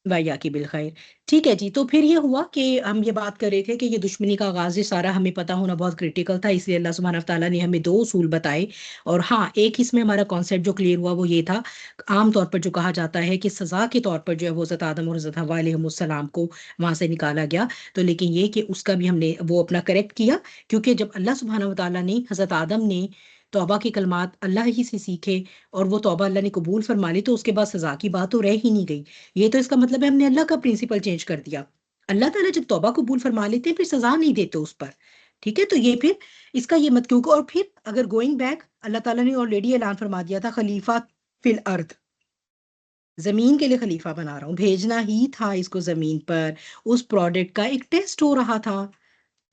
ویا کی بالخیر. ٹھیک ہے جی. تو پھر یہ ہوا کہ ہم یہ بات کر رہے تھے کہ یہ دشمنی کا آغاز یہ سارا ہمیں پتہ ہونا بہت کریٹیکل تھا، اس لیے اللہ سبحانہ تعالیٰ نے ہمیں 2 اصول بتائے. اور ہاں، ایک اس میں ہمارا کانسیپٹ جو کلیئر ہوا وہ یہ تھا، عام طور پر جو کہا جاتا ہے کہ سزا کے طور پر جو ہے وہ حضرت آدم اور حضرت حوا علیہم السلام کو وہاں سے نکالا گیا. تو لیکن یہ کہ اس کا بھی ہم نے وہ اپنا کریکٹ کیا، کیونکہ جب اللہ سبحانہ تعالیٰ نے حضرت آدم نے توبہ کے کلمات اللہ ہی سے سیکھے اور وہ توبہ اللہ نے قبول فرما لی، تو اس کے بعد سزا کی بات تو رہ ہی نہیں گئی. یہ تو اس کا مطلب ہے ہم نے اللہ کا پرنسپل چینج کر دیا. اللہ تعالیٰ جب توبہ قبول فرما لیتے ہیں پھر سزا نہیں دیتے اس پر. ٹھیک ہے. تو یہ پھر اس کا یہ مت کیونکہ، اور پھر اگر گوئنگ بیک، اللہ تعالیٰ نے آلریڈی اعلان فرما دیا تھا خلیفہ فی الارض، زمین کے لیے خلیفہ بنا رہا ہوں، بھیجنا ہی تھا اس کو زمین پر. اس پروڈکٹ کا ایک ٹیسٹ ہو رہا تھا،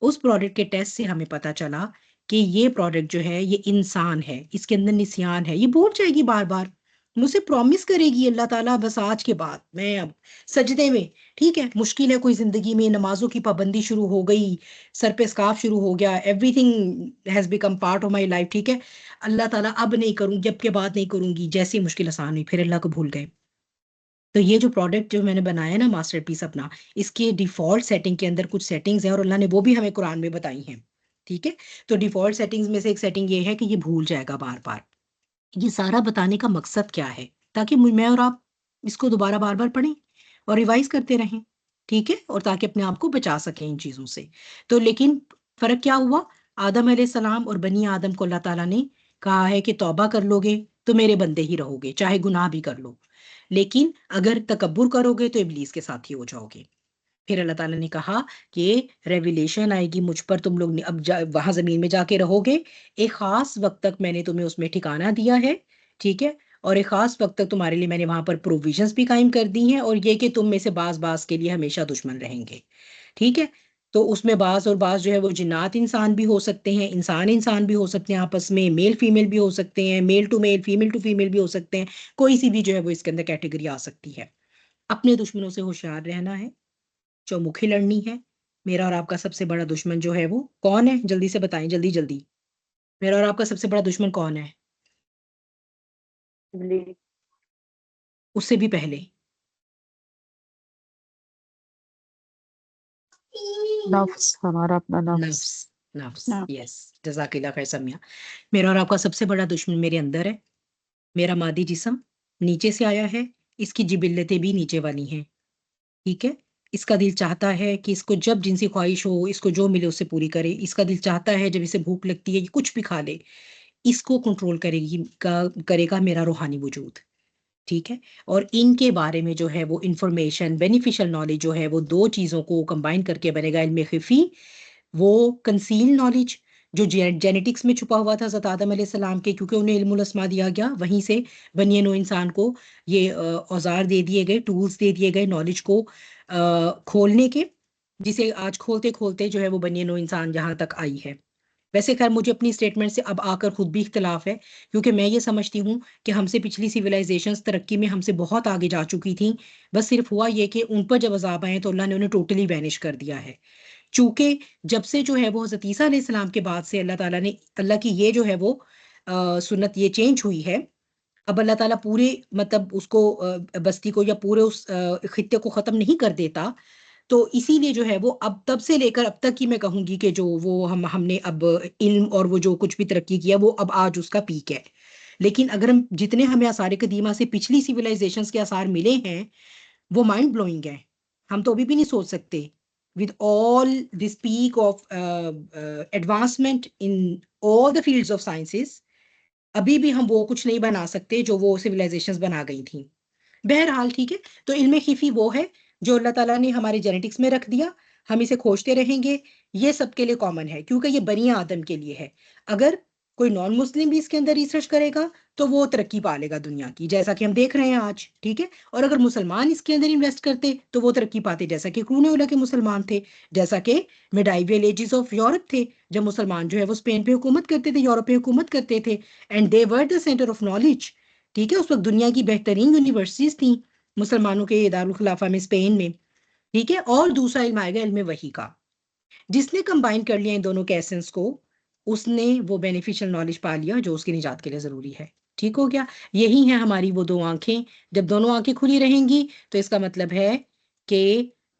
اس پروڈکٹ کے ٹیسٹ سے ہمیں پتا چلا کہ یہ پروڈکٹ جو ہے یہ انسان ہے، اس کے اندر نسیان ہے، یہ بھول جائے گی بار بار. مجھ سے پرومس کرے گی اللہ تعالیٰ بس آج کے بعد میں اب سجدے میں، ٹھیک ہے، مشکل ہے کوئی زندگی میں، نمازوں کی پابندی شروع ہو گئی، سر پہ اسکارف شروع ہو گیا، every thing has become part of my life. ٹھیک ہے. اللہ تعالیٰ اب نہیں کروں، جب کے بعد نہیں کروں گی، جیسی مشکل آسان ہوئی پھر اللہ کو بھول گئے. تو یہ جو پروڈکٹ جو میں نے بنایا نا ماسٹر پیس اپنا، اس کے ڈیفالٹ سیٹنگ کے اندر کچھ سیٹنگز ہیں اور اللہ نے وہ بھی ہمیں قرآن میں بتائی ہیں. ٹھیک ہے. تو ڈیفالٹ سیٹنگز میں سے ایک سیٹنگ یہ ہے کہ یہ بھول جائے گا بار بار. یہ سارا بتانے کا مقصد کیا ہے؟ تاکہ میں اور آپ اس کو دوبارہ بار بار پڑھیں اور ریوائز کرتے رہیں. ٹھیک ہے. اور تاکہ اپنے آپ کو بچا سکیں ان چیزوں سے. تو لیکن فرق کیا ہوا؟ آدم علیہ السلام اور بنی آدم کو اللہ تعالیٰ نے کہا ہے کہ توبہ کر لو گے تو میرے بندے ہی رہو گے، چاہے گناہ بھی کر لو، لیکن اگر تکبر کرو گے تو ابلیس کے ساتھ ہی ہو جاؤ گے. پھر اللہ تعالیٰ نے کہا کہ ریویلیشن آئے گی مجھ پر، تم لوگ اب وہاں زمین میں جا کے رہو گے، ایک خاص وقت تک میں نے تمہیں اس میں ٹھکانہ دیا ہے. ٹھیک ہے. اور ایک خاص وقت تک تمہارے لیے میں نے وہاں پر پروویژنز بھی قائم کر دی ہیں، اور یہ کہ تم میں سے بعض کے لیے ہمیشہ دشمن رہیں گے. ٹھیک ہے. تو اس میں بعض اور بعض جو ہے وہ جنات انسان بھی ہو سکتے ہیں، انسان بھی ہو سکتے ہیں، آپس میں میل فیمیل بھی ہو سکتے ہیں، male to male, female to female بھی ہو سکتے ہیں، کوئی سی بھی جو ہے وہ اس کے اندر کیٹیگری آ سکتی ہے. اپنے دشمنوں سے ہوشیار رہنا ہے، چومکھی لڑنی ہے. میرا اور آپ کا سب سے بڑا دشمن جو ہے وہ کون ہے؟ جلدی سے بتائیں، جلدی جلدی. میرا اور آپ کا سب سے بڑا دشمن کون ہے؟ اس سے بھی پہلے نفس، ہمارا اپنا نفس. نفس. نفس، یس. جزاک اللہ خیر سمیہ. میرا اور آپ کا سب سے بڑا دشمن میرے اندر ہے. میرا مادی جسم نیچے سے آیا ہے، اس کی جبلتیں بھی نیچے والی ہیں. ٹھیک ہے. اس کا دل چاہتا ہے کہ اس کو جب جنسی خواہش ہو، اس کو جو ملے اس سے پوری کرے. اس کا دل چاہتا ہے جب اسے بھوک لگتی ہے کہ کچھ بھی کھا لے. اس کو کنٹرول کرے گا میرا روحانی وجود. ٹھیک ہے. اور ان کے بارے میں جو ہے وہ انفارمیشن، بینیفیشل نالج جو ہے وہ 2 چیزوں کو کمبائن کر کے بنے گا علم خفی، وہ کنسیل نالج جو جینیٹکس میں چھپا ہوا تھا حضرت آدم علیہ السلام کے، کیونکہ انہیں علم الاسماء دیا گیا، وہیں سے بنی نوع انسان کو یہ اوزار دے دیے گئے، ٹولز دے دیے گئے نالج کو کھولنے کے، جسے آج کھولتے کھولتے جو ہے وہ بنی نوع انسان یہاں تک آئی ہے۔ ویسے خیر مجھے اپنی اسٹیٹمنٹ سے اب آ کر خود بھی اختلاف ہے، کیونکہ میں یہ سمجھتی ہوں کہ ہم سے پچھلی سویلائزیشنز ترقی میں ہم سے بہت آگے جا چکی تھیں، بس صرف ہوا یہ کہ ان پر جب عذاب آئے تو اللہ نے انہیں ٹوٹلی وینش کر دیا ہے۔ چونکہ جب سے جو ہے وہ حضرت عیسیٰ علیہ السلام کے بعد سے اللہ تعالیٰ نے، اللہ کی یہ جو ہے وہ سنت یہ چینج ہوئی ہے، اب اللہ تعالیٰ پورے مطلب اس کو بستی کو یا پورے اس خطے کو ختم نہیں کر دیتا، تو اسی لیے جو ہے وہ اب تب سے لے کر اب تک کی میں کہوں گی کہ جو وہ ہم نے اب علم اور وہ جو کچھ بھی ترقی کیا وہ اب آج اس کا پیک ہے۔ لیکن اگر ہم جتنے ہمیں آثار قدیمہ سے پچھلی سیولائزیشنز کے آثار ملے ہیں وہ مائنڈ بلوئنگ ہیں، ہم تو ابھی بھی نہیں سوچ سکتے with all this peak of advancement in all the fields of sciences، ابھی بھی ہم وہ کچھ نہیں بنا سکتے جو وہ سیولائزیشنز بنا گئی تھیں۔ بہرحال ٹھیک ہے، تو علم خفی وہ ہے جو اللہ تعالیٰ نے ہمارے جینیٹکس میں رکھ دیا، ہم اسے کھوجتے رہیں گے، یہ سب کے لیے کامن ہے، کیونکہ یہ بنی آدم کے لیے ہے۔ اگر کوئی نان مسلم بھی اس کے اندر ریسرچ کرے گا تو وہ ترقی پا لے گا دنیا کی، جیسا کہ ہم دیکھ رہے ہیں آج، ٹھیک ہے۔ اور اگر مسلمان اس کے اندر انویسٹ کرتے تو وہ ترقی پاتے، جیسا کہ قرون اولیٰ کے مسلمان تھے، جیسا کہ میڈائیول ایجز آف یورپ تھے، جب مسلمان جو ہے وہ اسپین پہ حکومت کرتے تھے، یورپ پہ حکومت کرتے تھے، and they were the centre of knowledge, ٹھیک ہے۔ اس وقت دنیا کی بہترین یونیورسٹیز تھیں مسلمانوں کے دارالخلافہ میں، اسپین میں، ٹھیک ہے۔ اور دوسرا علم آئے گا علم وحی کا، جس نے کمبائن کر لیا ان دونوں کے ایسنس کو، اس نے وہ بینیفیشل نالج پا لیا جو اس کی نجات کے لیے ضروری ہے، ٹھیک ہو گیا۔ یہی ہے ہماری وہ دو آنکھیں، جب دونوں آنکھیں کھلی رہیں گی تو اس کا مطلب ہے کہ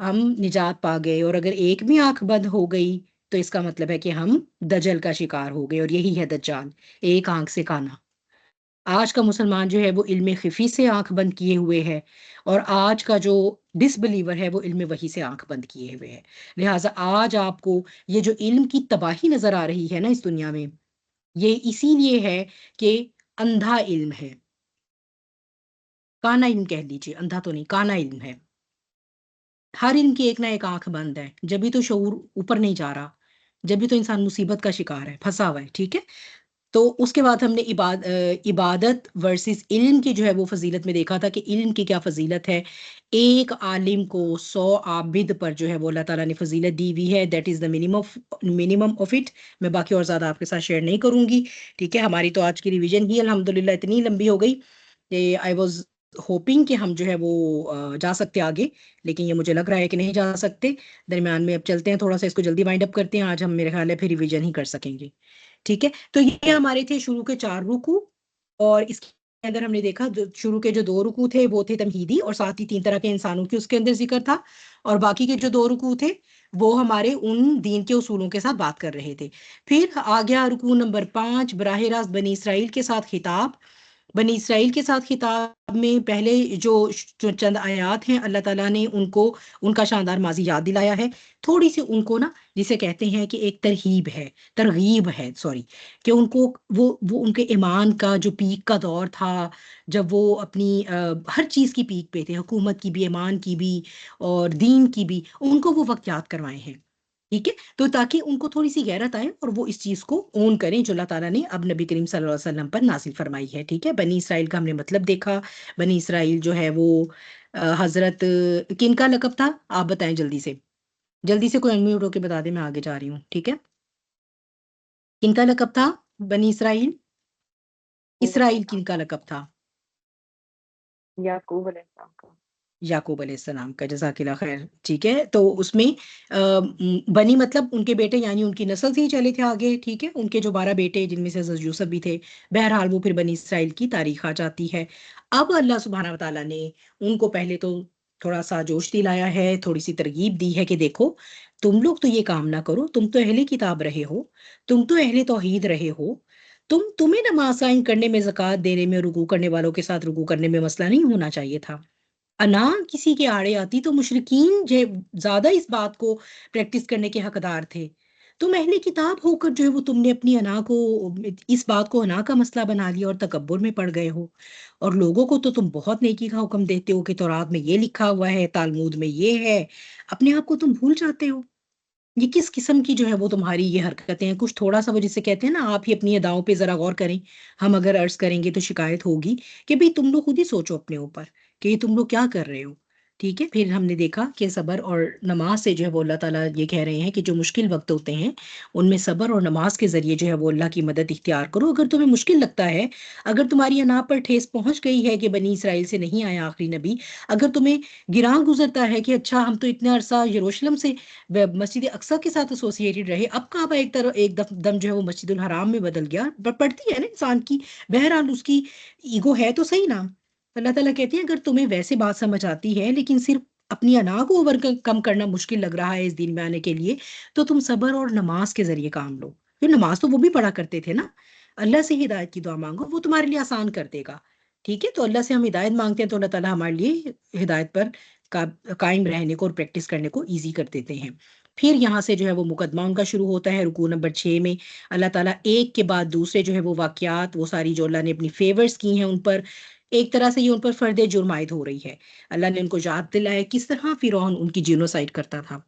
ہم نجات پا گئے، اور اگر ایک بھی آنکھ بند ہو گئی تو اس کا مطلب ہے کہ ہم دجل کا شکار ہو گئے، اور یہی ہے دجال، ایک آنکھ سے کانا۔ آج کا مسلمان جو ہے وہ علم خفی سے آنکھ بند کیے ہوئے ہے، اور آج کا جو ڈس بلیور ہے وہ علم وحی سے آنکھ بند کیے ہوئے ہے۔ لہٰذا آج آپ کو یہ جو علم کی تباہی نظر آ رہی ہے نا اس دنیا میں، یہ اسی لیے ہے کہ اندھا علم ہے، کانا علم کہہ لیجیے، اندھا تو نہیں، کانا علم ہے۔ ہر علم کی ایک نہ ایک آنکھ بند ہے، جبھی تو شعور اوپر نہیں جا رہا، جبھی تو انسان مصیبت کا شکار ہے، پھنسا ہوا ہے، ٹھیک ہے۔ تو اس کے بعد ہم نے عبادت ورسز علم کی جو ہے وہ فضیلت میں دیکھا تھا کہ علم کی کیا فضیلت ہے۔ ایک عالم کو 100 عابد پر جو ہے وہ اللہ تعالیٰ نے فضیلت دی ہوئی ہے، that is the minimum of it. میں باقی اور زیادہ آپ کے ساتھ شیئر نہیں کروں گی، ٹھیک ہے۔ ہماری تو آج کی ریویژن ہی الحمدللہ اتنی لمبی ہو گئی کہ آئی واز ہوپنگ کہ ہم جو ہے وہ جا سکتے آگے، لیکن یہ مجھے لگ رہا ہے کہ نہیں جا سکتے۔ درمیان میں اب چلتے ہیں، تھوڑا سا اس کو جلدی وائنڈ اپ کرتے ہیں، آج ہم میرے خیال ہے پھر ریویژن ہی کر سکیں گے، ٹھیک ہے۔ تو یہ ہمارے تھے شروع کے 4 رکوع، اور اس کے اندر ہم نے دیکھا شروع کے جو 2 رکوع تھے وہ تھے تمہیدی، اور ساتھ ہی 3 طرح کے انسانوں کی اس کے اندر ذکر تھا، اور باقی کے جو 2 رکوع تھے وہ ہمارے ان دین کے اصولوں کے ساتھ بات کر رہے تھے۔ پھر آ گیا رکوع نمبر 5، براہ راست بنی اسرائیل کے ساتھ خطاب۔ بنی اسرائیل کے ساتھ خطاب میں پہلے جو چند آیات ہیں اللہ تعالیٰ نے ان کو ان کا شاندار ماضی یاد دلایا ہے، تھوڑی سی ان کو نا جسے کہتے ہیں کہ ایک ترغیب ہے سوری، کہ ان کو وہ ان کے ایمان کا جو پیک کا دور تھا، جب وہ اپنی ہر چیز کی پیک پہ تھے، حکومت کی بھی، ایمان کی بھی، اور دین کی بھی، ان کو وہ وقت یاد کروائے ہیں، ٹھیک ہے۔ تو تاکہ ان کو تھوڑی سی غیرت آئے اور وہ اس چیز کو اون کریں جو اللہ تعالیٰ نے اب نبی کریم صلی اللہ علیہ وسلم پر نازل فرمائی ہے، ٹھیک ہے۔ بنی اسرائیل کا ہم نے مطلب دیکھا، بنی اسرائیل جو ہے وہ حضرت کن کا لقب تھا، آپ بتائیں جلدی سے کوئی انمیوٹ ہو کے بتا دیں، میں آگے جا رہی ہوں، ٹھیک ہے۔ کن کا لقب تھا بنی اسرائیل؟ اسرائیل کن کا لقب تھا؟ یعقوب علیہ السلام کا۔ یعقوب علیہ السلام کا، جزاک اللہ خیر، ٹھیک ہے۔ تو اس میں بنی مطلب ان کے بیٹے، یعنی ان کی نسل سے ہی چلے تھے آگے، ٹھیک ہے۔ ان کے جو 12 بیٹے جن میں سے حضرت یوسف بھی تھے، بہرحال وہ پھر بنی اسرائیل کی تاریخ آ جاتی ہے۔ اب اللہ سبحانہ و تعالیٰ نے ان کو پہلے تو تھوڑا سا جوش دلایا ہے، تھوڑی سی ترغیب دی ہے کہ دیکھو تم لوگ تو یہ کام نہ کرو، تم تو اہل کتاب رہے ہو، تم تو اہل توحید رہے ہو، تمہیں نماز قائم کرنے میں، زکوٰۃ دینے میں، رکوع کرنے والوں کے ساتھ رکوع کرنے میں مسئلہ نہیں ہونا چاہیے تھا۔ انا کسی کے آڑے آتی تو مشرکین زیادہ اس بات کو پریکٹس کرنے کے حقدار تھے۔ تم اہل کتاب ہو کر جو ہے وہ تم نے اپنی انا کو، اس بات کو انا کا مسئلہ بنا لیا اور تکبر میں پڑ گئے ہو، اور لوگوں کو تو تم بہت نیکی کا حکم دیتے ہو کہ تورات میں یہ لکھا ہوا ہے، تالمود میں یہ ہے، اپنے آپ کو تم بھول جاتے ہو۔ یہ کس قسم کی جو ہے وہ تمہاری یہ حرکتیں ہیں؟ کچھ تھوڑا سا وہ جسے کہتے ہیں نا، آپ ہی اپنی اداؤں پہ ذرا غور کریں. ہم اگر عرض کریں گے تو شکایت ہوگی کہ بھئی تم لوگ خود ہی سوچو اپنے اوپر کہ یہ تم لوگ کیا کر رہے ہو. ٹھیک ہے، پھر ہم نے دیکھا کہ صبر اور نماز سے جو ہے وہ اللہ تعالیٰ یہ کہہ رہے ہیں کہ جو مشکل وقت ہوتے ہیں ان میں صبر اور نماز کے ذریعے جو ہے وہ اللہ کی مدد اختیار کرو. اگر تمہیں مشکل لگتا ہے، اگر تمہاری انا پر ٹھیس پہنچ گئی ہے کہ بنی اسرائیل سے نہیں آیا آخری نبی، اگر تمہیں گراں گزرتا ہے کہ اچھا ہم تو اتنا عرصہ یروشلم سے مسجد اقصیٰ کے ساتھ ایسوسیٹڈ رہے، اب کعبہ ایک دم جو ہے وہ مسجد الحرام میں بدل گیا، پڑتی ہے نا انسان کی، بہرحال اس کی ایگو ہے تو صحیح نا. اللہ تعالیٰ کہتے ہیں اگر تمہیں ویسے بات سمجھ آتی ہے لیکن صرف اپنی انا کو اوور کم کرنا مشکل لگ رہا ہے اس دین میں آنے کے لیے، تو تم صبر اور نماز کے ذریعے کام لو. پھر نماز تو وہ بھی پڑھا کرتے تھے نا. اللہ سے ہدایت کی دعا مانگو، وہ تمہارے لیے آسان کر دے گا. ٹھیک ہے، تو اللہ سے ہم ہدایت مانگتے ہیں تو اللہ تعالیٰ ہمارے لیے ہدایت پر قائم رہنے کو اور پریکٹس کرنے کو ایزی کر دیتے ہیں. پھر یہاں سے جو ہے وہ مقدمہ ان کا شروع ہوتا ہے رکوع نمبر 6 میں. اللہ تعالیٰ ایک کے بعد دوسرے جو ہے وہ واقعات، وہ ساری جو اللہ نے اپنی فیورز کی ہیں ان پر ایک طرح سے یہ ان پر فرد جرم عائد ہو رہی ہے. اللہ نے ان کو یاد دلایا کس طرح فرعون ان کی جینوسائیڈ کرتا تھا،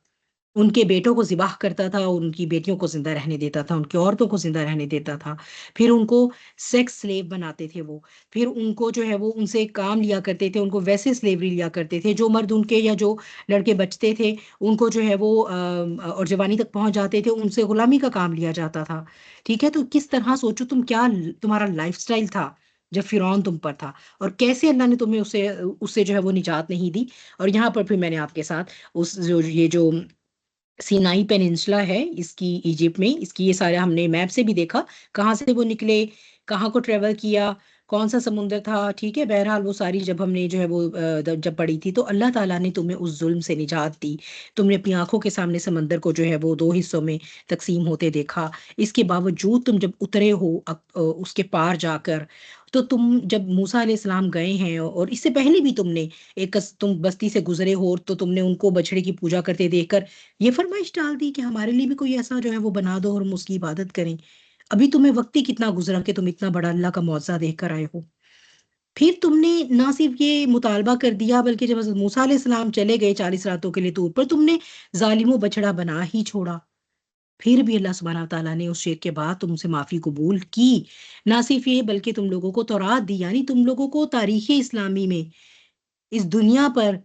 ان کے بیٹوں کو ذبح کرتا تھا اور ان کی بیٹیوں کو زندہ رہنے دیتا تھا، ان کی عورتوں کو زندہ رہنے دیتا تھا. پھر ان کو سیکس سلیو بناتے تھے وہ، پھر ان کو جو ہے وہ ان سے کام لیا کرتے تھے، ان کو ویسے سلیوری لیا کرتے تھے. جو مرد ان کے یا جو لڑکے بچتے تھے ان کو جو ہے وہ اور جوانی تک پہنچ جاتے تھے ان سے غلامی کا کام لیا جاتا تھا. ٹھیک ہے، تو کس طرح سوچو تم کیا تمہارا لائف سٹائل تھا جب فرعون تم پر تھا، اور کیسے اللہ نے تمہیں اس سے جو ہے وہ نجات نہیں دی. اور یہاں پر پھر میں نے آپ کے ساتھ یہ جو سینائی پیننسلا ہے اس کی ایجپٹ میں، اس کی یہ سارا ہم نے میپ سے بھی دیکھا کہاں سے وہ نکلے، کہاں کو ٹریول کیا، کون سا سمندر تھا. ٹھیک ہے، بہرحال وہ ساری جب ہم نے جو ہے وہ جب پڑھی تھی تو اللہ تعالیٰ نے تمہیں اس ظلم سے نجات دی. تم نے اپنی آنکھوں کے سامنے سمندر کو جو ہے وہ 2 حصوں میں تقسیم ہوتے دیکھا. اس کے باوجود تم جب اترے ہو اس کے پار جا کر، تو تم جب موسیٰ علیہ السلام گئے ہیں اور اس سے پہلے بھی تم نے تم بستی سے گزرے ہو تو تم نے ان کو بچڑے کی پوجا کرتے دیکھ کر یہ فرمائش ڈال دی کہ ہمارے لیے بھی کوئی ایسا جو ہے وہ بنا دو اور ہم اس کی عبادت کریں. ابھی تمہیں وقت ہی کتنا گزرا کہ تم اتنا بڑا اللہ کا معجزہ دیکھ کر آئے ہو. پھر تم نے نہ صرف یہ مطالبہ کر دیا بلکہ جب حضرت موسیٰ علیہ السلام چلے گئے 40 راتوں کے لیے طور پر، تم نے ظالم و بچڑا بنا ہی چھوڑا. پھر بھی اللہ سبحانہ تعالیٰ نے اس شیر کے بعد تم سے معافی قبول کی. نہ صرف یہ بلکہ تم لوگوں کو تورات دی، یعنی تم لوگوں کو تاریخ اسلامی میں اس دنیا پر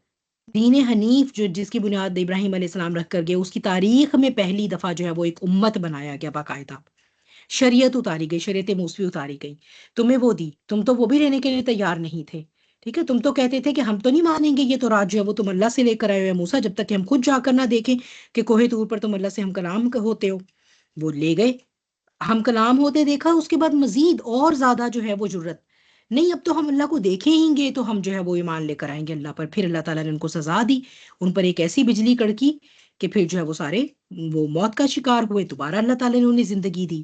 دین حنیف جس کی بنیاد ابراہیم علیہ السلام رکھ کر گئے، اس کی تاریخ میں پہلی دفعہ جو ہے وہ ایک امت بنایا گیا باقاعدہ. شریعت اتاری گئی، شریعت موسوی اتاری گئی، تمہیں وہ دی. تم تو وہ بھی لینے کے لیے تیار نہیں تھے. ٹھیک ہے، تم تو کہتے تھے کہ ہم تو نہیں مانیں گے یہ تو راج جو ہے وہ تم اللہ سے لے کر آئے ہوئے موسیٰ، جب تک کہ ہم خود جا کر نہ دیکھیں کہ کوہ طور پر تم اللہ سے ہم کلام ہوتے ہو. وہ لے گئے، ہم کلام ہوتے دیکھا، اس کے بعد مزید اور زیادہ جو ہے وہ جرت نہیں، اب تو ہم اللہ کو دیکھیں ہی گے تو ہم جو ہے وہ ایمان لے کر آئیں گے اللہ پر. پھر اللہ تعالیٰ نے ان کو سزا دی، ان پر ایک ایسی بجلی کڑکی کہ پھر جو ہے وہ سارے وہ موت کا شکار ہوئے. دوبارہ اللہ تعالیٰ نے انہیں زندگی دی.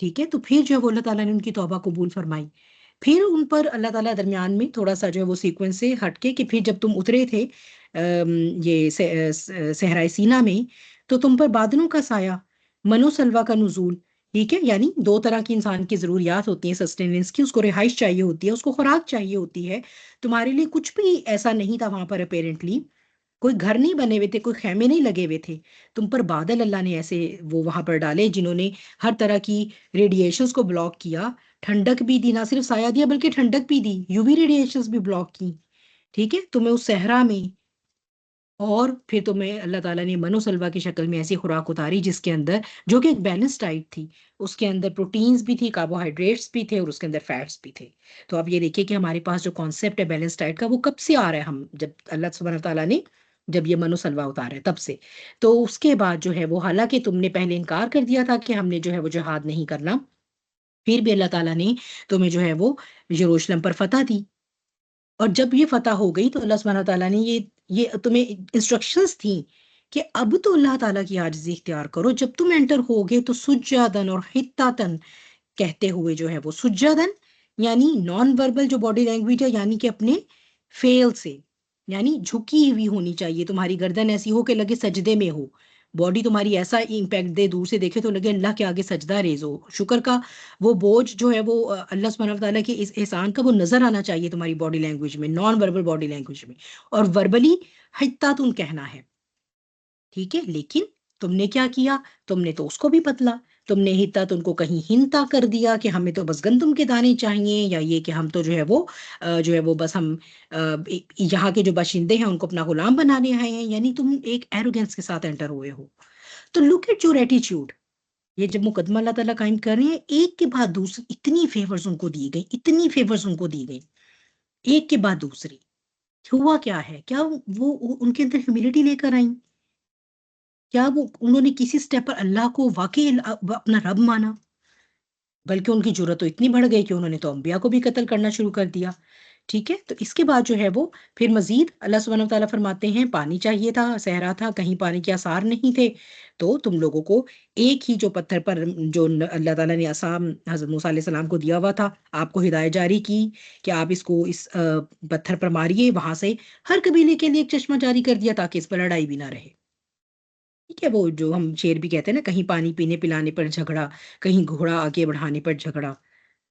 ٹھیک ہے، تو پھر جو ہے وہ اللہ تعالیٰ نے ان کی توبہ قبول فرمائی. پھر ان پر اللہ تعالیٰ درمیان میں تھوڑا سا جو ہے وہ سیکوینس سے ہٹ کے پھر جب تم اترے تھے یہ صحرائے سینا میں، تو تم پر بادلوں کا سایہ، من و سلوہ کا نزول. ٹھیک ہے، یعنی 2 طرح کی انسان کی ضروریات ہوتی ہیں سسٹیننس کی، اس کو رہائش چاہیے ہوتی ہے، اس کو خوراک چاہیے ہوتی ہے. تمہارے لیے کچھ بھی ایسا نہیں تھا وہاں پر اپیرنٹلی، کوئی گھر نہیں بنے ہوئے تھے، کوئی خیمے نہیں لگے ہوئے تھے. تم پر بادل اللہ نے ایسے وہ وہاں پر ڈالے جنہوں نے ہر طرح کی ریڈیشنز کو بلاک کیا، ٹھنڈک بھی دی، نہ صرف سایہ دیا بلکہ ٹھنڈک بھی دی، یو وی ریڈیشنز بھی بلاک کی. ٹھیک ہے، تمہیں اس صحرا میں، اور پھر تمہیں اللہ تعالیٰ نے من و سلوہ کی شکل میں ایسی خوراک اتاری جس کے اندر جو کہ ایک بیلنس ڈائٹ تھی، اس کے اندر پروٹینز بھی تھی، کاربوہائیڈریٹس بھی تھے، اور اس کے اندر فیٹس بھی تھے. تو اب یہ دیکھیے کہ ہمارے پاس جو کانسیپٹ ہے بیلنس ڈائٹ کا وہ کب سے آ رہا ہے، ہم جب اللہ سبحانہ تعالیٰ نے جب یہ من و سلوہ اتارا ہے تب سے. تو اس کے بعد جو ہے وہ حالانکہ تم نے پہلے انکار کر دیا تھا کہ ہم نے جو ہے وہ جہاد نہیں کرنا، پھر بھی اللہ تعالیٰ نے تمہیں جو ہے وہ یروشلم پر فتح دی. اور جب یہ فتح ہو گئی تو اللہ سبحانہ تعالیٰ نے یہ تمہیں انسٹرکشنز تھیں کہ اب تو اللہ تعالیٰ کی عاجزی اختیار کرو. جب تم انٹر ہوگے تو سجادن اور حتاتن کہتے ہوئے جو ہے وہ سجادن یعنی نان وربل جو باڈی لینگویج ہے، یعنی کہ اپنے فیل سے، یعنی جھکی ہوئی ہونی چاہیے تمہاری گردن، ایسی ہو کہ لگے سجدے میں ہو، باڈی تمہاری ایسا امپیکٹ دے، دور سے دیکھے تو لگے اللہ کے آگے سجدہ ریز ہو. شکر کا وہ بوجھ جو ہے وہ اللہ سبحانہ تعالیٰ کے اس احسان کا وہ نظر آنا چاہیے تمہاری باڈی لینگویج میں، نان وربل باڈی لینگویج میں. اور وربلی حتاتن کہنا ہے. ٹھیک ہے، لیکن تم نے کیا کیا؟ تم نے تو اس کو بھی بدلا، تم نے حتت ان کو کہیں ہنتا کر دیا کہ ہمیں تو بس گندم کے دانے چاہیے، یا یہ کہ ہم تو جو ہے وہ بس ہم یہاں کے جو باشندے ہیں ان کو اپنا غلام بنانے آئے ہیں، یعنی تم ایک ایروگینس کے ساتھ انٹر ہوئے ہو. تو لک ایٹ یور ایٹیچیوڈ. یہ جب مقدمہ اللہ تعالیٰ قائم کر رہے ہیں، ایک کے بعد دوسری اتنی فیورز ان کو دی گئی، اتنی فیورز ان کو دی گئی، ایک کے بعد دوسری. ہوا کیا ہے؟ کیا وہ ان کے اندر ہیوملٹی لے کر آئیں؟ کیا وہ انہوں نے کسی سٹیپ پر اللہ کو واقعی اپنا رب مانا؟ بلکہ ان کی جرأت تو اتنی بڑھ گئی کہ انہوں نے تو انبیاء کو بھی قتل کرنا شروع کر دیا. ٹھیک ہے، تو اس کے بعد جو ہے وہ پھر مزید اللہ سبحانہ وتعالیٰ فرماتے ہیں پانی چاہیے تھا، صحرا تھا، کہیں پانی کے آثار نہیں تھے، تو تم لوگوں کو ایک ہی جو پتھر پر جو اللہ تعالیٰ نے عصا حضرت موسیٰ علیہ السلام کو دیا ہوا تھا، آپ کو ہدایت جاری کی کہ آپ اس کو اس پتھر پر ماریے، وہاں سے ہر قبیلے کے لیے ایک چشمہ جاری کر دیا تاکہ اس پر لڑائی بھی نہ رہے. ٹھیک ہے، وہ جو ہم شعر بھی کہتے ہیں نا، کہیں پانی پینے پلانے پر جھگڑا، کہیں گھوڑا آگے بڑھانے پر جھگڑا.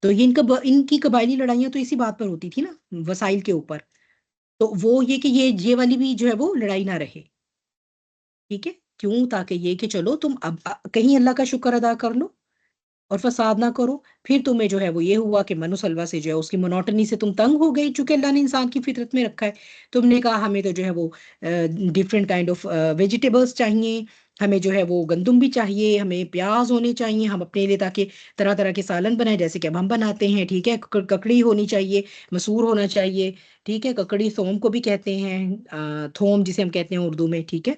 تو یہ ان کی قبائلی لڑائیاں تو اسی بات پر ہوتی تھی نا، وسائل کے اوپر. تو وہ یہ کہ یہ والی بھی جو ہے وہ لڑائی نہ رہے. ٹھیک ہے، کیوں؟ تاکہ یہ کہ چلو تم اب کہیں اللہ کا شکر ادا کر لو اور فساد نہ کرو. پھر تمہیں جو ہے وہ یہ ہوا کہ منو سلوا سے جو ہے اس کی مونوٹنی سے تم تنگ ہو گئی، چونکہ اللہ نے انسان کی فطرت میں رکھا ہے. تم نے کہا ہمیں تو جو ہے وہ ڈفرینٹ کائنڈ آف ویجیٹیبلس چاہیے، ہمیں جو ہے وہ گندم بھی چاہیے، ہمیں پیاز ہونے چاہیے ہم اپنے لیے، تاکہ طرح طرح کے سالن بنائے جیسے کہ اب ہم بناتے ہیں. ٹھیک ہے، ککڑی ہونی چاہیے، مسور ہونا چاہیے. ٹھیک ہے، ککڑی تھوم کو بھی کہتے ہیں، تھوم جسے ہم کہتے ہیں اردو میں. ٹھیک ہے،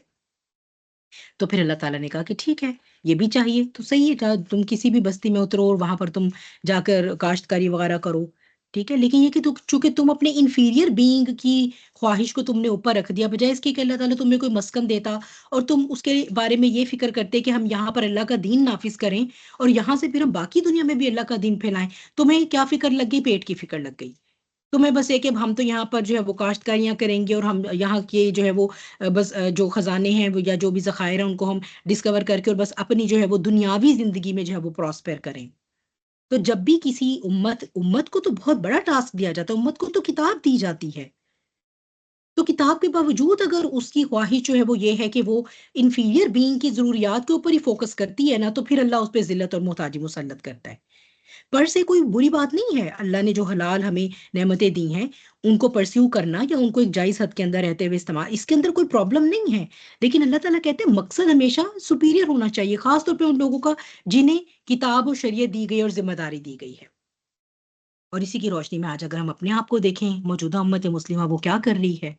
تو پھر اللہ تعالیٰ نے کہا کہ ٹھیک ہے یہ بھی چاہیے تو صحیح ہے، تم کسی بھی بستی میں اترو اور وہاں پر تم جا کر کاشتکاری وغیرہ کرو. ٹھیک ہے، لیکن یہ کہ چونکہ تم اپنے انفیریئر بینگ کی خواہش کو تم نے اوپر رکھ دیا، بجائے اس کے کہ اللہ تعالیٰ تمہیں کوئی مسکن دیتا اور تم اس کے بارے میں یہ فکر کرتے کہ ہم یہاں پر اللہ کا دین نافذ کریں اور یہاں سے پھر ہم باقی دنیا میں بھی اللہ کا دین پھیلائیں. تمہیں کیا فکر لگ گئی؟ پیٹ کی فکر لگ گئی. تمہیں بس ایک کہ ہم تو یہاں پر جو ہے وہ کاشتکاریاں کریں گے اور ہم یہاں کے جو ہے وہ بس جو خزانے ہیں یا جو بھی ذخائر ہیں ان کو ہم ڈسکور کر کے اور بس اپنی جو ہے وہ دنیاوی زندگی میں جو ہے وہ پراسپر کریں. تو جب بھی کسی امت کو تو بہت بڑا ٹاسک دیا جاتا ہے، امت کو تو کتاب دی جاتی ہے، تو کتاب کے باوجود اگر اس کی خواہش جو ہے وہ یہ ہے کہ وہ انفیریئر بینگ کی ضروریات کے اوپر ہی فوکس کرتی ہے نا، تو پھر اللہ اس پہ ذلت اور محتاجی مسلط کرتا ہے. پر سے کوئی بری بات نہیں ہے، اللہ نے جو حلال ہمیں نعمتیں دی ہیں ان کو پرسیو کرنا یا ان کو ایک جائز حد کے اندر رہتے ہوئے استعمال، اس کے اندر کوئی پرابلم نہیں ہے. لیکن اللہ تعالیٰ کہتے ہیں مقصد ہمیشہ سپیریئر ہونا چاہیے، خاص طور پہ ان لوگوں کا جنہیں کتاب و شریعت دی گئی اور ذمہ داری دی گئی ہے. اور اسی کی روشنی میں آج اگر ہم اپنے آپ کو دیکھیں موجودہ امت مسلمہ وہ کیا کر رہی ہے،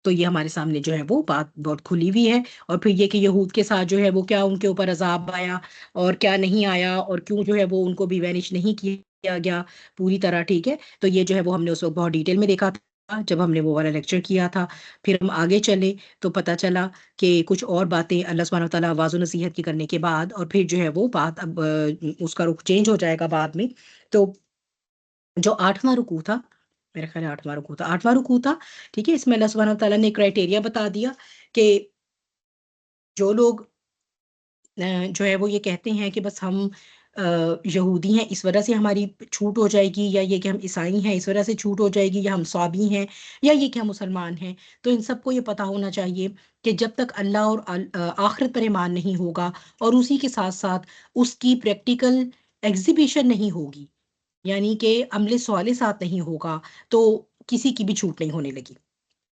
تو یہ ہمارے سامنے جو ہے وہ بات بہت کھلی ہوئی ہے. اور پھر یہ کہ یہود کے ساتھ جو ہے وہ کیا ان کے اوپر عذاب آیا اور کیا نہیں آیا، اور کیوں جو ہے وہ ان کو بھی وینش نہیں کیا گیا پوری طرح. ٹھیک ہے، تو یہ جو ہے وہ ہم نے اس وقت بہت ڈیٹیل میں دیکھا تھا جب ہم نے وہ والا لیکچر کیا تھا. پھر ہم آگے چلے تو پتہ چلا کہ کچھ اور باتیں اللہ سبحانہ وتعالیٰ آواز و نصیحت کی کرنے کے بعد، اور پھر جو ہے وہ بات اب اس کا رخ چینج ہو جائے گا بعد میں. تو جو 8واں رکوع تھا، میرا خیال ہے 8واں رکوع تھا. ٹھیک ہے، اس میں اللہ سبحانہ وتعالیٰ نے کرائٹیریا بتا دیا کہ جو لوگ جو ہے وہ یہ کہتے ہیں کہ بس ہم یہودی ہیں اس وجہ سے ہماری چھوٹ ہو جائے گی، یا یہ کہ ہم عیسائی ہیں اس وجہ سے چھوٹ ہو جائے گی، یا ہم صابی ہیں، یا یہ کہ ہم مسلمان ہیں، تو ان سب کو یہ پتہ ہونا چاہیے کہ جب تک اللہ اور آخرت پر ایمان نہیں ہوگا اور اسی کے ساتھ ساتھ اس کی پریکٹیکل ایگزیبیشن نہیں ہوگی، یعنی کہ عمل صالح ساتھ نہیں ہوگا، تو کسی کی بھی چھوٹ نہیں ہونے لگی.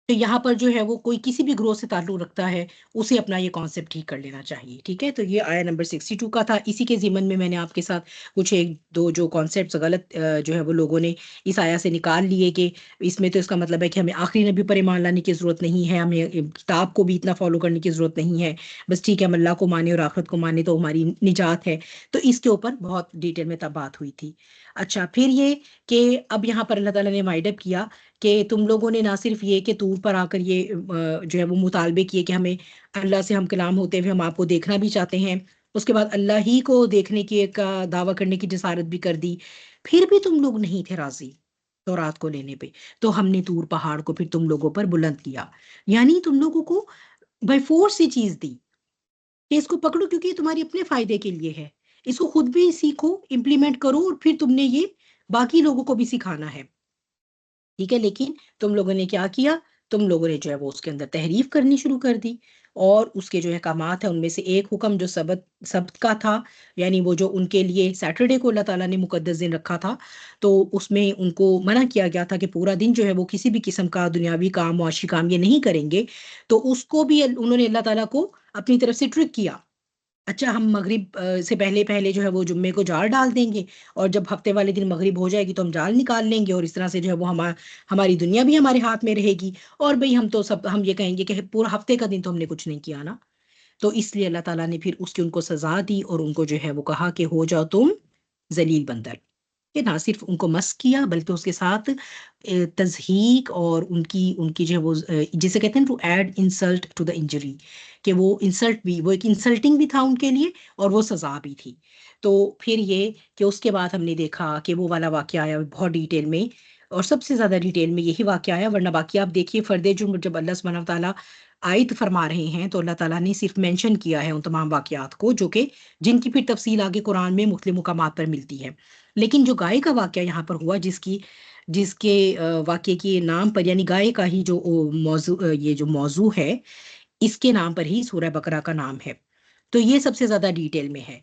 تو یہاں پر جو ہے وہ کوئی کسی بھی گروہ سے تعلق رکھتا ہے اسے اپنا یہ کانسیپٹ ٹھیک کر لینا چاہیے. ٹھیک ہے، تو یہ آیا نمبر 62 کا تھا. اسی کے ضمن میں نے آپ کے ساتھ کچھ ایک دو جو کانسیپٹس غلط جو ہے وہ لوگوں نے اس آیا سے نکال لیے کہ اس میں تو اس کا مطلب ہے کہ ہمیں آخری نبی پر ایمان لانے کی ضرورت نہیں ہے، ہمیں کتاب کو بھی اتنا فالو کرنے کی ضرورت نہیں ہے، بس ٹھیک ہے ہم اللہ کو مانے اور آخرت کو مانے تو ہماری نجات ہے. تو اس کے اوپر بہت ڈیٹیل میں تب بات ہوئی تھی. اچھا، پھر یہ کہ اب یہاں پر اللہ تعالیٰ نے وائنڈ اپ کیا کہ تم لوگوں نے نہ صرف یہ کہ طور پر آ کر یہ جو ہے وہ مطالبے کیے کہ ہمیں اللہ سے ہم کلام ہوتے ہوئے ہم آپ کو دیکھنا بھی چاہتے ہیں، اس کے بعد اللہ ہی کو دیکھنے کی ایک دعویٰ کرنے کی جسارت بھی کر دی، پھر بھی تم لوگ نہیں تھے راضی تورات کو لینے پہ. تو ہم نے طور پہاڑ کو پھر تم لوگوں پر بلند کیا، یعنی تم لوگوں کو بائی فورس یہ چیز دی کہ اس کو پکڑو کیونکہ یہ تمہاری اپنے فائدے کے لیے ہے، اس کو خود بھی سیکھو، امپلیمنٹ کرو، اور پھر تم نے یہ باقی لوگوں کو بھی سکھانا ہے. ٹھیک ہے، لیکن تم لوگوں نے کیا کیا؟ تم لوگوں نے جو ہے وہ اس کے اندر تحریف کرنی شروع کر دی، اور اس کے جو احکامات ہیں ان میں سے ایک حکم جو سبت کا تھا، یعنی وہ جو ان کے لیے سیٹرڈے کو اللہ تعالیٰ نے مقدس دن رکھا تھا، تو اس میں ان کو منع کیا گیا تھا کہ پورا دن جو ہے وہ کسی بھی قسم کا دنیاوی کام، معاشی کام یہ نہیں کریں گے. تو اس کو بھی انہوں نے اللہ تعالیٰ کو اپنی طرف سے ٹرک کیا. اچھا ہم مغرب سے پہلے پہلے جو ہے وہ جمعے کو جال ڈال دیں گے، اور جب ہفتے والے دن مغرب ہو جائے گی تو ہم جال نکال لیں گے، اور اس طرح سے جو ہے وہ ہماری دنیا بھی ہمارے ہاتھ میں رہے گی. اور بھئی ہم یہ کہیں گے کہ پورا ہفتے کا دن تو ہم نے کچھ نہیں کیا نا. تو اس لیے اللہ تعالیٰ نے پھر اس کی ان کو سزا دی، اور ان کو جو ہے وہ کہا کہ ہو جاؤ تم ذلیل بندر. کہ نہ صرف ان کو مسخ کیا بلکہ اس کے ساتھ تضحیق اور ان کی جو ہے وہ جسے کہتے ہیں to add insult to the injury, کہ وہ انسلٹ بھی، وہ ایک انسلٹنگ بھی تھا ان کے لیے اور وہ سزا بھی تھی. تو پھر یہ کہ اس کے بعد ہم نے دیکھا کہ وہ والا واقعہ آیا بہت ڈیٹیل میں، اور سب سے زیادہ ڈیٹیل میں یہی واقعہ آیا. ورنہ باقی آپ دیکھیے فرد جرم جب اللہ سبحانہ وتعالیٰ عائد فرما رہے ہیں تو اللہ تعالیٰ نے صرف مینشن کیا ہے ان تمام واقعات کو، جو کہ جن کی پھر تفصیل آگے قرآن میں مختلف مقامات پر ملتی ہے. لیکن جو گائے کا واقعہ یہاں پر ہوا، جس کے واقعے کے نام پر، یعنی گائے کا ہی جو یہ جو موضوع ہے، اس کے نام پر ہی سورہ بقرہ کا نام ہے. تو یہ سب سے زیادہ ڈیٹیل میں ہے.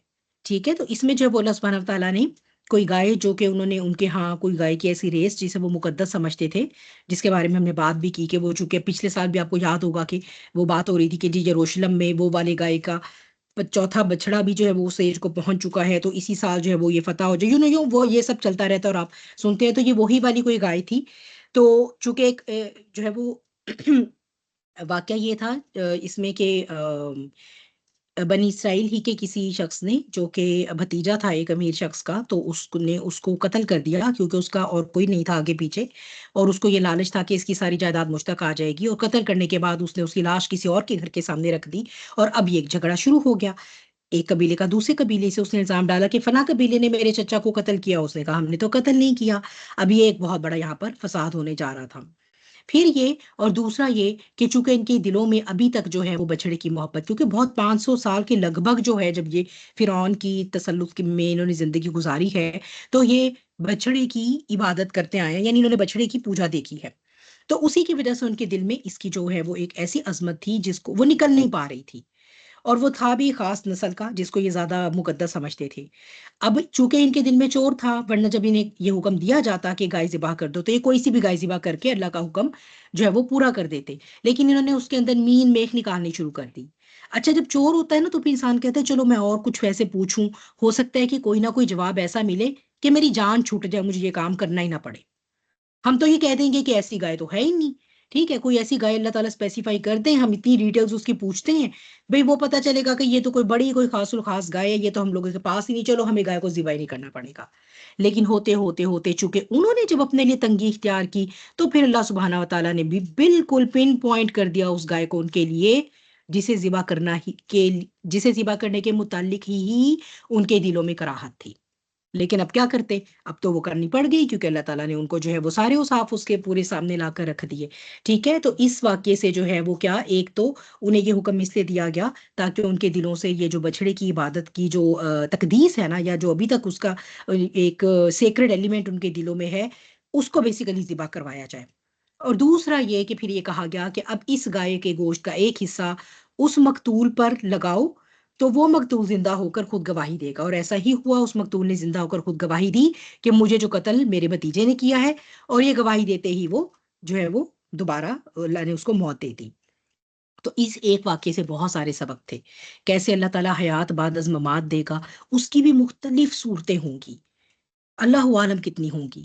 ٹھیک ہے، تو اس میں جو اللہ سبحانہ وتعالیٰ نے کوئی گائے، جو کہ انہوں نے ان کے ہاں کوئی گائے کی ایسی ریس جسے وہ مقدس سمجھتے تھے، جس کے بارے میں ہم نے بات بھی کی کہ وہ چونکہ پچھلے سال بھی آپ کو یاد ہوگا کہ وہ بات ہو رہی تھی کہ جی یروشلم میں وہ والے گائے کا چوتھا بچڑا بھی جو ہے وہ اس ایج کو پہنچ چکا ہے، تو اسی سال جو ہے وہ یہ فتح ہو جائے، یوں وہ یہ سب چلتا رہتا ہے اور آپ سنتے ہیں. تو یہ وہی والی کوئی گائے تھی. تو چونکہ ایک جو ہے وہ واقعہ یہ تھا اس میں کہ بنی اسرائیل ہی کے کسی شخص نے، جو کہ بھتیجا تھا ایک امیر شخص کا، تو اس نے اس کو قتل کر دیا، کیونکہ اس کا اور کوئی نہیں تھا آگے پیچھے، اور اس کو یہ لالچ تھا کہ اس کی ساری جائیداد مجھ تک آ جائے گی. اور قتل کرنے کے بعد اس نے اس کی لاش کسی اور کے گھر کے سامنے رکھ دی، اور اب یہ ایک جھگڑا شروع ہو گیا. ایک قبیلے کا دوسرے قبیلے سے اس نے الزام ڈالا کہ فلاں قبیلے نے میرے چچا کو قتل کیا. اس نے کہا ہم نے تو قتل نہیں کیا. اب یہ ایک بہت بڑا یہاں پر فساد ہونے جا رہا تھا. پھر یہ، اور دوسرا یہ کہ چونکہ ان کے دلوں میں ابھی تک جو ہے وہ بچڑے کی محبت، کیونکہ بہت 500 سال کے لگ بھگ جو ہے جب یہ فرعون کی تسلط میں انہوں نے زندگی گزاری ہے، تو یہ بچڑے کی عبادت کرتے آئے ہیں، یعنی انہوں نے بچڑے کی پوجا دیکھی ہے. تو اسی کی وجہ سے ان کے دل میں اس کی جو ہے وہ ایک ایسی عظمت تھی جس کو وہ نکل نہیں پا رہی تھی. اور وہ تھا بھی خاص نسل کا جس کو یہ زیادہ مقدس سمجھتے تھے. اب چونکہ ان کے دل میں چور تھا، ورنہ جب انہیں یہ حکم دیا جاتا کہ گائے ذبح کر دو تو یہ کوئی سی بھی گائے ذبح کر کے اللہ کا حکم جو ہے وہ پورا کر دیتے. لیکن انہوں نے اس کے اندر مین میخ نکالنی شروع کر دی. اچھا جب چور ہوتا ہے نا تو پھر انسان کہتا ہے چلو میں اور کچھ ویسے پوچھوں، ہو سکتا ہے کہ کوئی نہ کوئی جواب ایسا ملے کہ میری جان چھوٹ جائے، مجھے یہ کام کرنا ہی نہ پڑے. ہم تو یہ کہہ دیں گے کہ ایسی گائے تو ہے ہی نہیں. ٹھیک ہے، کوئی ایسی گائے اللہ تعالیٰ اسپیسیفائی کر دیں، ہم اتنی ڈیٹیلز اس کی پوچھتے ہیں، بھئی وہ پتہ چلے گا کہ یہ تو کوئی بڑی کوئی خاص الخاص گائے ہے، یہ تو ہم لوگوں کے پاس ہی نہیں، چلو ہمیں گائے کو ذبح نہیں کرنا پڑے گا. لیکن ہوتے ہوتے ہوتے چونکہ انہوں نے جب اپنے لیے تنگی اختیار کی، تو پھر اللہ سبحانہ و تعالیٰ نے بھی بالکل پن پوائنٹ کر دیا اس گائے کو ان کے لیے، جسے ذبح کرنے کے متعلق ہی ان کے دلوں میں کراہت تھی. لیکن اب کیا کرتے، اب تو وہ کرنی پڑ گئی، کیونکہ اللہ تعالیٰ نے ان کو جو ہے وہ سارے اوصاف اس کے پورے سامنے لا کر رکھ دیے. ٹھیک ہے، تو اس واقعے سے جو ہے وہ کیا، ایک تو انہیں یہ حکم اس لیے دیا گیا تاکہ ان کے دلوں سے یہ جو بچڑے کی عبادت کی جو تقدیس ہے نا، یا جو ابھی تک اس کا ایک سیکرڈ ایلیمنٹ ان کے دلوں میں ہے، اس کو بیسیکلی ذبح کروایا جائے. اور دوسرا یہ کہ پھر یہ کہا گیا کہ اب اس گائے کے گوشت کا ایک حصہ اس مقتول پر لگاؤ تو وہ مقتول زندہ ہو کر خود گواہی دے گا. اور ایسا ہی ہوا، اس مقتول نے زندہ ہو کر خود گواہی دی کہ مجھے جو قتل میرے بھتیجے نے کیا ہے، اور یہ گواہی دیتے ہی وہ جو ہے وہ دوبارہ اللہ نے اس کو موت دے دی. تو اس ایک واقعے سے بہت سارے سبق تھے، کیسے اللہ تعالیٰ حیات بعد از ممات دے گا، اس کی بھی مختلف صورتیں ہوں گی، اللہ عالم کتنی ہوں گی،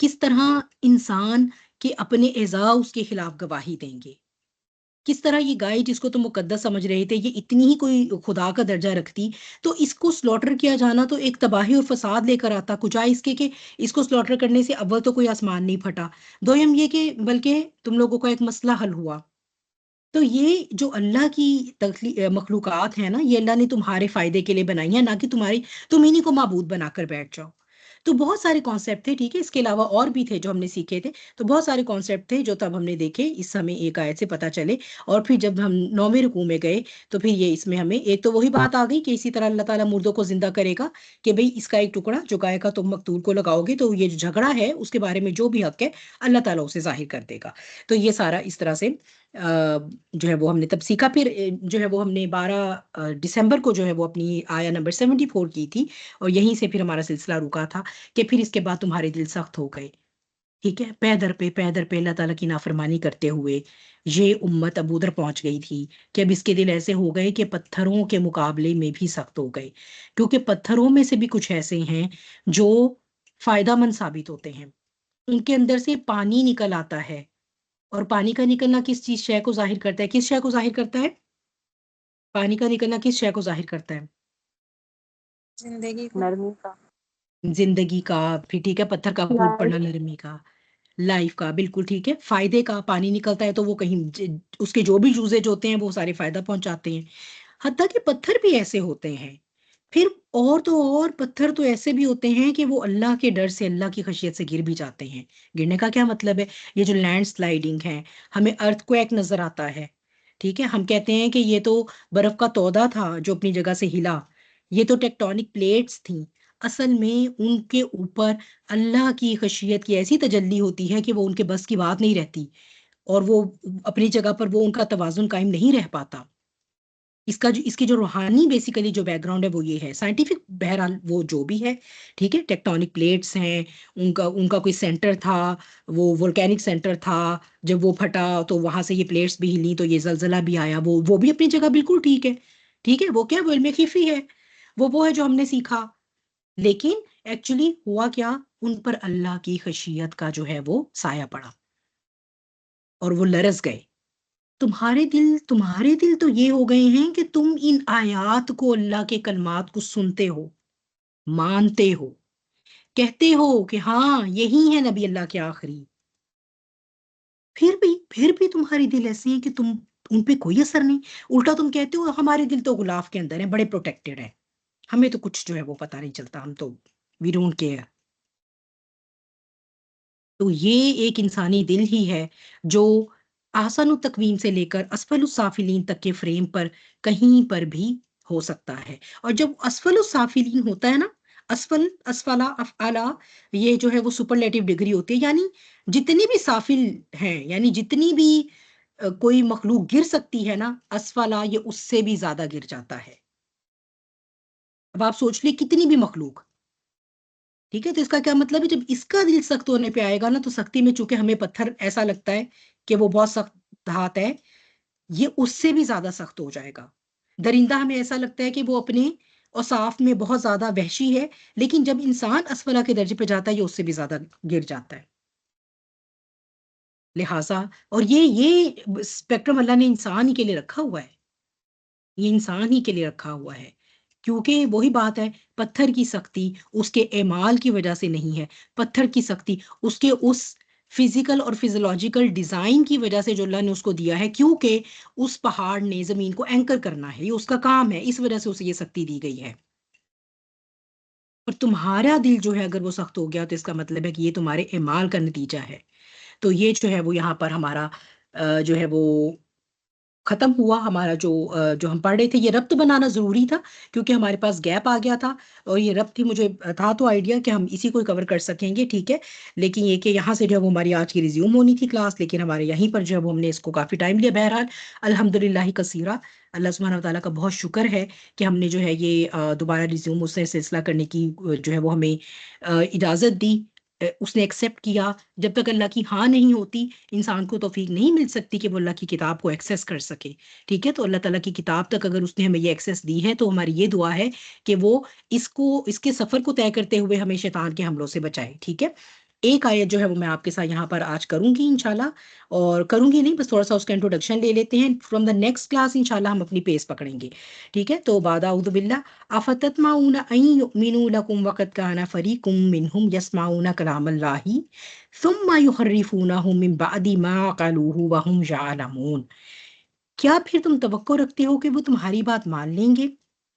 کس طرح انسان کے اپنے اعضاء اس کے خلاف گواہی دیں گے، کس طرح یہ گائے جس کو تو مقدس سمجھ رہے تھے یہ اتنی ہی کوئی خدا کا درجہ رکھتی، تو اس کو سلوٹر کیا جانا تو ایک تباہی اور فساد لے کر آتا، کچھ اس کے کہ اس کو سلوٹر کرنے سے اول تو کوئی آسمان نہیں پھٹا، دویم یہ کہ بلکہ تم لوگوں کا ایک مسئلہ حل ہوا. تو یہ جو اللہ کی مخلوقات ہیں نا، یہ اللہ نے تمہارے فائدے کے لیے بنائی ہیں، نہ کہ تم انہیں کو معبود بنا کر بیٹھ جاؤ. تو بہت سارے کانسیپٹ تھے. ٹھیک ہے، اس کے علاوہ اور بھی تھے جو ہم نے سیکھے تھے. تو بہت سارے کانسیپٹ تھے جو تب ہم نے دیکھے، اس ہمیں ایک آیت سے پتہ چلے. اور پھر جب ہم 9ویں رکوع میں گئے تو پھر یہ اس میں ہمیں ایک تو وہی بات آ گئی کہ اسی طرح اللہ تعالیٰ مردوں کو زندہ کرے گا، کہ بھئی اس کا ایک ٹکڑا جو گائے کا تم مقتول کو لگاؤ گے تو یہ جو جھگڑا ہے اس کے بارے میں جو بھی حق ہے اللہ تعالیٰ اسے ظاہر کر دے گا. تو یہ سارا اس طرح سے جو ہے وہ ہم نے تب سیکھا. پھر جو ہے وہ ہم نے 12 دسمبر کو جو ہے وہ اپنی آیا نمبر 74 کی تھی, اور یہیں سے پھر ہمارا سلسلہ رکا تھا کہ پھر اس کے بعد تمہارے دل سخت ہو گئے. ٹھیک ہے, پیدر پہ اللہ تعالیٰ کی نافرمانی کرتے ہوئے یہ امت اب ادھر پہنچ گئی تھی کہ اب اس کے دل ایسے ہو گئے کہ پتھروں کے مقابلے میں بھی سخت ہو گئے, کیونکہ پتھروں میں سے بھی کچھ ایسے ہیں جو فائدہ مند ثابت ہوتے ہیں. ان کے اندر سے پانی نکل آتا ہے, اور پانی کا نکلنا کس چیز شے کو ظاہر کرتا ہے؟ کس شے کو ظاہر کرتا ہے؟ پانی کا نکلنا کس شے کو ظاہر کرتا ہے؟ زندگی کو. نرمی کا. زندگی کا. پھر ٹھیک ہے, پتھر کا پھوٹ پڑنا نرمی کا, لائف کا. بالکل ٹھیک ہے, فائدے کا. پانی نکلتا ہے تو وہ کہیں اس کے جو بھی یوزیج ہوتے ہیں وہ سارے فائدہ پہنچاتے ہیں. حتیٰ کہ پتھر بھی ایسے ہوتے ہیں. پھر اور تو اور پتھر تو ایسے بھی ہوتے ہیں کہ وہ اللہ کے ڈر سے, اللہ کی خشیت سے گر بھی جاتے ہیں. گرنے کا کیا مطلب ہے؟ یہ جو لینڈ سلائیڈنگ ہے, ہمیں ارتھ کویک نظر آتا ہے, ٹھیک ہے, ہم کہتے ہیں کہ یہ تو برف کا تودہ تھا جو اپنی جگہ سے ہلا, یہ تو ٹیکٹونک پلیٹس تھیں. اصل میں ان کے اوپر اللہ کی خشیت کی ایسی تجلی ہوتی ہے کہ وہ ان کے بس کی بات نہیں رہتی, اور وہ اپنی جگہ پر وہ ان کا توازن قائم نہیں رہ پاتا. اس کی جو روحانی بیسیکلی جو بیک گراؤنڈ ہے وہ یہ ہے. سائنٹیفک بہرحال وہ جو بھی ہے, ٹھیک ہے, ٹیکٹونک پلیٹس ہیں, ان کا کوئی سینٹر تھا, وہ وولکینک سینٹر تھا, جب وہ پھٹا تو وہاں سے یہ پلیٹس بھی ہلی تو یہ زلزلہ بھی آیا. وہ بھی اپنی جگہ بالکل ٹھیک ہے, ٹھیک ہے, وہ کیا, وہ علم خفی ہے, وہ ہے جو ہم نے سیکھا. لیکن ایکچولی ہوا کیا, ان پر اللہ کی خشیت کا جو ہے وہ سایہ پڑا اور وہ لرز گئے. تمہارے دل تو یہ ہو گئے ہیں کہ تم ان آیات کو, اللہ کے کلمات کو سنتے ہو, مانتے ہو, کہتے ہو کہ ہاں یہی ہے نبی اللہ کے آخری. پھر بھی تمہارے دل ایسے ہیں کہ تم ان پہ کوئی اثر نہیں. الٹا تم کہتے ہو ہمارے دل تو غلاف کے اندر ہیں, بڑے پروٹیکٹڈ ہیں, ہمیں تو کچھ جو ہے وہ پتہ نہیں چلتا, ہم تو وی ڈونٹ کیئر. تو یہ ایک انسانی دل ہی ہے جو احسن التقویم سے لے کر اسفل السافلین تک کے فریم پر کہیں پر بھی ہو سکتا ہے. اور جب اسفل السافلین ہوتا ہے نا, اسفلا افعلا, یہ جو ہے وہ سپرلیٹو ڈگری ہوتی ہے, یعنی جتنی بھی سافل ہیں, یعنی جتنی بھی کوئی مخلوق گر سکتی ہے نا, اسفلا یہ اس سے بھی زیادہ گر جاتا ہے. اب آپ سوچ لیں کتنی بھی مخلوق, ٹھیک ہے, تو اس کا کیا مطلب ہے؟ جب اس کا دل سخت ہونے پہ آئے گا نا, تو سختی میں چونکہ ہمیں پتھر ایسا لگتا ہے کہ وہ بہت سخت دھات ہے, یہ اس سے بھی زیادہ سخت ہو جائے گا. درندہ ہمیں ایسا لگتا ہے کہ وہ اپنے اوصاف میں بہت زیادہ وحشی ہے, لیکن جب انسان اسفلا کے درجے پہ جاتا ہے یہ اس سے بھی زیادہ گر جاتا ہے. لہٰذا اور یہ اسپیکٹرم اللہ نے انسان ہی کے لیے رکھا ہوا ہے, یہ انسان ہی کے لیے رکھا ہوا ہے, کیونکہ وہی بات ہے, پتھر کی سختی اس کے اعمال کی وجہ سے نہیں ہے. پتھر کی سختی اس کے اس فزیکل اور فزیولوجیکل ڈیزائن کی وجہ سے جو اللہ نے اس کو دیا ہے, کیونکہ اس پہاڑ نے زمین کو اینکر کرنا ہے, یہ اس کا کام ہے, اس وجہ سے اسے یہ سختی دی گئی ہے. اور تمہارا دل جو ہے اگر وہ سخت ہو گیا تو اس کا مطلب ہے کہ یہ تمہارے اعمال کا نتیجہ ہے. تو یہ جو ہے وہ یہاں پر ہمارا جو ہے وہ ختم ہوا. ہمارا جو ہم پڑھ رہے تھے, یہ ربط بنانا ضروری تھا کیونکہ ہمارے پاس گیپ آ گیا تھا, اور یہ ربط ہی مجھے تھا تو آئیڈیا کہ ہم اسی کو کور کر سکیں گے, ٹھیک ہے. لیکن یہ کہ یہاں سے جو ہے وہ ہماری آج کی ریزیوم ہونی تھی کلاس, لیکن ہمارے یہیں پر جو ہے وہ ہم نے اس کو کافی ٹائم لیا. بہرحال الحمدللہ کثیرہ, اللہ سبحانہ و تعالیٰ کا بہت شکر ہے کہ ہم نے جو ہے یہ دوبارہ ریزیوم اس سے سلسلہ کرنے کی جو ہے وہ ہمیں اجازت دی, اس نے ایکسیپٹ کیا. جب تک اللہ کی ہاں نہیں ہوتی انسان کو توفیق نہیں مل سکتی کہ وہ اللہ کی کتاب کو ایکسیس کر سکے, ٹھیک ہے. تو اللہ تعالیٰ کی کتاب تک اگر اس نے ہمیں یہ ایکسیس دی ہے تو ہماری یہ دعا ہے کہ وہ اس کے سفر کو طے کرتے ہوئے ہمیں شیطان کے حملوں سے بچائے, ٹھیک ہے. ایک آیت جو ہے وہ میں آپ کے ساتھ یہاں پر آج کروں گی انشاءاللہ, اور کروں گی نہیں بس تھوڑا سا اس کا انٹروڈکشن لے لیتے ہیں. فرام دا نیکسٹ کلاس انشاءاللہ ہم اپنی پیس پکڑیں گے, ٹھیک ہے. تو بعد اعوذ باللہ افتطمعون ان یؤمنوا لکم وقد کان فریق منہم یسمعون کلام اللہ ثم یحرفونہ من بعد ما عقلوہ وہم یعلمون. کیا پھر تم توقع رکھتے ہو کہ وہ تمہاری بات مان لیں گے,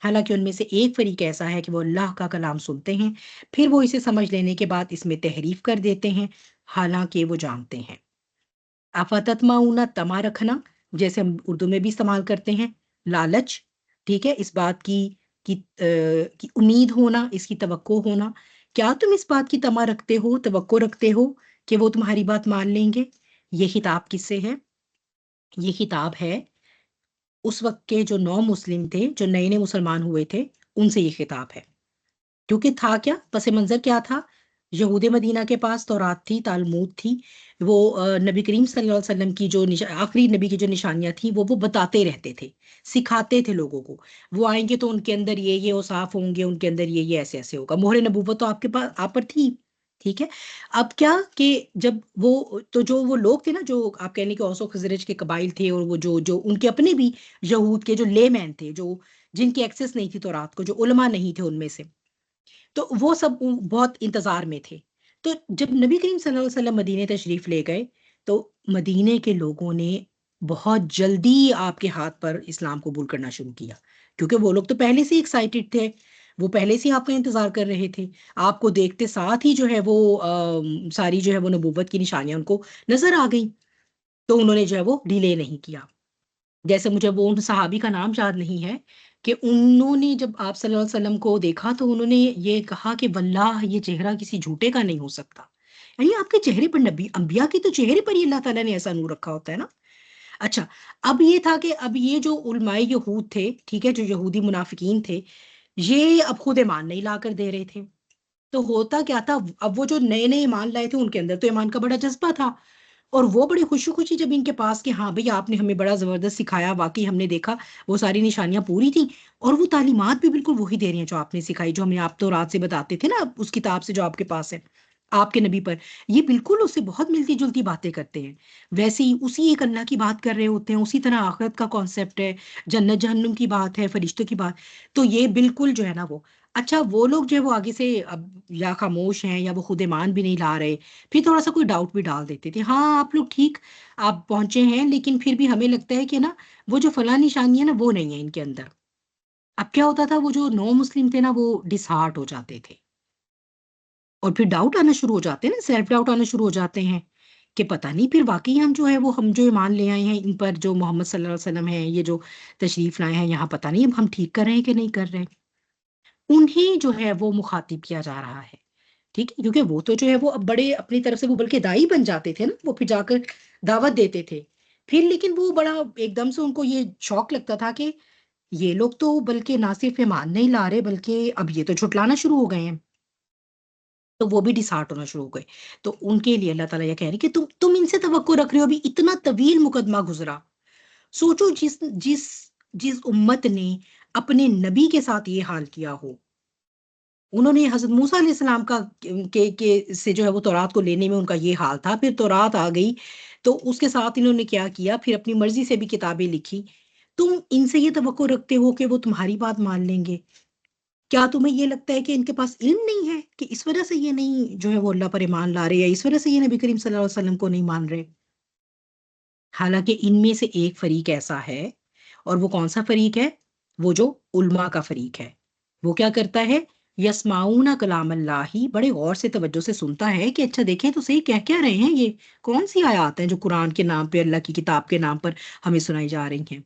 حالانکہ ان میں سے ایک فریق ایسا ہے کہ وہ اللہ کا کلام سنتے ہیں, پھر وہ اسے سمجھ لینے کے بعد اس میں تحریف کر دیتے ہیں حالانکہ وہ جانتے ہیں. افتطمعون, تما رکھنا, جیسے ہم اردو میں بھی استعمال کرتے ہیں, لالچ, ٹھیک ہے, اس بات کی امید ہونا, اس کی توقع ہونا. کیا تم اس بات کی تما رکھتے ہو, توقع رکھتے ہو کہ وہ تمہاری بات مان لیں گے؟ یہ خطاب کس سے ہے؟ یہ خطاب ہے اس وقت کے جو نو مسلم تھے، جو نئے نئے مسلمان ہوئے تھے، ان سے یہ خطاب ہے. کیونکہ تھا کیا، پس منظر کیا تھا؟ یہود مدینہ کے پاس تورات تھی، تالمود تھی. وہ نبی کریم صلی اللہ علیہ وسلم کی جو آخری نبی کی جو نشانیاں تھیں وہ بتاتے رہتے تھے، سکھاتے تھے لوگوں کو. وہ آئیں گے تو ان کے اندر یہ اوصاف ہوں گے، ان کے اندر یہ ایسے ایسے ہوگا. مہر نبوت تو آپ کے پاس آپ پر تھی. ٹھیک ہے. اب کیا کہ جب جو لوگ تھے نا، جو آپ کہنے کے اوس و خزرج کے قبائل تھے، اور وہ جو ان کے اپنے بھی یہود کے جو لے مین تھے، جو جن کی ایکسس نہیں تھی تورات کو، جو علماء نہیں تھے ان میں سے، تو وہ سب بہت انتظار میں تھے. تو جب نبی کریم صلی اللہ علیہ وسلم مدینے تشریف لے گئے تو مدینے کے لوگوں نے بہت جلدی آپ کے ہاتھ پر اسلام قبول کرنا شروع کیا، کیونکہ وہ لوگ تو پہلے سے ایکسائٹڈ تھے، وہ پہلے سے آپ کا انتظار کر رہے تھے. آپ کو دیکھتے ساتھ ہی جو ہے وہ ساری جو ہے وہ نبوت کی نشانیاں ان کو نظر آ گئیں. تو انہوں نے جو ہے وہ ڈیلے نہیں کیا. جیسے مجھے وہ ان صحابی کا نام یاد نہیں ہے، کہ انہوں نے جب آپ صلی اللہ علیہ وسلم کو دیکھا تو انہوں نے یہ کہا کہ واللہ یہ چہرہ کسی جھوٹے کا نہیں ہو سکتا. یعنی آپ کے چہرے پر، نبی انبیاء کے تو چہرے پر ہی اللہ تعالیٰ نے ایسا نور رکھا ہوتا ہے نا. اچھا، اب یہ تھا کہ اب یہ جو علماء یہود تھے، ٹھیک ہے، جو یہودی منافقین تھے، یہ اب خود ایمان نہیں لا کر دے رہے تھے. تو ہوتا کیا تھا، اب وہ جو نئے نئے ایمان لائے تھے ان کے اندر تو ایمان کا بڑا جذبہ تھا، اور وہ بڑی خوشی خوشی جب ان کے پاس کہ ہاں بھئی آپ نے ہمیں بڑا زبردست سکھایا، واقعی ہم نے دیکھا وہ ساری نشانیاں پوری تھیں، اور وہ تعلیمات بھی بالکل وہی دے رہی ہیں جو آپ نے سکھائی، جو ہمیں آپ تو رات سے بتاتے تھے نا اس کتاب سے جو آپ کے پاس ہے آپ کے نبی پر. یہ بالکل اس سے بہت ملتی جلتی باتیں کرتے ہیں. ویسے ہی اسی ایک اللہ کی بات کر رہے ہوتے ہیں، اسی طرح آخرت کا کانسیپٹ ہے، جنت جہنم کی بات ہے، فرشتوں کی بات. تو یہ بالکل جو ہے نا وہ اچھا، وہ لوگ جو ہے وہ آگے سے اب یا خاموش ہیں یا وہ خود ایمان بھی نہیں لا رہے، پھر تھوڑا سا کوئی ڈاؤٹ بھی ڈال دیتے تھے. ہاں آپ لوگ ٹھیک، آپ پہنچے ہیں، لیکن پھر بھی ہمیں لگتا ہے کہ نا وہ جو فلاں نشانی ہے نا وہ نہیں ہے ان کے اندر. اب کیا ہوتا تھا، وہ جو نو مسلم تھے نا وہ ڈس ہارٹ ہو جاتے تھے، اور پھر ڈاؤٹ آنا شروع ہو جاتے ہیں نا، سیلف ڈاؤٹ آنا شروع ہو جاتے ہیں کہ پتہ نہیں پھر واقعی ہم جو ایمان لے آئے ہیں ان پر، جو محمد صلی اللہ علیہ وسلم ہیں، یہ جو تشریف لائے ہیں یہاں، پتہ نہیں اب ہم ٹھیک کر رہے ہیں کہ نہیں کر رہے. انہیں جو ہے وہ مخاطب کیا جا رہا ہے. ٹھیک ہے، کیونکہ وہ تو جو ہے وہ اب بڑے اپنی طرف سے وہ بلکہ دائی بن جاتے تھے نا، وہ پھر جا کر دعوت دیتے تھے. پھر لیکن وہ بڑا ایک دم سے ان کو یہ شوق لگتا تھا کہ یہ لوگ تو بلکہ نہ صرف ایمان نہیں لا رہے بلکہ اب یہ تو جھٹلانا شروع ہو گئے ہیں. تو وہ بھی ڈسہارٹ ہونا شروع ہو گئے. تو ان کے لیے اللہ تعالیٰ یہ کہہ رہے کہ تم ان سے توقع رکھ رہے ہو، ابھی اتنا طویل مقدمہ گزرا. سوچو جس جس امت نے اپنے نبی کے ساتھ یہ حال کیا ہو، انہوں نے حضرت موسیٰ علیہ السلام کا سے جو ہے وہ تورات کو لینے میں ان کا یہ حال تھا. پھر تورات آ گئی تو اس کے ساتھ انہوں نے کیا کیا، پھر اپنی مرضی سے بھی کتابیں لکھی. تم ان سے یہ توقع رکھتے ہو کہ وہ تمہاری بات مان لیں گے؟ کیا تمہیں یہ لگتا ہے کہ ان کے پاس علم نہیں ہے، کہ اس وجہ سے یہ نہیں جو ہے وہ اللہ پر ایمان لا رہے، یا اس وجہ سے یہ نبی کریم صلی اللہ علیہ وسلم کو نہیں مان رہے؟ حالانکہ ان میں سے ایک فریق ایسا ہے، اور وہ کون سا فریق ہے؟ وہ جو علماء کا فریق ہے. وہ کیا کرتا ہے؟ یسمعون کلام اللہ، بڑے غور سے توجہ سے سنتا ہے کہ اچھا دیکھیں تو صحیح کہہ کیا رہے ہیں، یہ کون سی آیات ہیں جو قرآن کے نام پہ، اللہ کی کتاب کے نام پر ہمیں سنائی جا رہی ہیں.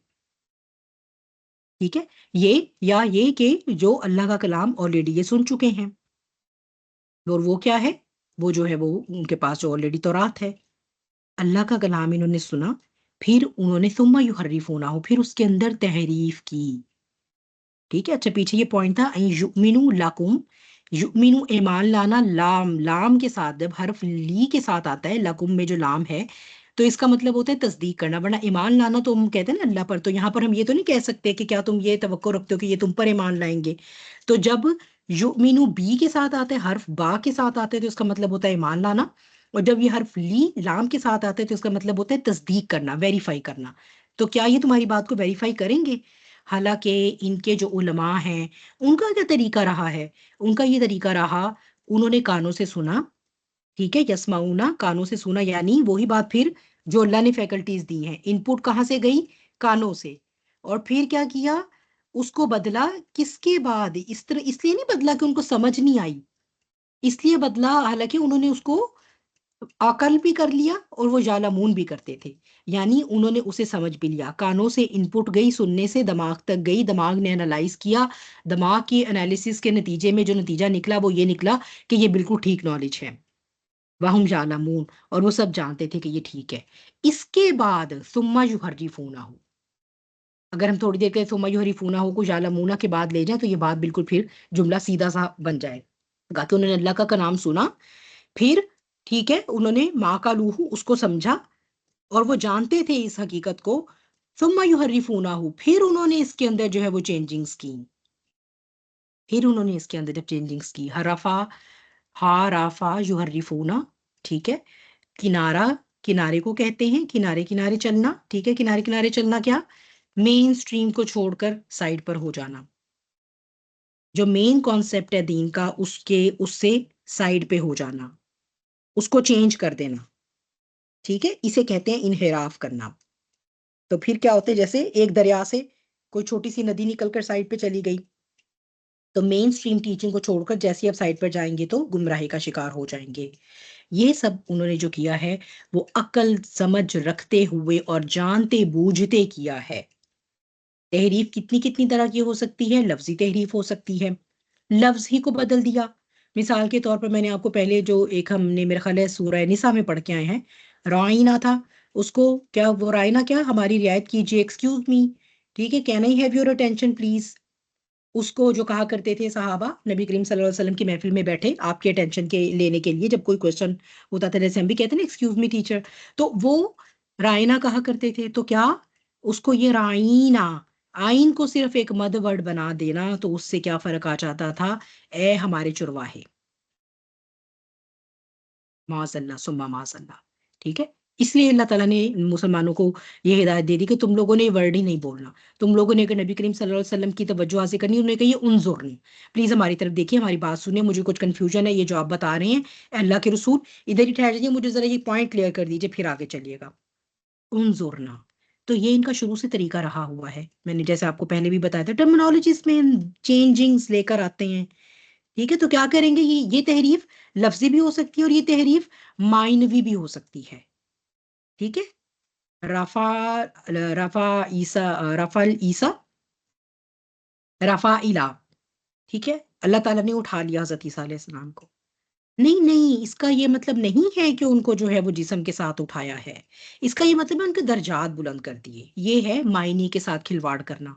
ٹھیک ہے، یہ کہ جو اللہ کا کلام آلریڈی یہ سن چکے ہیں، اور وہ کیا ہے، وہ جو ہے وہ ان کے پاس جو آلریڈی تورات ہے، اللہ کا کلام انہوں نے سنا، پھر انہوں نے ثم یحرفونہ، پھر اس کے اندر تحریف کی. ٹھیک ہے. اچھا پیچھے یہ پوائنٹ تھا یؤمنو لکم، یؤمنو ایمان لانا، لام کے ساتھ جب حرف لی کے ساتھ آتا ہے، لکم میں جو لام ہے تو اس کا مطلب ہوتا ہے تصدیق کرنا. ورنہ ایمان لانا تو ہم کہتے ہیں نا اللہ پر، تو یہاں پر ہم یہ تو نہیں کہہ سکتے کہ کیا تم یہ توقع رکھتے ہو کہ یہ تم پر ایمان لائیں گے. تو جب یؤمنو بی کے ساتھ آتا ہے، حرف با کے ساتھ آتے ہیں، تو اس کا مطلب ہوتا ہے ایمان لانا. اور جب یہ حرف لی لام کے ساتھ آتے ہیں تو اس کا مطلب ہوتا ہے تصدیق کرنا، ویریفائی کرنا. تو کیا یہ تمہاری بات کو ویریفائی کریں گے؟ حالانکہ ان کے جو علماء ہیں ان کا کیا طریقہ رہا ہے؟ ان کا یہ طریقہ رہا، انہوں نے کانوں سے سنا. ٹھیک ہے، یسمعونا، کانوں سے سنا، یعنی وہی بات پھر جو اللہ نے فیکلٹیز دی ہیں، ان پٹ کہاں سے گئی؟ کانوں سے. اور پھر کیا کیا؟ اس کو بدلا کس کے بعد؟ اس لیے نہیں بدلا کہ ان کو سمجھ نہیں آئی، اس لیے بدلا حالانکہ انہوں نے اس کو عقل بھی کر لیا اور وہ یعلمون بھی کرتے تھے، یعنی انہوں نے اسے سمجھ بھی لیا. کانوں سے ان پٹ گئی، سننے سے دماغ تک گئی، دماغ نے انالائز کیا، دماغ کی انالیسس کے نتیجے میں جو نتیجہ نکلا وہ یہ نکلا کہ یہ بالکل ٹھیک نالج ہے. وہم یعلمون، اور وہ سب جانتے تھے کہ یہ ٹھیک ہے. اس کے بعد ثم یحرفونہ، اگر ہم تھوڑی دیر کے ثم یحرفونہ کو یعلمون کے بعد لے جائیں تو یہ بات بالکل پھر جملہ سیدھا سا بن جائے گا کہ انہوں نے اللہ کا نام سنا، پھر ٹھیک ہے انہوں نے ما قالوہ اس کو سمجھا، اور وہ جانتے تھے اس حقیقت کو، ثم یحرفونہ پھر انہوں نے اس کے اندر جو ہے وہ چینجنگز کی، پھر انہوں نے اس کے اندر جب چینجنگز کی، حرفا، ہا رافا یحرفونا، ٹھیک ہے. کنارہ، کنارے کو کہتے ہیں، کنارے کنارے چلنا، ٹھیک ہے. کنارے کنارے چلنا کیا؟ مین سٹریم کو چھوڑ کر سائڈ پر ہو جانا، جو مین کانسیپٹ ہے دین کا اس سے سائڈ پہ ہو جانا، اس کو چینج کر دینا، ٹھیک ہے. اسے کہتے ہیں انحراف کرنا. تو پھر کیا ہوتے، جیسے ایک دریا سے کوئی چھوٹی سی ندی نکل کر سائڈ پہ چلی گئی، تو مین سٹریم ٹیچنگ کو چھوڑ کر جیسے آپ سائڈ پر جائیں گے تو گمراہی کا شکار ہو جائیں گے. یہ سب انہوں نے جو کیا ہے وہ عقل سمجھ رکھتے ہوئے اور جانتے بوجھتے کیا ہے. تحریف کتنی کتنی طرح کی ہو سکتی ہے. لفظی تحریف ہو سکتی ہے، لفظ ہی کو بدل دیا. مثال کے طور پر میں نے آپ کو پہلے جو ایک ہم نے میرے خیال ہے سورہ نساء میں پڑھ کے آئے ہیں، رائنا تھا، اس کو کیا، وہ رائنا کیا، ہماری رعایت کیجیے، ایکسکیوز می، ٹھیک ہے، can I have your attention please. اس کو جو کہا کرتے تھے صحابہ نبی کریم صلی اللہ علیہ وسلم کی محفل میں بیٹھے آپ کے اٹینشن کے لینے کے لیے، جب کوئی کوشچن ہوتا تھا، جیسے ہم بھی کہتے ہیں نا ایکسکیوز می ٹیچر، تو وہ رائنا کہا کرتے تھے. تو کیا اس کو یہ رائنا، آئین کو صرف ایک مد ورڈ بنا دینا، تو اس سے کیا فرق آ جاتا تھا، اے ہمارے چرواہے، معاذ اللہ ثم معاذ اللہ، ٹھیک ہے. اس لیے اللہ تعالیٰ نے مسلمانوں کو یہ ہدایت دے دی کہ تم لوگوں نے ورڈ ہی نہیں بولنا. تم لوگوں نے اگر نبی کریم صلی اللہ علیہ وسلم کی توجہ حاصل کرنی، انہوں نے کہا یہ انظرنی، پلیز ہماری طرف دیکھیے، ہماری بات سنیں، مجھے کچھ کنفیوژن ہے، یہ جو آپ بتا رہے ہیں اے اللہ کے رسول ادھر ہی ٹھہر جائیے، مجھے ذرا یہ پوائنٹ کلیئر کر دیجیے، پھر آگے چلیے گا. انظرنا، تو یہ ان کا شروع سے طریقہ رہا ہوا ہے. میں نے جیسے آپ کو پہلے بھی بتایا تھا، ٹرمینالوجیز میں چینجنگز لے کر آتے ہیں، ٹھیک ہے. تو کیا کریں گے، یہ تحریف لفظی بھی ہو سکتی ہے اور یہ تحریف معنوی بھی ہو سکتی ہے، ٹھیک ہے. رفع، رفع عیسیٰ، رفع عیسیٰ، رفع الہ، ٹھیک ہے، اللہ تعالیٰ نے اٹھا لیا حضرت عیسیٰ علیہ السلام کو. نہیں نہیں، اس کا یہ مطلب نہیں ہے کہ ان کو جو ہے وہ جسم کے ساتھ اٹھایا ہے، اس کا یہ مطلب ہے ان کے درجات بلند کر دیے. یہ ہے معنی کے ساتھ کھلواڑ کرنا.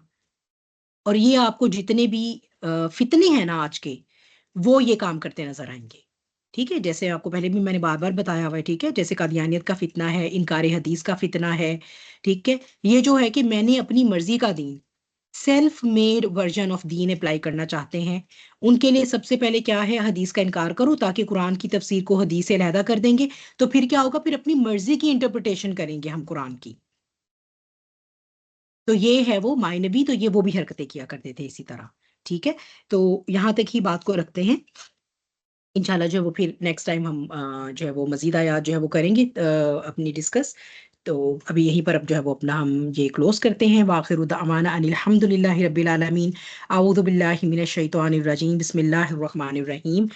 اور یہ آپ کو جتنے بھی فتنے ہیں نا آج کے، وہ یہ کام کرتے نظر آئیں گے، ٹھیک ہے. جیسے آپ کو پہلے بھی میں نے بار بار بتایا ہوا ہے، ٹھیک ہے، جیسے قادیانیت کا فتنہ ہے، انکار حدیث کا فتنہ ہے، ٹھیک ہے. یہ جو ہے کہ میں نے اپنی مرضی کا دین، سیلف میڈ ورژن آف دین اپلائی کرنا چاہتے ہیں، ان کے لیے سب سے پہلے کیا ہے، حدیث کا انکار کرو، تاکہ قرآن کی تفسیر کو حدیث سے علیحدہ کر دیں گے. تو پھر کیا ہوگا، پھر اپنی مرضی کی انٹرپریٹیشن کریں گے ہم قرآن کی. تو یہ ہے وہ معنوی، تو یہ وہ بھی حرکتیں کیا کرتے تھے اسی طرح، ٹھیک ہے. تو یہاں تک ہی بات کو رکھتے ہیں، انشاءاللہ جو ہے وہ پھر نیکسٹ ٹائم ہم جو ہے وہ مزید آیات جو ہے وہ کریں گے اپنی ڈسکس. تو ابھی یہیں پر اب جو ہے وہ اپنا ہم یہ کلوز کرتے ہیں. وآخر دعوانا ان الحمد للہ رب العالمین. اعوذ باللہ من الشیطان الرجیم، بسم اللہ الرحمن الرحیم.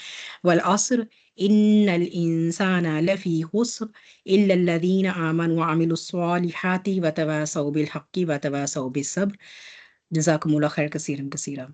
والعصر ان الانسان لفی خسر الا الذین آمنوا وعملوا الصالحات وتواصوا بالحق وتواصوا بالصبر. جزاکم اللہ خیر کثیرا کثیرا.